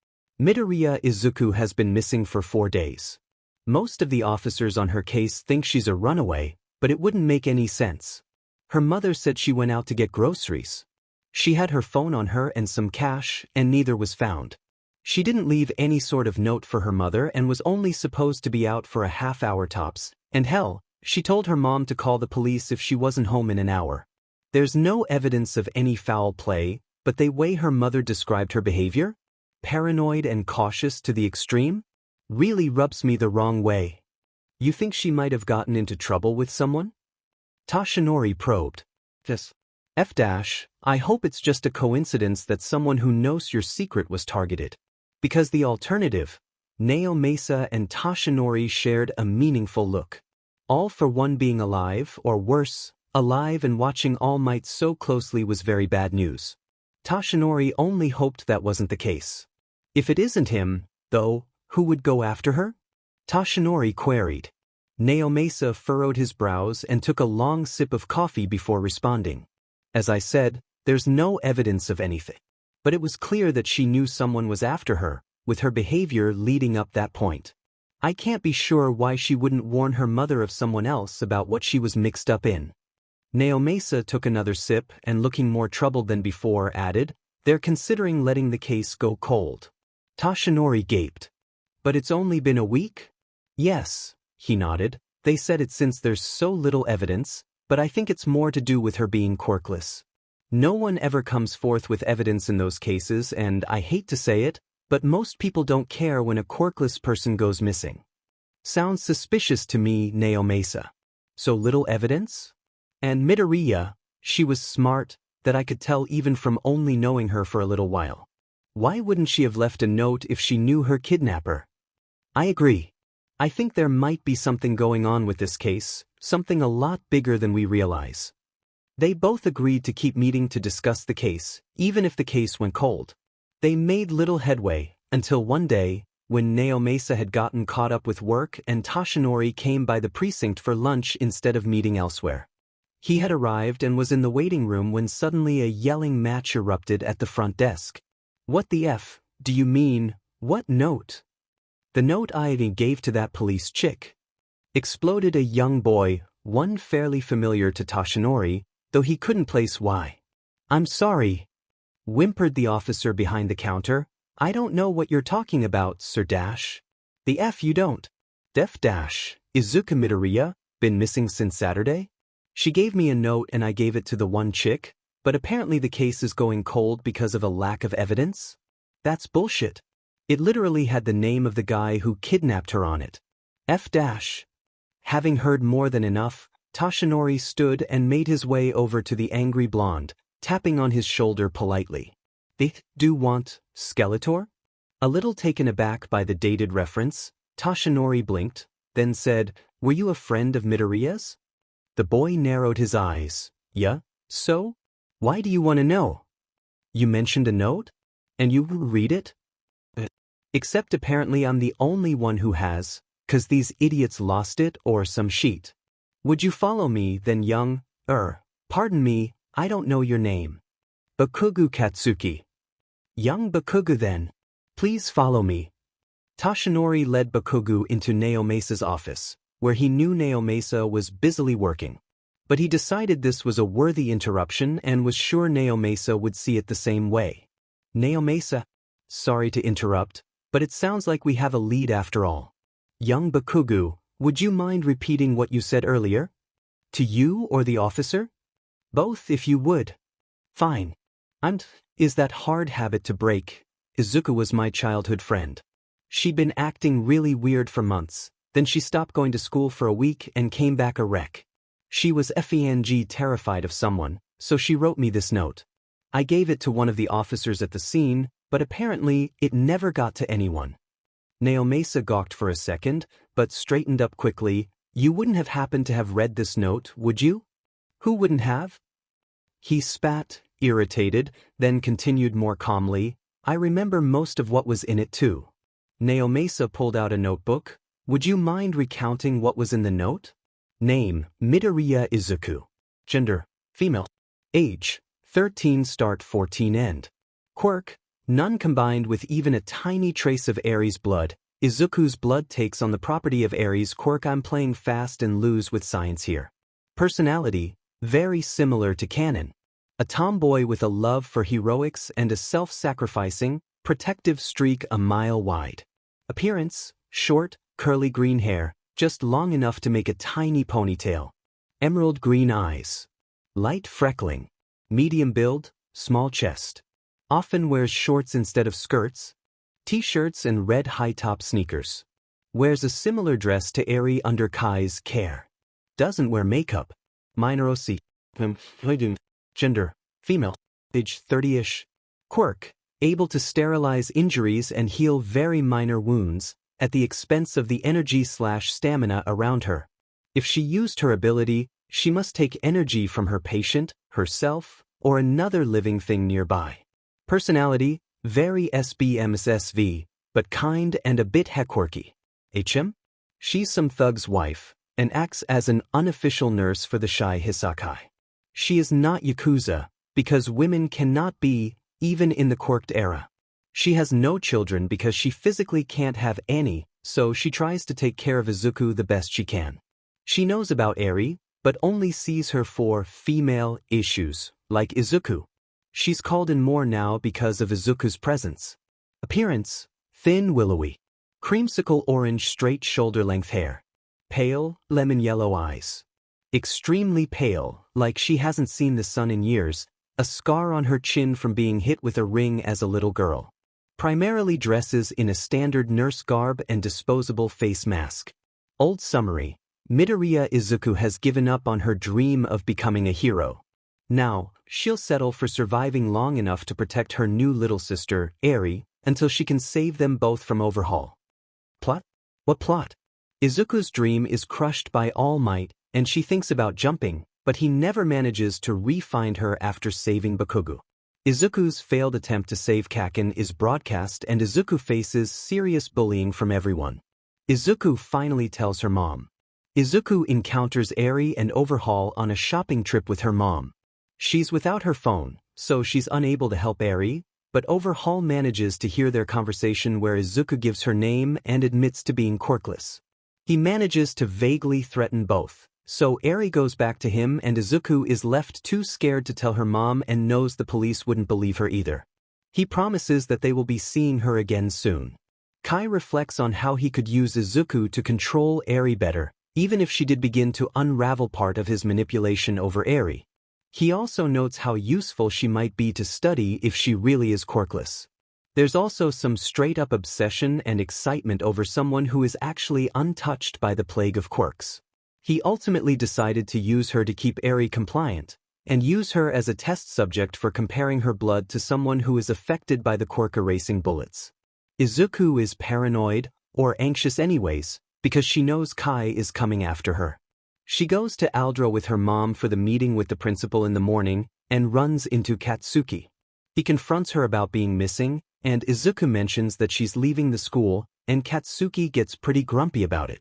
Midoriya Izuku has been missing for 4 days. Most of the officers on her case think she's a runaway, but it wouldn't make any sense. Her mother said she went out to get groceries. She had her phone on her and some cash, and neither was found. She didn't leave any sort of note for her mother and was only supposed to be out for a half-hour tops, and hell, she told her mom to call the police if she wasn't home in an hour. There's no evidence of any foul play, but the way her mother described her behavior, paranoid and cautious to the extreme, really rubs me the wrong way. You think she might have gotten into trouble with someone? Toshinori probed. Yes. I hope it's just a coincidence that someone who knows your secret was targeted. Because the alternative, Naomasa and Toshinori shared a meaningful look. All for one being alive, or worse, alive and watching All Might so closely was very bad news. Toshinori only hoped that wasn't the case. If it isn't him, though, who would go after her? Toshinori queried. Naomasa furrowed his brows and took a long sip of coffee before responding. As I said, there's no evidence of anything. But it was clear that she knew someone was after her, with her behavior leading up that point. I can't be sure why she wouldn't warn her mother of someone else about what she was mixed up in. Naomasa took another sip and, looking more troubled than before, added, They're considering letting the case go cold. Toshinori gaped. But it's only been a week? Yes, he nodded. They said it since there's so little evidence, but I think it's more to do with her being quirkless. No one ever comes forth with evidence in those cases, and I hate to say it, but most people don't care when a quirkless person goes missing. Sounds suspicious to me, Naomasa. So little evidence? And Midoriya, she was smart, that I could tell even from only knowing her for a little while. Why wouldn't she have left a note if she knew her kidnapper? I agree. I think there might be something going on with this case, something a lot bigger than we realize. They both agreed to keep meeting to discuss the case, even if the case went cold. They made little headway, until one day, when Naomasa had gotten caught up with work and Toshinori came by the precinct for lunch instead of meeting elsewhere. He had arrived and was in the waiting room when suddenly a yelling match erupted at the front desk. What the F, do you mean, what note? The note I gave to that police chick. Exploded a young boy, one fairly familiar to Toshinori, though he couldn't place why. I'm sorry, whimpered the officer behind the counter. I don't know what you're talking about, Sir Dash. The F you don't. Def Dash, Izuka Midoriya, been missing since Saturday? She gave me a note and I gave it to the one chick, but apparently the case is going cold because of a lack of evidence? That's bullshit. It literally had the name of the guy who kidnapped her on it. F dash. Having heard more than enough, Toshinori stood and made his way over to the angry blonde, tapping on his shoulder politely. They do want Skeletor? A little taken aback by the dated reference, Toshinori blinked, then said, Were you a friend of Midoriya's? The boy narrowed his eyes. Yeah, so? Why do you want to know? You mentioned a note? And you read it? Except apparently I'm the only one who has, 'cause these idiots lost it or some sheet. Would you follow me then, young, pardon me, I don't know your name. Bakugu Katsuki. Young Bakugu then. Please follow me. Toshinori led Bakugu into Naomasa's office, where he knew Naomasa was busily working. But he decided this was a worthy interruption and was sure Naomasa would see it the same way. Naomasa, sorry to interrupt, but it sounds like we have a lead after all. Young Bakugu, would you mind repeating what you said earlier? To you or the officer? Both if you would. Fine. Is that hard habit to break. Izuka was my childhood friend. She'd been acting really weird for months, then she stopped going to school for a week and came back a wreck. She was terrified of someone, so she wrote me this note. I gave it to one of the officers at the scene, but apparently it never got to anyone. Naomasa gawked for a second, but straightened up quickly. You wouldn't have happened to have read this note, would you? Who wouldn't have? He spat, irritated, then continued more calmly. I remember most of what was in it too. Naomasa pulled out a notebook. Would you mind recounting what was in the note? Name, Midoriya Izuku. Gender, female. Age, 13 start 14 end. Quirk, none combined with even a tiny trace of Aries blood. Izuku's blood takes on the property of Aries. Quirk, I'm playing fast and loose with science here. Personality, very similar to Canon. A tomboy with a love for heroics and a self-sacrificing, protective streak a mile wide. Appearance, short, curly green hair, just long enough to make a tiny ponytail. Emerald green eyes. Light freckling. Medium build, small chest. Often wears shorts instead of skirts. T-shirts and red high-top sneakers. Wears a similar dress to Eri under Kai's care. Doesn't wear makeup. Minor OC. Gender, female. Age 30-ish. Quirk, able to sterilize injuries and heal very minor wounds, at the expense of the energy/stamina around her. If she used her ability, she must take energy from her patient, herself, or another living thing nearby. Personality, very SBMSSV, but kind and a bit quirky. HM? She's some thug's wife, and acts as an unofficial nurse for the shy Hisakai. She is not Yakuza, because women cannot be, even in the quirked era. She has no children because she physically can't have any, so she tries to take care of Izuku the best she can. She knows about Eri, but only sees her for female issues, like Izuku. She's called in more now because of Izuku's presence. Appearance, thin willowy. Creamsicle orange straight shoulder-length hair. Pale, lemon yellow eyes. Extremely pale, like she hasn't seen the sun in years, a scar on her chin from being hit with a ring as a little girl. Primarily dresses in a standard nurse garb and disposable face mask. Old summary, Midoriya Izuku has given up on her dream of becoming a hero. Now, she'll settle for surviving long enough to protect her new little sister, Eri, until she can save them both from overhaul. Plot? What plot? Izuku's dream is crushed by All Might, and she thinks about jumping, but he never manages to re-find her after saving Bakugo. Izuku's failed attempt to save Kaken is broadcast and Izuku faces serious bullying from everyone. Izuku finally tells her mom. Izuku encounters Eri and Overhaul on a shopping trip with her mom. She's without her phone, so she's unable to help Eri, but Overhaul manages to hear their conversation where Izuku gives her name and admits to being quirkless. He manages to vaguely threaten both, so Eri goes back to him and Izuku is left too scared to tell her mom and knows the police wouldn't believe her either. He promises that they will be seeing her again soon. Kai reflects on how he could use Izuku to control Eri better, even if she did begin to unravel part of his manipulation over Eri. He also notes how useful she might be to study if she really is quirkless. There's also some straight-up obsession and excitement over someone who is actually untouched by the plague of quirks. He ultimately decided to use her to keep Eri compliant, and use her as a test subject for comparing her blood to someone who is affected by the quirk-erasing bullets. Izuku is paranoid, or anxious anyways, because she knows Kai is coming after her. She goes to Aldro with her mom for the meeting with the principal in the morning, and runs into Katsuki. He confronts her about being missing, and Izuku mentions that she's leaving the school, and Katsuki gets pretty grumpy about it.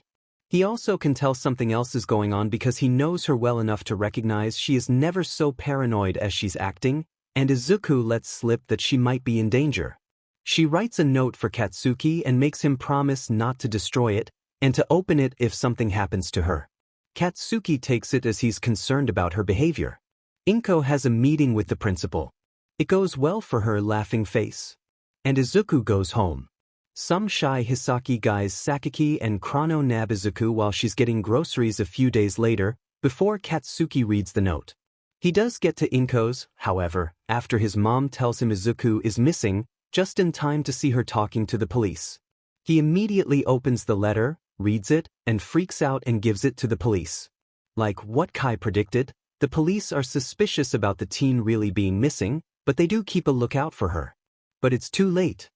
He also can tell something else is going on because he knows her well enough to recognize she is never so paranoid as she's acting, and Izuku lets slip that she might be in danger. She writes a note for Katsuki and makes him promise not to destroy it, and to open it if something happens to her. Katsuki takes it as he's concerned about her behavior. Inko has a meeting with the principal. It goes well for her laughing face. And Izuku goes home. Some shy Hisaki guys Sakaki and Chrono nab Izuku while she's getting groceries a few days later, before Katsuki reads the note. He does get to Inko's, however, after his mom tells him Izuku is missing, just in time to see her talking to the police. He immediately opens the letter, reads it, and freaks out and gives it to the police. Like what Kai predicted, the police are suspicious about the teen really being missing, but they do keep a lookout for her. But it's too late.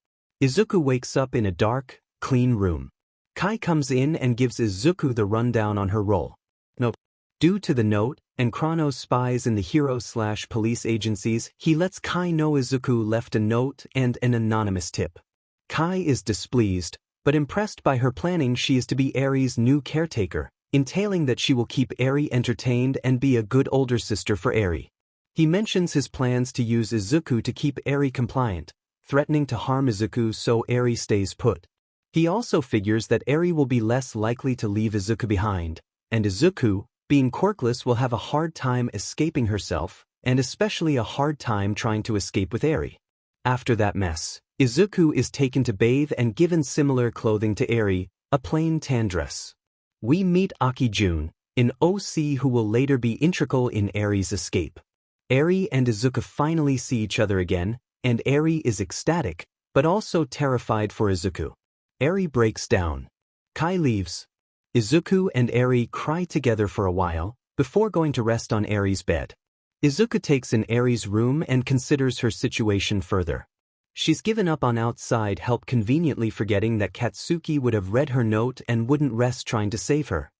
Izuku wakes up in a dark, clean room. Kai comes in and gives Izuku the rundown on her role. Note. Due to the note, and Chrono's spies in the hero/police agencies, he lets Kai know Izuku left a note and an anonymous tip. Kai is displeased, but impressed by her planning she is to be Eri's new caretaker, entailing that she will keep Eri entertained and be a good older sister for Eri. He mentions his plans to use Izuku to keep Eri compliant, threatening to harm Izuku so Eri stays put. He also figures that Eri will be less likely to leave Izuku behind, and Izuku, being quirkless, will have a hard time escaping herself, and especially a hard time trying to escape with Eri. After that mess, Izuku is taken to bathe and given similar clothing to Eri, a plain tan dress. We meet Aki Jun, an OC who will later be integral in Eri's escape. Eri and Izuku finally see each other again, and Eri is ecstatic, but also terrified for Izuku. Eri breaks down. Kai leaves. Izuku and Eri cry together for a while, before going to rest on Eri's bed. Izuku takes in Eri's room and considers her situation further. She's given up on outside help, conveniently forgetting that Katsuki would have read her note and wouldn't rest trying to save her.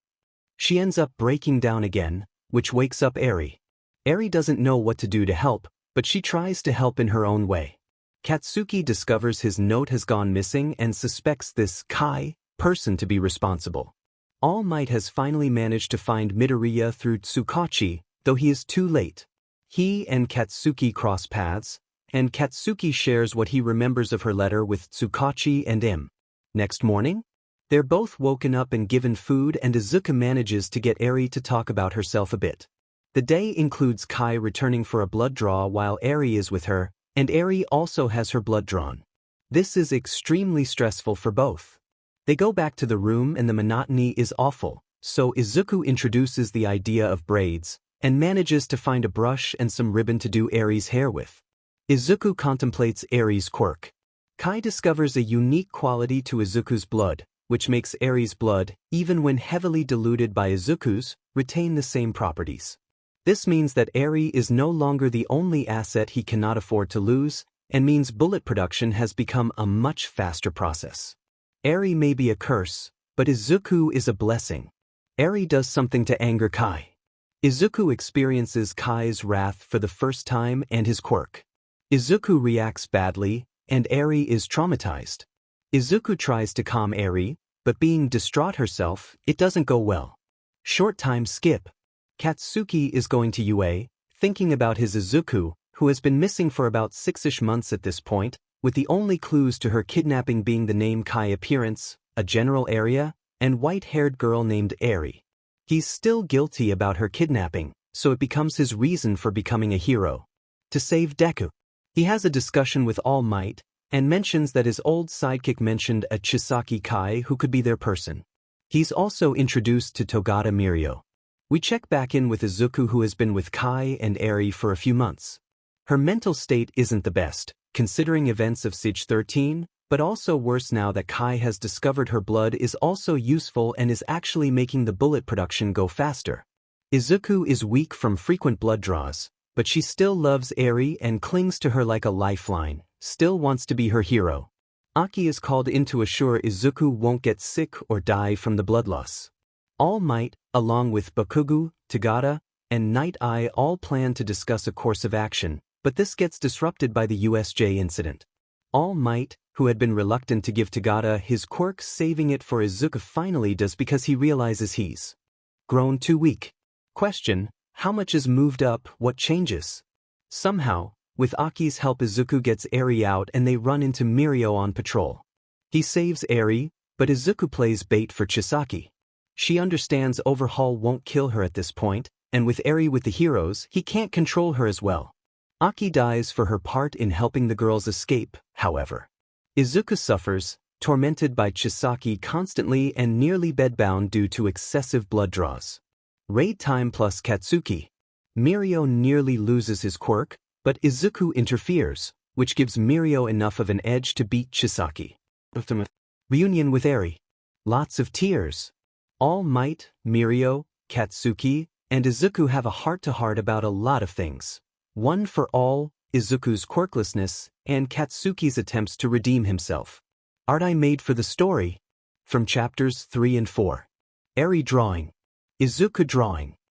She ends up breaking down again, which wakes up Eri. Eri doesn't know what to do to help, but she tries to help in her own way. Katsuki discovers his note has gone missing and suspects this Kai person to be responsible. All Might has finally managed to find Midoriya through Tsukachi, though he is too late. He and Katsuki cross paths, and Katsuki shares what he remembers of her letter with Tsukachi and Im. Next morning, they're both woken up and given food, and Izuku manages to get Eri to talk about herself a bit. The day includes Kai returning for a blood draw while Eri is with her, and Eri also has her blood drawn. This is extremely stressful for both. They go back to the room and the monotony is awful, so Izuku introduces the idea of braids, and manages to find a brush and some ribbon to do Eri's hair with. Izuku contemplates Eri's quirk. Kai discovers a unique quality to Izuku's blood, which makes Eri's blood, even when heavily diluted by Izuku's, retain the same properties. This means that Eri is no longer the only asset he cannot afford to lose, and means bullet production has become a much faster process. Eri may be a curse, but Izuku is a blessing. Eri does something to anger Kai. Izuku experiences Kai's wrath for the first time and his quirk. Izuku reacts badly, and Eri is traumatized. Izuku tries to calm Eri, but being distraught herself, it doesn't go well. Short time skip. Katsuki is going to UA, thinking about his Izuku, who has been missing for about 6-ish months at this point, with the only clues to her kidnapping being the name Kai appearance, a general area, and white-haired girl named Eri. He's still guilty about her kidnapping, so it becomes his reason for becoming a hero. To save Deku. He has a discussion with All Might, and mentions that his old sidekick mentioned a Chisaki Kai who could be their person. He's also introduced to Togata Mirio. We check back in with Izuku, who has been with Kai and Eri for a few months. Her mental state isn't the best, considering events of Siege 13, but also worse now that Kai has discovered her blood is also useful and is actually making the bullet production go faster. Izuku is weak from frequent blood draws, but she still loves Eri and clings to her like a lifeline, still wants to be her hero. Aki is called in to assure Izuku won't get sick or die from the blood loss. All Might, along with Bakugo, Tagata, and Night Eye all plan to discuss a course of action, but this gets disrupted by the USJ incident. All Might, who had been reluctant to give Tagata his quirk, saving it for Izuku, finally does because he realizes he's grown too weak. Question: how much is moved up, what changes? Somehow, with Aki's help, Izuku gets Eri out and they run into Mirio on patrol. He saves Eri, but Izuku plays bait for Chisaki. She understands Overhaul won't kill her at this point, and with Eri with the heroes, he can't control her as well. Aki dies for her part in helping the girls escape, however. Izuku suffers, tormented by Chisaki constantly and nearly bedbound due to excessive blood draws. Raid time plus Katsuki. Mirio nearly loses his quirk, but Izuku interferes, which gives Mirio enough of an edge to beat Chisaki. Reunion with Eri. Lots of tears. All Might, Mirio, Katsuki, and Izuku have a heart-to-heart about a lot of things. One for all, Izuku's quirklessness, and Katsuki's attempts to redeem himself. Art I made for the story? From chapters 3 and 4. Eri drawing. Izuku drawing.